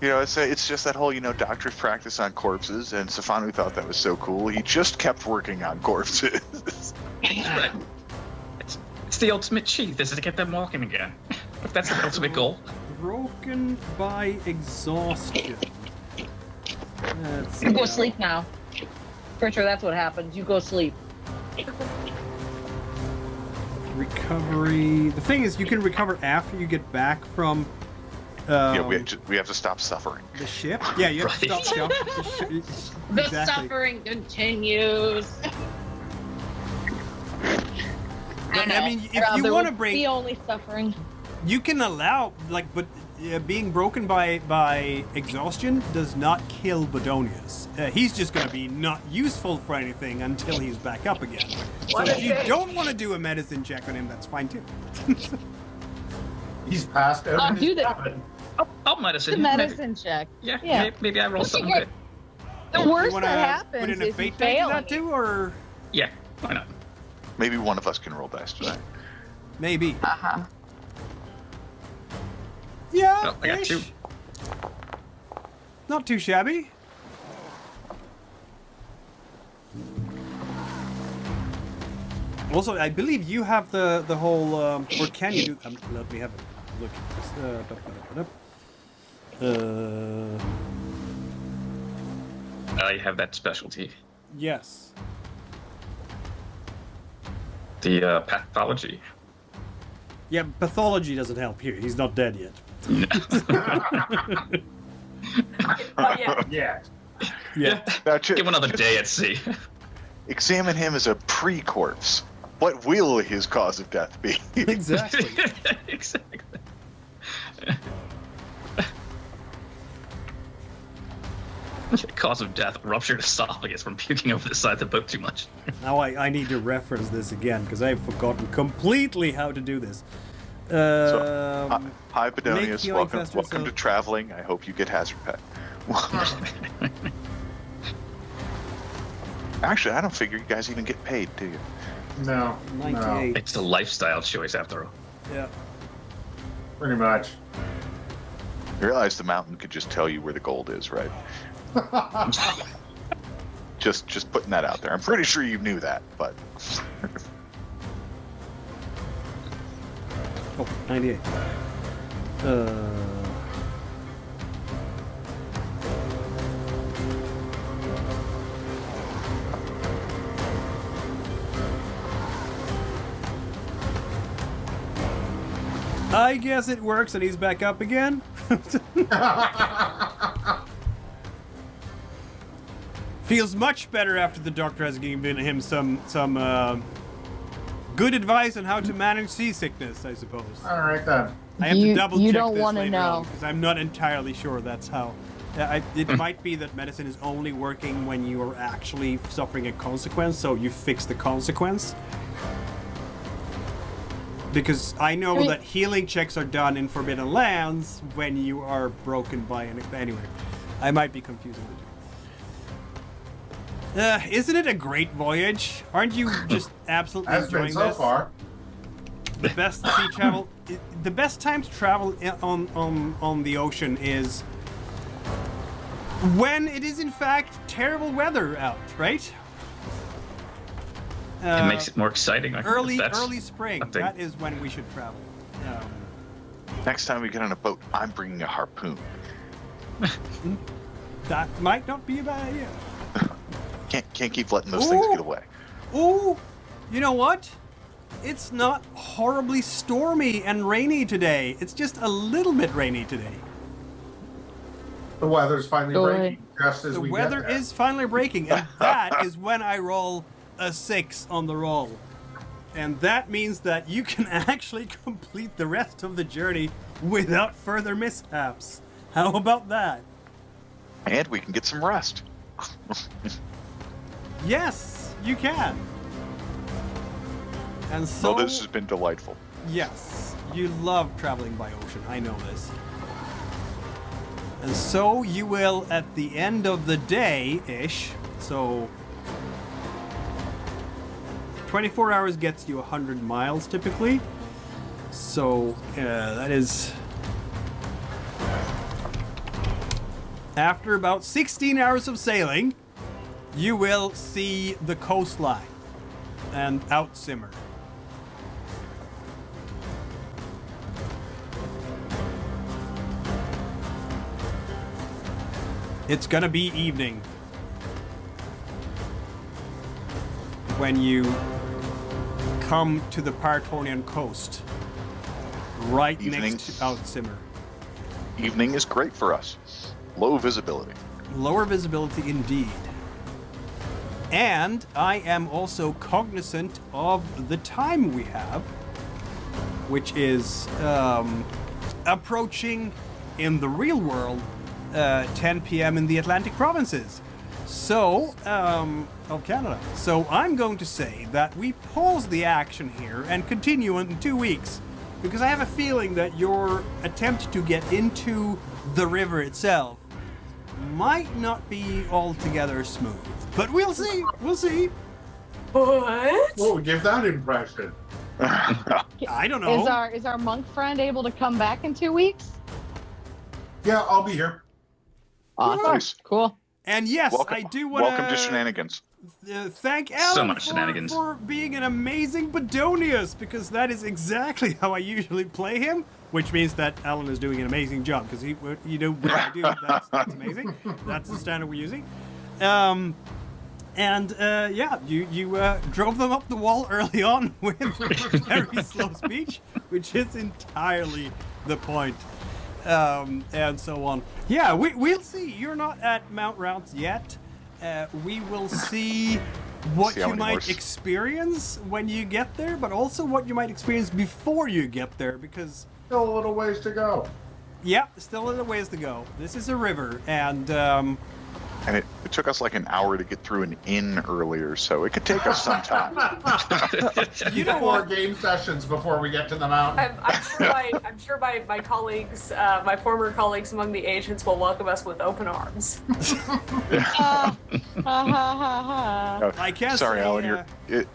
You know, it's just that whole, doctors practice on corpses, and Sifanu thought that was so cool. He just kept working on corpses. Right. It's the ultimate cheat. This is to get them walking again. If that's the ultimate goal. Broken by exhaustion. You go sleep now. Pretty sure that's what happens. You go sleep. Recovery. The thing is, you can recover after you get back from. Yeah, we have to stop suffering. The ship. Yeah, you have to Right. stop The exactly. suffering continues. I mean, if you want to bring, the only suffering. you can allow but being broken by exhaustion does not kill Bodonius. He's just going to be not useful for anything until he's back up again. So What a if you shame. don't want to do a medicine check on him, that's fine too. He's passed out I'll in do his that. cabin. Oh, medicine. The medicine check. Yeah, Yeah. maybe I roll something Okay. good. The worst You wanna that happens put in a is you fate die to fail. that too, or Yeah, why not? Maybe one of us can roll dice tonight. maybe? Uh-huh. Yeah, Oh, I got ish. 2. Not too shabby. Also, I believe you have the whole, or can you do? Let me have a look at this. I have that specialty. Yes. The pathology. Yeah, pathology doesn't help here. He's not dead yet. Yeah. Yeah. Yeah. Now, Give him another day at sea. examine him as a pre-corpse. What will his cause of death be? Exactly. Exactly. Cause of death: ruptured esophagus from puking over the side of the boat too much. Now I need to reference this again because I've forgotten completely how to do this. Hi, make Bodonius. healing Welcome faster, to so- traveling. I hope you get hazard pet. Actually, I don't figure you guys even get paid, do you? No. 98. It's a lifestyle choice, after all. Yeah. Pretty much. You realize the mountain could just tell you where the gold is, right? Just putting that out there. I'm pretty sure you knew that, but Oh, 98. I guess it works and he's back up again. Feels much better after the doctor has given him some good advice on how to manage seasickness, I suppose. All right then. I have to double check you don't this want to later know. on because I'm not entirely sure that's how. It might be that medicine is only working when you are actually suffering a consequence, so you fix the consequence. Because I know that healing checks are done in Forbidden Lands when you are broken by an... Anyway, I might be confusing the two. Isn't it a great voyage? Aren't you just absolutely Has enjoying been so this? far. The best sea travel... The best time to travel on the ocean is when it is in fact terrible weather out, right? It makes it more exciting. I think Early spring. That is when we should travel. Next time we get on a boat, I'm bringing a harpoon. That might not be a bad idea. Can't keep letting those things get away. Ooh, you know what? It's not horribly stormy and rainy today. It's just a little bit rainy today. The weather's finally breaking just as The we weather get there. is finally breaking, and that is when I roll a 6 on the roll. And that means that you can actually complete the rest of the journey without further mishaps. How about that? And we can get some rest. Yes, you can. And so, Well, this has been delightful. yes, you love traveling by ocean. I know this. And so you will, at the end of the day-ish, so 24 hours gets you 100 miles typically. So that is... After about 16 hours of sailing, you will see the coastline and outsimmer. It's gonna be evening when you come to the Paratornian coast, right Evening. next to Outsimmer. Evening is great for us. Low visibility. Lower visibility indeed. And I am also cognizant of the time we have, which is approaching in the real world 10 p.m. in the Atlantic provinces. So, of Canada. So I'm going to say that we pause the action here and continue in 2 weeks, because I have a feeling that your attempt to get into the river itself might not be altogether smooth. But we'll see. We'll see. What? What would give that impression? I don't know. Is our monk friend able to come back in 2 weeks? Yeah, I'll be here. Awesome. Nice. Cool. And yes, Welcome, I do want welcome to shenanigans. Thank Alan much shenanigans. for being an amazing Bodonius, because that is exactly how I usually play him, which means that Alan is doing an amazing job, because you know what I do. That's amazing. That's the standard we're using. Yeah, you drove them up the wall early on with very slow speech, which is entirely the point. And so on. Yeah, we'll see. You're not at Mount Rounds yet. We will see what See how you many might more experience when you get there, but also what you might experience before you get there, because... Still a little ways to go. Yeah, still a little ways to go. This is a river, and... And it took us like an hour to get through an inn earlier, so it could take us some time. you know 4 what? game sessions before we get to the mountain. I'm sure my colleagues, my former colleagues among the agents will welcome us with open arms. I can't Sorry, say, Alan,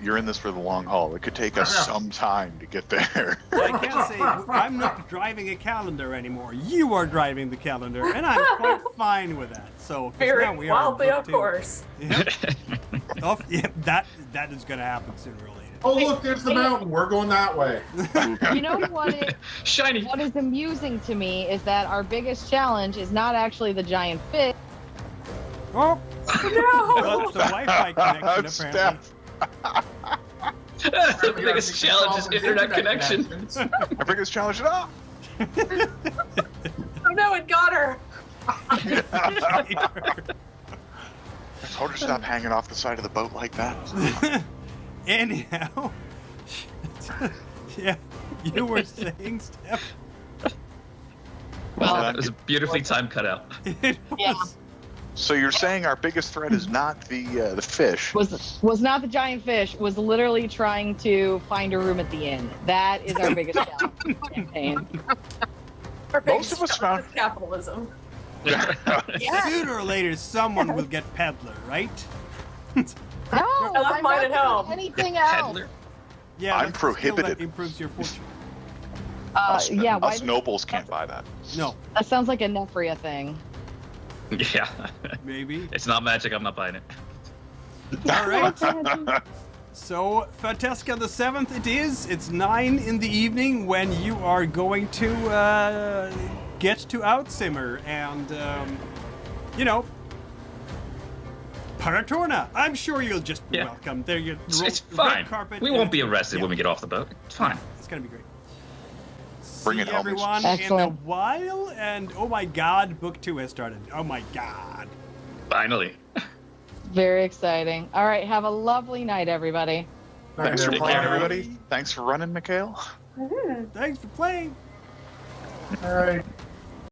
you're in this for the long haul. It could take us some time to get there. I can't say I'm not driving a calendar anymore. You are driving the calendar, and I'm quite fine with that. So 'cause Very now we are wildly, book of two. course. Yep. That is going to happen sooner or later. Oh, look, there's the mountain. We're going that way. You know what Shiny. what is amusing to me is that our biggest challenge is not actually the giant fish. Oh, No! but the Wi-Fi connection apparently. Steph. The biggest challenge is internet connection. connections. Our biggest challenge at all. Oh no, it got her. I told her to stop hanging off the side of the boat like that. Anyhow, yeah, you were saying, Steph. Well, it was a beautifully timed cutout. It Yeah. was. So you're saying our biggest threat is not the fish? Was not the giant fish. Was literally trying to find a room at the inn. That is our biggest challenge in the campaign. Our Most biggest of us challenge found- is capitalism. Yeah. Sooner or later, someone will get peddler, right? No, I left I'm mine not at home. doing anything else. Peddler. Yeah, I'm that's a skill prohibited. That improves your fortune. Yeah, why Us nobles can't buy that. No, that sounds like a Nefria thing. Yeah. maybe. It's not magic. I'm not buying it. All right. So, Fantasca the 7th it is. It's 9 in the evening when you are going to get to Outsimmer and, Paratorna. I'm sure you'll just be Yeah. welcome. There you It's red fine. carpet We and- won't be arrested yeah, when we get off the boat. It's fine. It's gonna be great. Bring See it, homies. everyone in a Excellent. while, and oh my god, book 2 has started. Oh my god. Finally. Very exciting. All right, have a lovely night, everybody. Thanks for Take playing, care. everybody. Thanks for running, Mikhail. Thanks for playing. All right.